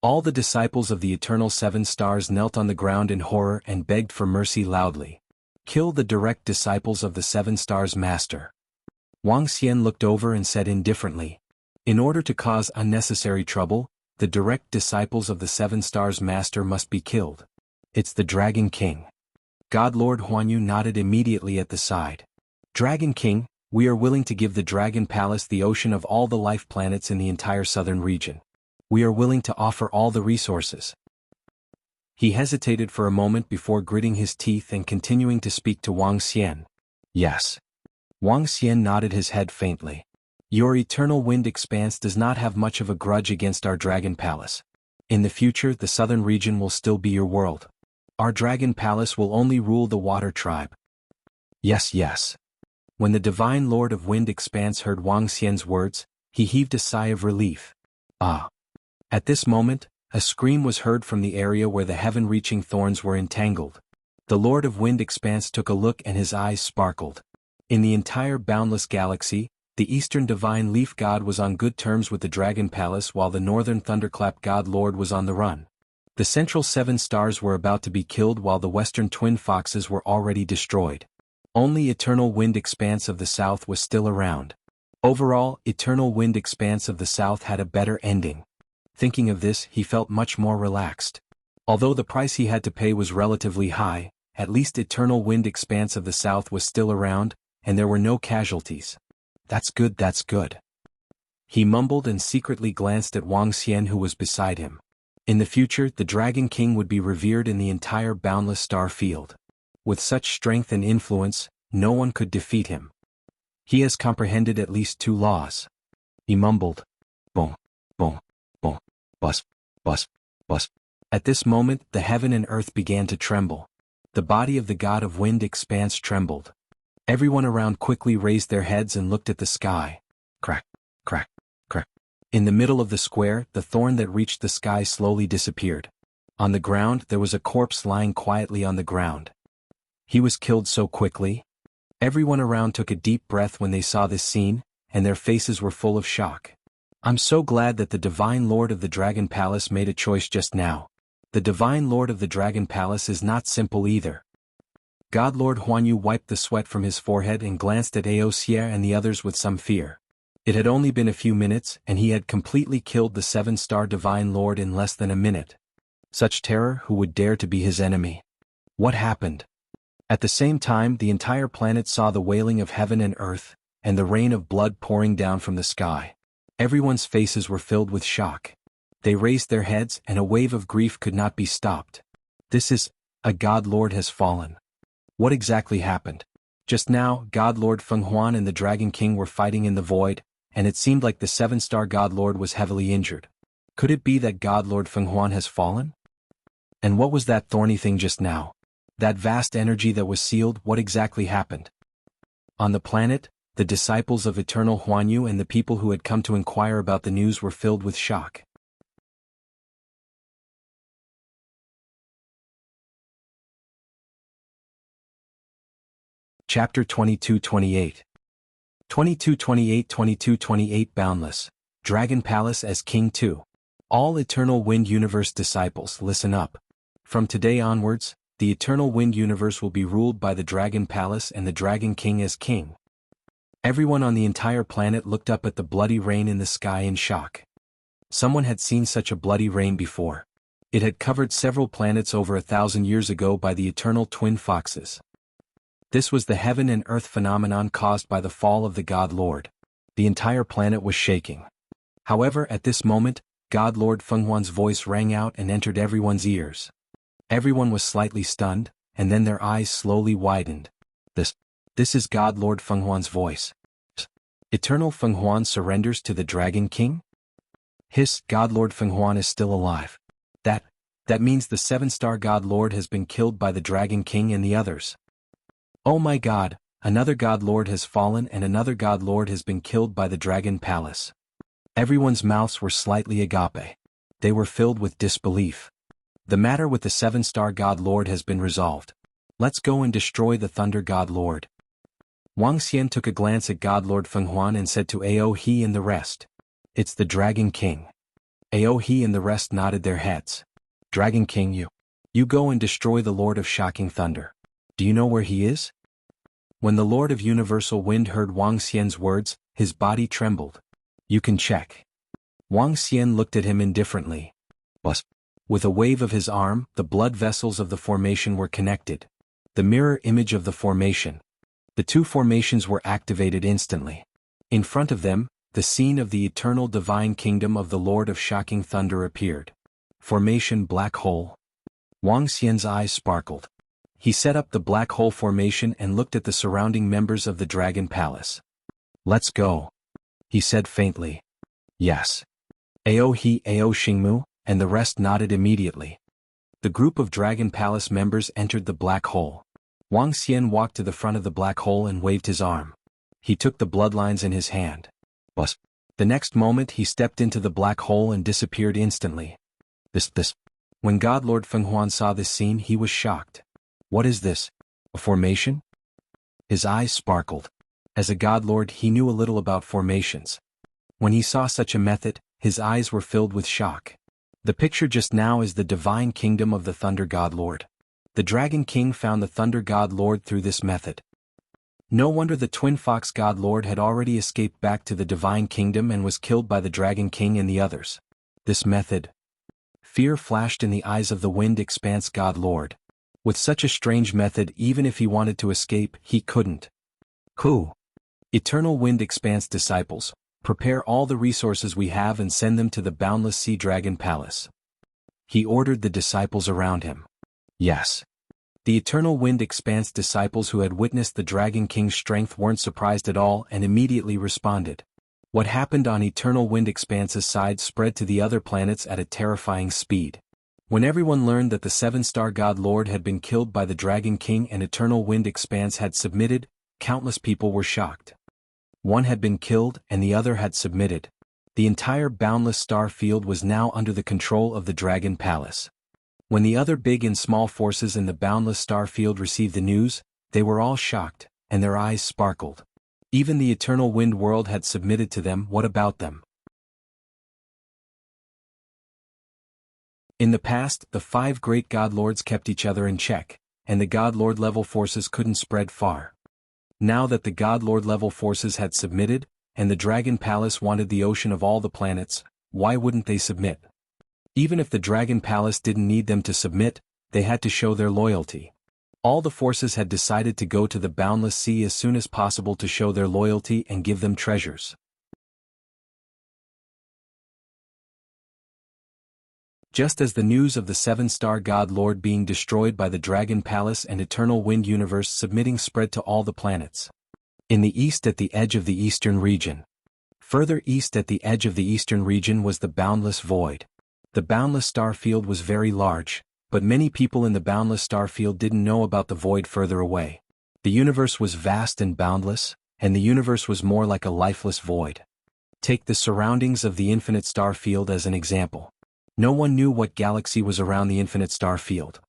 All the disciples of the Eternal Seven Stars knelt on the ground in horror and begged for mercy loudly. "Kill the direct disciples of the Seven Stars Master." Wang Xian looked over and said indifferently, "In order to cause unnecessary trouble, the direct disciples of the Seven Stars Master must be killed. It's the Dragon King." God Lord Huanyu nodded immediately at the side. "Dragon King, we are willing to give the Dragon Palace the ocean of all the life planets in the entire southern region. We are willing to offer all the resources." He hesitated for a moment before gritting his teeth and continuing to speak to Wang Xian. "Yes." Wang Xian nodded his head faintly. "Your eternal wind expanse does not have much of a grudge against our Dragon Palace. In the future, the southern region will still be your world. Our Dragon Palace will only rule the Water Tribe." "Yes, yes." When the Divine Lord of Wind Expanse heard Wang Xian's words, he heaved a sigh of relief. "Ah." At this moment, a scream was heard from the area where the heaven-reaching thorns were entangled. The Lord of Wind Expanse took a look and his eyes sparkled. In the entire boundless galaxy, the Eastern Divine Leaf God was on good terms with the Dragon Palace while the Northern Thunderclap God Lord was on the run. The Central Seven Stars were about to be killed while the Western Twin Foxes were already destroyed. Only Eternal Wind Expanse of the South was still around. Overall, Eternal Wind Expanse of the South had a better ending. Thinking of this, he felt much more relaxed. Although the price he had to pay was relatively high, at least Eternal Wind Expanse of the South was still around, and there were no casualties. That's good, that's good." He mumbled and secretly glanced at Wang Xian who was beside him. In the future, the Dragon King would be revered in the entire boundless star field. With such strength and influence, no one could defeat him. He has comprehended at least 2 laws. He mumbled. "Boom, boom, boom, bus, bus, bus." At this moment, the heaven and earth began to tremble. The body of the God of Wind Expanse trembled. Everyone around quickly raised their heads and looked at the sky. Crack, crack, crack. In the middle of the square, the thorn that reached the sky slowly disappeared. On the ground, there was a corpse lying quietly on the ground. He was killed so quickly. Everyone around took a deep breath when they saw this scene, and their faces were full of shock. "I'm so glad that the Divine Lord of the Dragon Palace made a choice just now. The Divine Lord of the Dragon Palace is not simple either." God Lord Huanyu wiped the sweat from his forehead and glanced at Aosia and the others with some fear. It had only been a few minutes and he had completely killed the 7-star Divine Lord in less than a minute. Such terror, who would dare to be his enemy? What happened? At the same time, the entire planet saw the wailing of heaven and earth, and the rain of blood pouring down from the sky. Everyone's faces were filled with shock. They raised their heads and a wave of grief could not be stopped. "This is, a God Lord has fallen. What exactly happened?" Just now, God Lord Feng Huan and the Dragon King were fighting in the void, and it seemed like the 7-star God Lord was heavily injured. Could it be that God Lord Feng Huan has fallen? And what was that thorny thing just now? That vast energy that was sealed, what exactly happened? On the planet, the disciples of Eternal Huanyu and the people who had come to inquire about the news were filled with shock. Chapter 22-28 22-28 Boundless, Dragon Palace as King 2. All Eternal Wind Universe disciples, listen up. From today onwards, the Eternal Wind Universe will be ruled by the Dragon Palace and the Dragon King as king. Everyone on the entire planet looked up at the bloody rain in the sky in shock. Someone had seen such a bloody rain before. It had covered several planets over 1,000 years ago by the Eternal Twin Foxes. This was the heaven and earth phenomenon caused by the fall of the God Lord. The entire planet was shaking. However, at this moment, God Lord Feng Huan's voice rang out and entered everyone's ears. Everyone was slightly stunned, and then their eyes slowly widened. This is God Lord Feng Huan's voice. Eternal Feng Huan surrenders to the Dragon King? His God Lord Feng Huan is still alive. That means the 7-star God Lord has been killed by the Dragon King and the others. Oh my God, another God Lord has fallen and another God Lord has been killed by the Dragon Palace. Everyone's mouths were slightly agape. They were filled with disbelief. The matter with the 7-star God Lord has been resolved. Let's go and destroy the Thunder God Lord. Wang Xian took a glance at God Lord Fenghuan and said to Ao He and the rest, "It's the Dragon King." Ao He and the rest nodded their heads. "Dragon King, you go and destroy the Lord of Shocking Thunder. Do you know where he is?" When the Lord of Universal Wind heard Wang Xian's words, his body trembled. "You can check." Wang Xian looked at him indifferently. But with a wave of his arm, the blood vessels of the formation were connected. The mirror image of the formation. The two formations were activated instantly. In front of them, the scene of the eternal divine kingdom of the Lord of Shocking Thunder appeared. Formation Black Hole. Wang Xian's eyes sparkled. He set up the black hole formation and looked at the surrounding members of the Dragon Palace. "Let's go," he said faintly. "Yes." Ao He, Ao Xingmu, and the rest nodded immediately. The group of Dragon Palace members entered the black hole. Wang Xian walked to the front of the black hole and waved his arm. He took the bloodlines in his hand. But the next moment he stepped into the black hole and disappeared instantly. This. When God Lord Fenghuan saw this scene, he was shocked. "What is this? A formation?" His eyes sparkled. As a God Lord, he knew a little about formations. When he saw such a method, his eyes were filled with shock. The picture just now is the divine kingdom of the Thunder God Lord. The Dragon King found the Thunder God Lord through this method. No wonder the Twin Fox God Lord had already escaped back to the divine kingdom and was killed by the Dragon King and the others. This method. Fear flashed in the eyes of the Wind Expanse God Lord. With such a strange method, even if he wanted to escape, he couldn't. Who? Eternal Wind Expanse disciples, prepare all the resources we have and send them to the Boundless Sea Dragon Palace. He ordered the disciples around him. Yes. The Eternal Wind Expanse disciples who had witnessed the Dragon King's strength weren't surprised at all and immediately responded. What happened on Eternal Wind Expanse's side spread to the other planets at a terrifying speed. When everyone learned that the Seven-Star God Lord had been killed by the Dragon King and Eternal Wind Expanse had submitted, countless people were shocked. One had been killed and the other had submitted. The entire boundless star field was now under the control of the Dragon Palace. When the other big and small forces in the boundless star field received the news, they were all shocked, and their eyes sparkled. Even the Eternal Wind World had submitted to them. What about them? In the past, the 5 great God Lords kept each other in check, and the God Lord level forces couldn't spread far. Now that the God Lord level forces had submitted, and the Dragon Palace wanted the ocean of all the planets, why wouldn't they submit? Even if the Dragon Palace didn't need them to submit, they had to show their loyalty. All the forces had decided to go to the Boundless Sea as soon as possible to show their loyalty and give them treasures. Just as the news of the Seven-Star God Lord being destroyed by the Dragon Palace and Eternal Wind Universe submitting spread to all the planets. In the east at the edge of the eastern region. Further east at the edge of the eastern region was the Boundless Void. The Boundless Star Field was very large, but many people in the Boundless Star Field didn't know about the void further away. The universe was vast and boundless, and the universe was more like a lifeless void. Take the surroundings of the Infinite Star Field as an example. No one knew what galaxy was around the Infinite Star Field.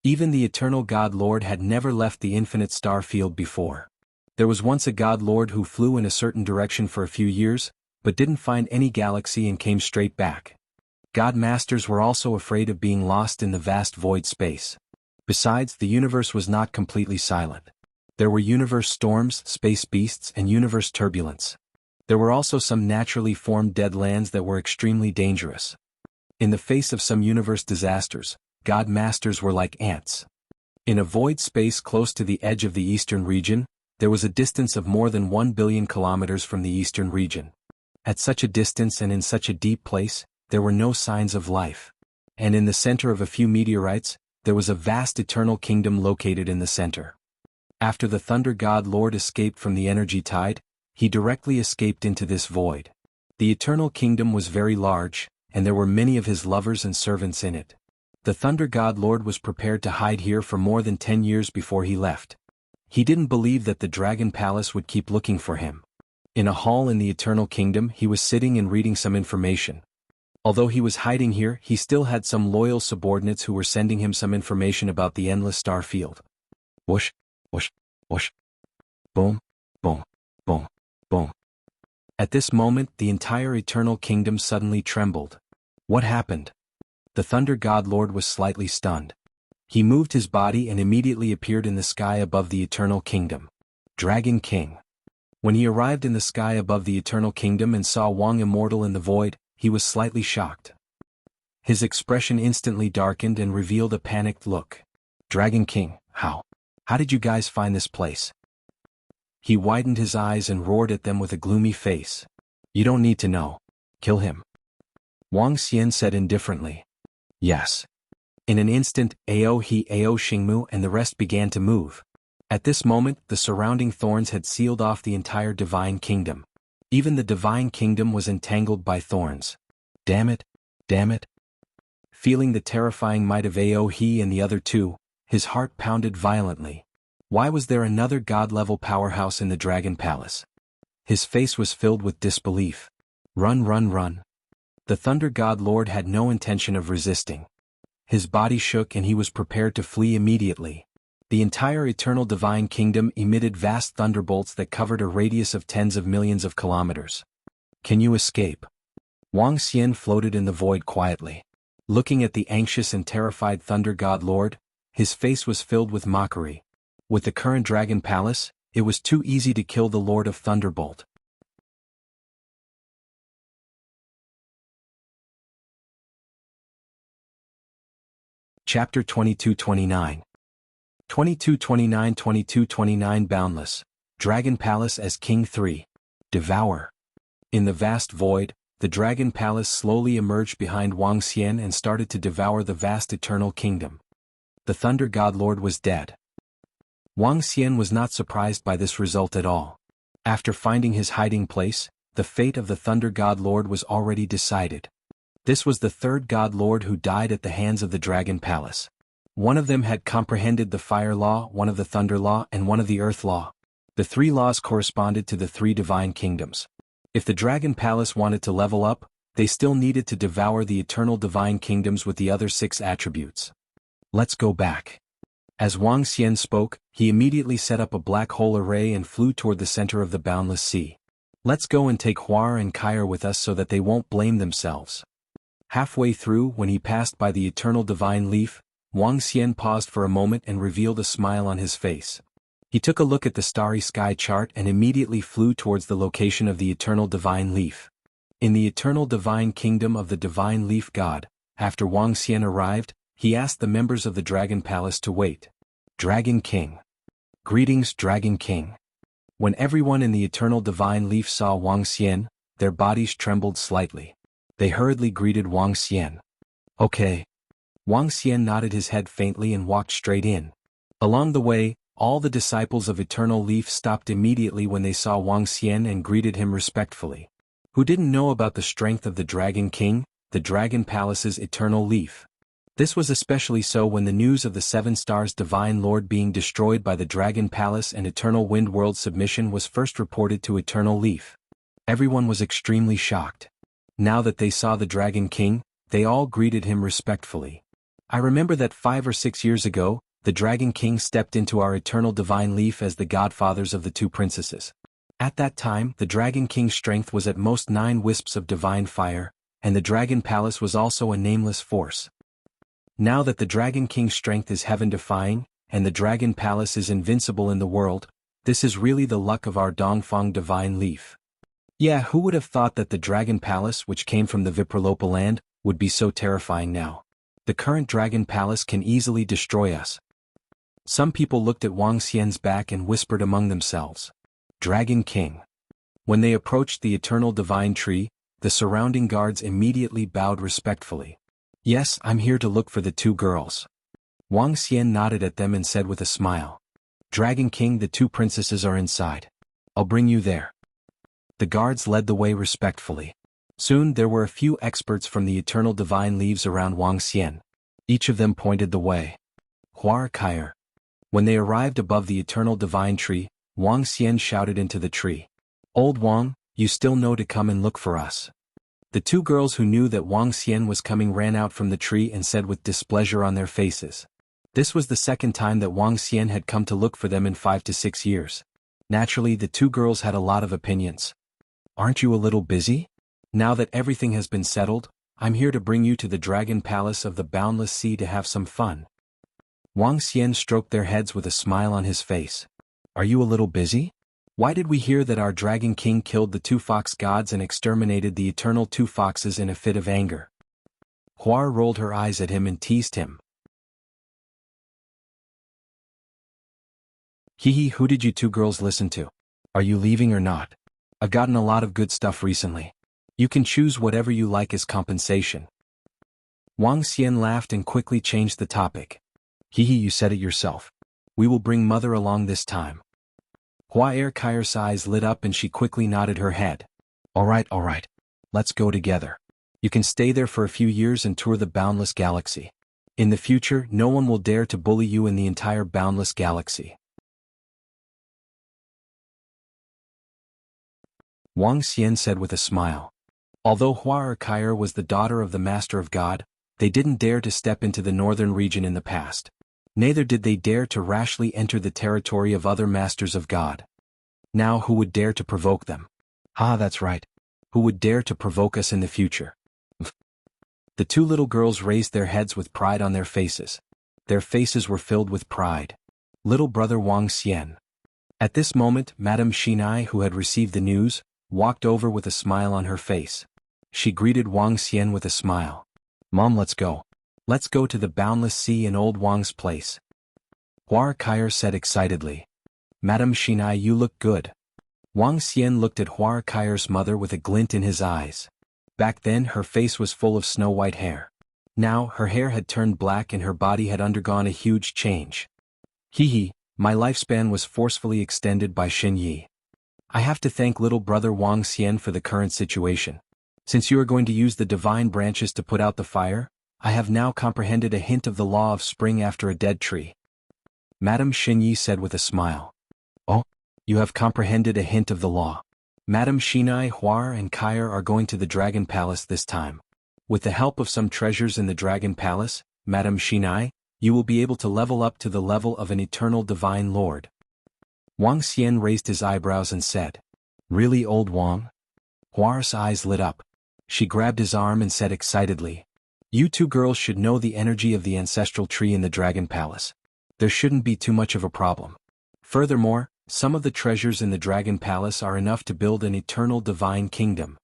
Even the Eternal God Lord had never left the Infinite Star Field before. There was once a God Lord who flew in a certain direction for a few years, but didn't find any galaxy and came straight back. God Masters were also afraid of being lost in the vast void space. Besides, the universe was not completely silent. There were universe storms, space beasts, and universe turbulence. There were also some naturally formed dead lands that were extremely dangerous. In the face of some universe disasters, God Masters were like ants. In a void space close to the edge of the eastern region, there was a distance of more than 1 billion kilometers from the eastern region. At such a distance and in such a deep place, there were no signs of life. And in the center of a few meteorites, there was a vast eternal kingdom located in the center. After the Thunder God Lord escaped from the energy tide, he directly escaped into this void. The eternal kingdom was very large, and there were many of his lovers and servants in it. The Thunder God Lord was prepared to hide here for more than 10 years before he left. He didn't believe that the Dragon Palace would keep looking for him. In a hall in the Eternal Kingdom, he was sitting and reading some information. Although he was hiding here, he still had some loyal subordinates who were sending him some information about the endless star field. Whoosh, whoosh, whoosh. Boom. Boom, boom, boom. At this moment the entire eternal kingdom suddenly trembled. What happened? The Thunder God Lord was slightly stunned. He moved his body and immediately appeared in the sky above the eternal kingdom. Dragon King. When he arrived in the sky above the eternal kingdom and saw Wang immortal in the void, he was slightly shocked. His expression instantly darkened and revealed a panicked look. Dragon King, how? How did you guys find this place? He widened his eyes and roared at them with a gloomy face. You don't need to know. Kill him. Wang Xian said indifferently. Yes. In an instant, Ao He Ao Xingmu and the rest began to move. At this moment, the surrounding thorns had sealed off the entire divine kingdom. Even the divine kingdom was entangled by thorns. Damn it! Damn it! Feeling the terrifying might of Ao He and the other two, his heart pounded violently. Why was there another god-level powerhouse in the Dragon Palace? His face was filled with disbelief. Run, run, run. The Thunder God Lord had no intention of resisting. His body shook and he was prepared to flee immediately. The entire eternal divine kingdom emitted vast thunderbolts that covered a radius of tens of millions of kilometers. Can you escape? Wang Xian floated in the void quietly. Looking at the anxious and terrified Thunder God Lord, his face was filled with mockery. With the current Dragon Palace, it was too easy to kill the Lord of Thunderbolt. Chapter 22-29. 22-29 Boundless. Dragon Palace as King 3. Devour. In the vast void, the Dragon Palace slowly emerged behind Wang Xian and started to devour the vast eternal kingdom. The Thunder God Lord was dead. Wang Xian was not surprised by this result at all. After finding his hiding place, the fate of the Thunder God Lord was already decided. This was the third God Lord who died at the hands of the Dragon Palace. One of them had comprehended the Fire Law, one of the Thunder Law, and one of the Earth Law. The three laws corresponded to the three divine kingdoms. If the Dragon Palace wanted to level up, they still needed to devour the eternal divine kingdoms with the other 6 attributes. Let's go back. As Wang Xian spoke, he immediately set up a black hole array and flew toward the center of the boundless sea. Let's go and take Huar and Kair with us so that they won't blame themselves. Halfway through, when he passed by the eternal divine leaf, Wang Xian paused for a moment and revealed a smile on his face. He took a look at the starry sky chart and immediately flew towards the location of the eternal divine leaf. In the eternal divine kingdom of the divine leaf god, after Wang Xian arrived, he asked the members of the Dragon Palace to wait. Dragon King. Greetings, Dragon King. When everyone in the eternal divine leaf saw Wang Xian, their bodies trembled slightly. They hurriedly greeted Wang Xian. Okay. Wang Xian nodded his head faintly and walked straight in. Along the way, all the disciples of Eternal Leaf stopped immediately when they saw Wang Xian and greeted him respectfully. Who didn't know about the strength of the Dragon King, the Dragon Palace's Eternal Leaf? This was especially so when the news of the 7 Stars Divine Lord being destroyed by the Dragon Palace and Eternal Wind World's submission was first reported to Eternal Leaf. Everyone was extremely shocked. Now that they saw the Dragon King, they all greeted him respectfully. I remember that 5 or 6 years ago, the Dragon King stepped into our Eternal Divine Leaf as the godfathers of the 2 princesses. At that time, the Dragon King's strength was at most 9 wisps of divine fire, and the Dragon Palace was also a nameless force. Now that the Dragon King's strength is heaven-defying, and the Dragon Palace is invincible in the world, this is really the luck of our Dongfang Divine Leaf. Yeah, who would have thought that the Dragon Palace, which came from the Vipralopa land, would be so terrifying now? The current Dragon Palace can easily destroy us. Some people looked at Wang Xian's back and whispered among themselves. Dragon King. When they approached the Eternal Divine Tree, the surrounding guards immediately bowed respectfully. Yes, I'm here to look for the 2 girls. Wang Xian nodded at them and said with a smile. Dragon King, the 2 princesses are inside. I'll bring you there. The guards led the way respectfully. Soon there were a few experts from the Eternal Divine Leaves around Wang Xian. Each of them pointed the way. Huar Kair. When they arrived above the Eternal Divine Tree, Wang Xian shouted into the tree. Old Wang, you still know to come and look for us. The 2 girls who knew that Wang Xian was coming ran out from the tree and said with displeasure on their faces. This was the second time that Wang Xian had come to look for them in 5 to 6 years. Naturally, the two girls had a lot of opinions. Aren't you a little busy? Now that everything has been settled, I'm here to bring you to the Dragon Palace of the Boundless Sea to have some fun. Wang Xian stroked their heads with a smile on his face. Are you a little busy? Why did we hear that our Dragon King killed the two fox gods and exterminated the eternal two foxes in a fit of anger? Huar rolled her eyes at him and teased him. Hee, who did you two girls listen to? Are you leaving or not? I've gotten a lot of good stuff recently. You can choose whatever you like as compensation. Wang Xian laughed and quickly changed the topic. Hee, you said it yourself. We will bring mother along this time. Hua Kai's eyes lit up and she quickly nodded her head. All right. Let's go together. You can stay there for a few years and tour the boundless galaxy. In the future, no one will dare to bully you in the entire boundless galaxy. Wang Xian said with a smile. Although Hua Kai was the daughter of the Master of God, they didn't dare to step into the northern region in the past. Neither did they dare to rashly enter the territory of other Masters of God. Now who would dare to provoke them? That's right. Who would dare to provoke us in the future? The two little girls raised their heads with pride on their faces. Their faces were filled with pride. Little brother Wang Xian. At this moment, Madame Xinai, who had received the news, walked over with a smile on her face. She greeted Wang Xian with a smile. Mom, let's go. Let's go to the boundless sea in old Wang's place. Hua Kai said excitedly. Madame Xinai, you look good. Wang Xian looked at Hua Kai's mother with a glint in his eyes. Back then her face was full of snow-white hair. Now her hair had turned black and her body had undergone a huge change. Hee, my lifespan was forcefully extended by Xin Yi. I have to thank little brother Wang Xian for the current situation. Since you are going to use the divine branches to put out the fire, I have now comprehended a hint of the law of spring after a dead tree. Madame Xin Yi said with a smile. Oh, you have comprehended a hint of the law. Madame Xinai, Hua and Kai are going to the Dragon Palace this time. With the help of some treasures in the Dragon Palace, Madame Xinai, you will be able to level up to the level of an eternal divine lord. Wang Xian raised his eyebrows and said, Really, old Wang? Hua's eyes lit up. She grabbed his arm and said excitedly, You two girls should know the energy of the ancestral tree in the Dragon Palace. There shouldn't be too much of a problem. Furthermore, some of the treasures in the Dragon Palace are enough to build an eternal divine kingdom.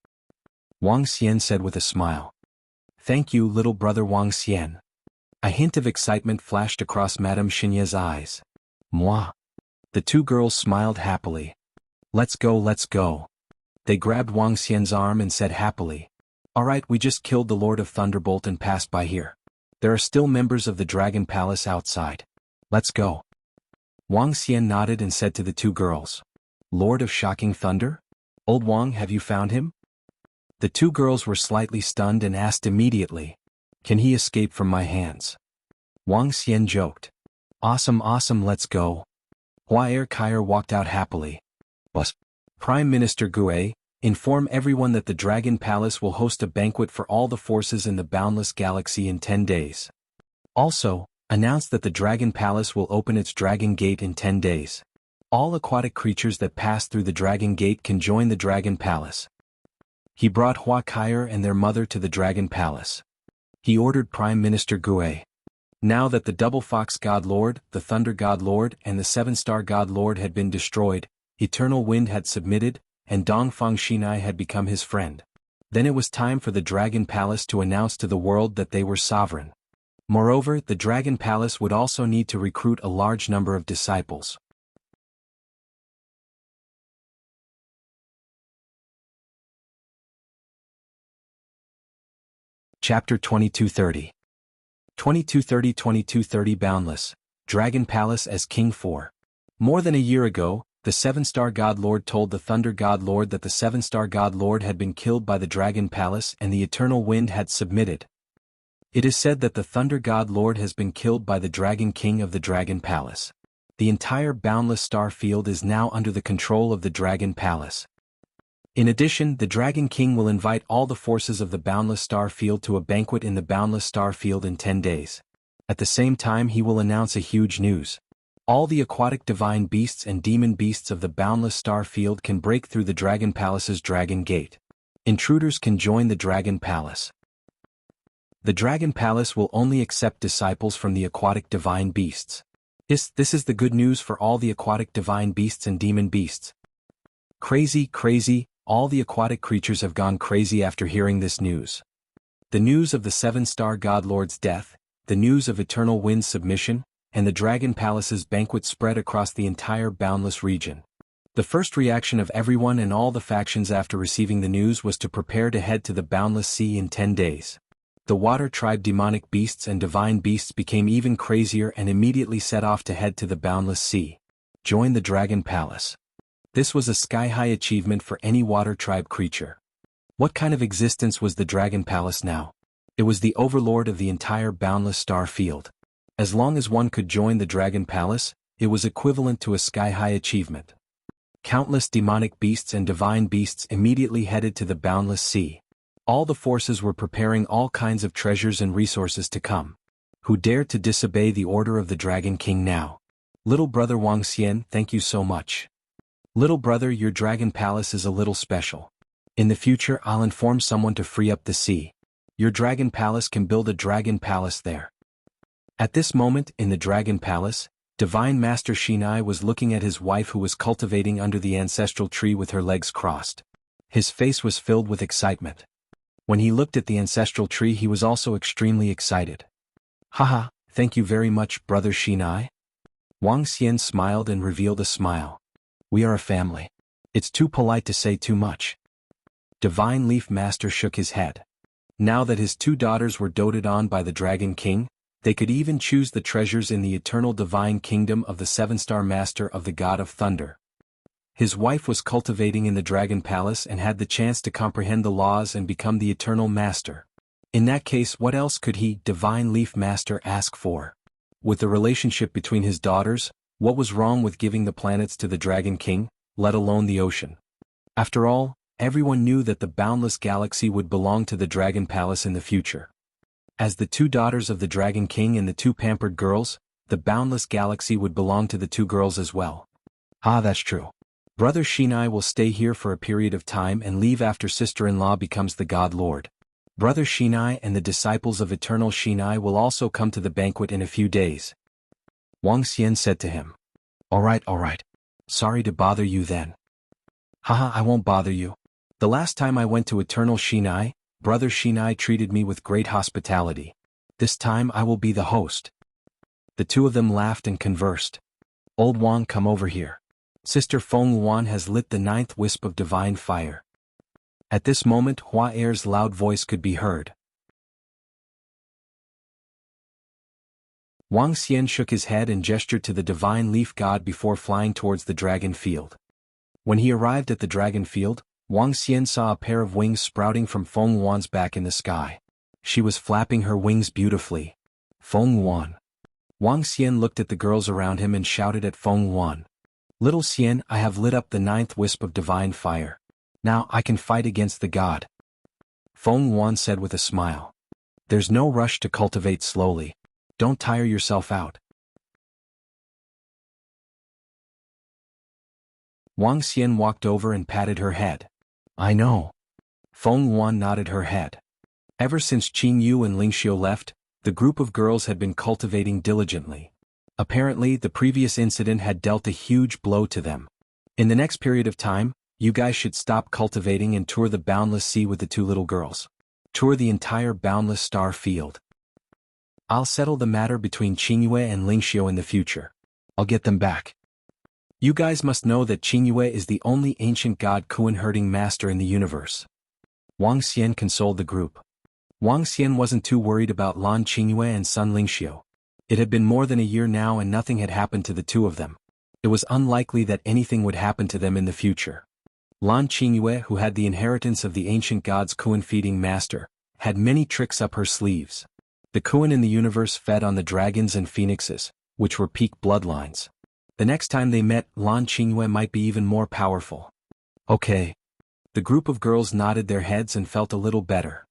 Wang Xian said with a smile. Thank you, little brother Wang Xian. A hint of excitement flashed across Madame Xinye's eyes. Moi. The two girls smiled happily. Let's go. They grabbed Wang Xian's arm and said happily. Alright, we just killed the Lord of Thunderbolt and passed by here. There are still members of the Dragon Palace outside. Let's go. Wang Xian nodded and said to the two girls. Lord of Shocking Thunder? Old Wang, have you found him? The two girls were slightly stunned and asked immediately. Can he escape from my hands? Wang Xian joked. Awesome, let's go. Hua Kai walked out happily. Bus. Prime Minister Gue, inform everyone that the Dragon Palace will host a banquet for all the forces in the boundless galaxy in 10 days. Also, announce that the Dragon Palace will open its Dragon Gate in 10 days. All aquatic creatures that pass through the Dragon Gate can join the Dragon Palace. He brought Hua Kai and their mother to the Dragon Palace. He ordered Prime Minister Gue. Now that the Double Fox God Lord, the Thunder God Lord and the Seven-Star God Lord had been destroyed, Eternal Wind had submitted, and Dongfang Xinai had become his friend. Then it was time for the Dragon Palace to announce to the world that they were sovereign. Moreover, the Dragon Palace would also need to recruit a large number of disciples. Chapter 2230. 2230 Boundless, Dragon Palace as King 4. More than a year ago, the Seven-Star God Lord told the Thunder God Lord that the Seven-Star God Lord had been killed by the Dragon Palace and the Eternal Wind had submitted. It is said that the Thunder God Lord has been killed by the Dragon King of the Dragon Palace. The entire boundless star field is now under the control of the Dragon Palace. In addition, the Dragon King will invite all the forces of the Boundless Star Field to a banquet in the Boundless Star Field in 10 days. At the same time he will announce a huge news. All the aquatic divine beasts and demon beasts of the boundless star field can break through the Dragon Palace's Dragon Gate. Intruders can join the Dragon Palace. The Dragon Palace will only accept disciples from the aquatic divine beasts. This is the good news for all the aquatic divine beasts and demon beasts. Crazy, crazy, all the aquatic creatures have gone crazy after hearing this news. The news of the seven-star God Lord's death, the news of Eternal Wind's submission, and the Dragon Palace's banquet spread across the entire boundless region. The first reaction of everyone and all the factions after receiving the news was to prepare to head to the boundless sea in 10 days. The water tribe demonic beasts and divine beasts became even crazier and immediately set off to head to the boundless sea. Join the Dragon Palace. This was a sky-high achievement for any water tribe creature. What kind of existence was the Dragon Palace now? It was the overlord of the entire boundless star field. As long as one could join the Dragon Palace, it was equivalent to a sky-high achievement. Countless demonic beasts and divine beasts immediately headed to the boundless sea. All the forces were preparing all kinds of treasures and resources to come. Who dared to disobey the order of the Dragon King now? Little brother Wang Xian, thank you so much. Little brother, your Dragon Palace is a little special. In the future I'll inform someone to free up the sea. Your Dragon Palace can build a Dragon Palace there. At this moment, in the Dragon Palace, Divine Master Shinai was looking at his wife who was cultivating under the ancestral tree with her legs crossed. His face was filled with excitement. When he looked at the ancestral tree he was also extremely excited. Haha, thank you very much, brother Shinai. Wang Xian smiled and revealed a smile. We are a family. It's too polite to say too much. Divine Leaf Master shook his head. Now that his two daughters were doted on by the Dragon King, they could even choose the treasures in the eternal divine kingdom of the seven-star master of the God of Thunder. His wife was cultivating in the Dragon Palace and had the chance to comprehend the laws and become the eternal master. In that case, what else could he, Divine Leaf Master, ask for? With the relationship between his daughters, what was wrong with giving the planets to the Dragon King, let alone the ocean? After all, everyone knew that the boundless galaxy would belong to the Dragon Palace in the future. As the two daughters of the Dragon King and the two pampered girls, the boundless galaxy would belong to the two girls as well. Ah, that's true. Brother Shinai will stay here for a period of time and leave after sister-in-law becomes the God Lord. Brother Shinai and the disciples of Eternal Shinai will also come to the banquet in a few days. Wang Xian said to him. Alright. Sorry to bother you then. Haha, I won't bother you. The last time I went to Eternal Shinai, Brother Shinai treated me with great hospitality. This time I will be the host. The two of them laughed and conversed. Old Wang, come over here. Sister Feng Luan has lit the 9th wisp of divine fire. At this moment Hua Er's loud voice could be heard. Wang Xian shook his head and gestured to the divine leaf god before flying towards the dragon field. When he arrived at the dragon field, Wang Xian saw a pair of wings sprouting from Feng Luan's back in the sky. She was flapping her wings beautifully. Feng Luan. Wang Xian looked at the girls around him and shouted at Feng Luan. Little Xian, I have lit up the 9th wisp of divine fire. Now I can fight against the god. Feng Luan said with a smile. There's no rush to cultivate slowly. Don't tire yourself out. Wang Xian walked over and patted her head. I know. Feng Luan nodded her head. Ever since Qing Yu and Ling Xiu left, the group of girls had been cultivating diligently. Apparently, the previous incident had dealt a huge blow to them. In the next period of time, you guys should stop cultivating and tour the boundless sea with the two little girls. Tour the entire boundless star field. I'll settle the matter between Qingyue and Ling Xiu in the future. I'll get them back. You guys must know that Qingyue is the only ancient god Kuan-herding master in the universe. Wang Xian consoled the group. Wang Xian wasn't too worried about Lan Qingyue and Sun Lingxiu. It had been more than a year now and nothing had happened to the two of them. It was unlikely that anything would happen to them in the future. Lan Qingyue, who had the inheritance of the ancient god's Kuan-feeding master, had many tricks up her sleeves. The Kuan in the universe fed on the dragons and phoenixes, which were peak bloodlines. The next time they met, Lan Qingyue might be even more powerful. Okay. The group of girls nodded their heads and felt a little better.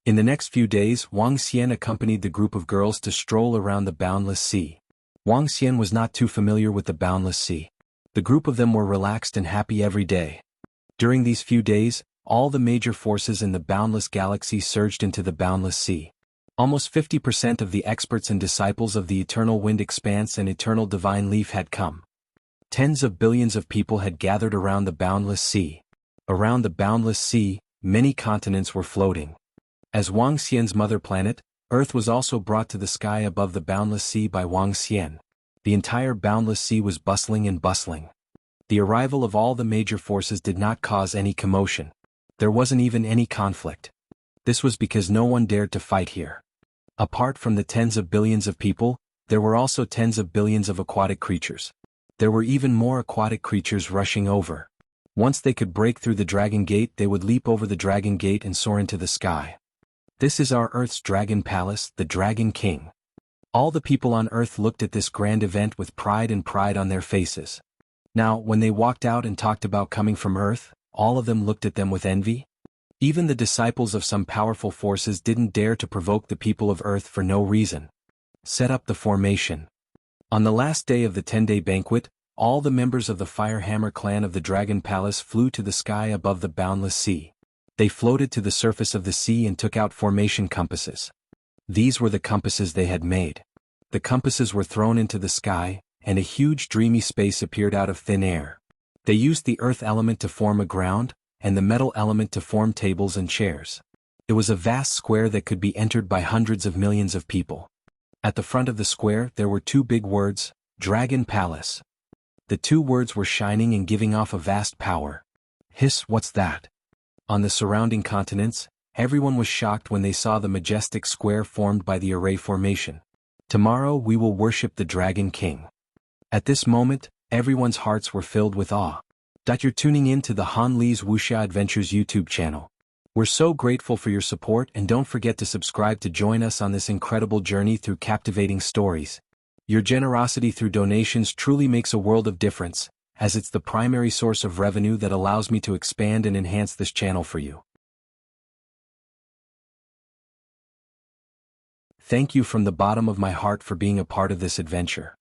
In the next few days, Wang Xian accompanied the group of girls to stroll around the boundless sea. Wang Xian was not too familiar with the boundless sea. The group of them were relaxed and happy every day. During these few days, all the major forces in the boundless galaxy surged into the boundless sea. Almost 50% of the experts and disciples of the eternal wind expanse and eternal divine leaf had come. Tens of billions of people had gathered around the boundless sea. Around the boundless sea, many continents were floating. As Wang Xian's mother planet, Earth was also brought to the sky above the boundless sea by Wang Xian. The entire boundless sea was bustling and bustling. The arrival of all the major forces did not cause any commotion. There wasn't even any conflict. This was because no one dared to fight here. Apart from the tens of billions of people, there were also tens of billions of aquatic creatures. There were even more aquatic creatures rushing over. Once they could break through the Dragon Gate, they would leap over the Dragon Gate and soar into the sky. This is our Earth's Dragon Palace, the Dragon King. All the people on Earth looked at this grand event with pride on their faces. Now, when they walked out and talked about coming from Earth, all of them looked at them with envy. Even the disciples of some powerful forces didn't dare to provoke the people of Earth for no reason. Set up the formation. On the last day of the 10-day banquet, all the members of the Firehammer clan of the Dragon Palace flew to the sky above the boundless sea. They floated to the surface of the sea and took out formation compasses. These were the compasses they had made. The compasses were thrown into the sky, and a huge dreamy space appeared out of thin air. They used the earth element to form a ground, and the metal element to form tables and chairs. It was a vast square that could be entered by hundreds of millions of people. At the front of the square there were two big words, Dragon Palace. The two words were shining and giving off a vast power. Hiss, what's that? On the surrounding continents, everyone was shocked when they saw the majestic square formed by the array formation. Tomorrow we will worship the Dragon King. At this moment, everyone's hearts were filled with awe. You're tuning in to the Han Li's Wuxia Adventures YouTube channel. We're so grateful for your support, and don't forget to subscribe to join us on this incredible journey through captivating stories. Your generosity through donations truly makes a world of difference, as it's the primary source of revenue that allows me to expand and enhance this channel for you. Thank you from the bottom of my heart for being a part of this adventure.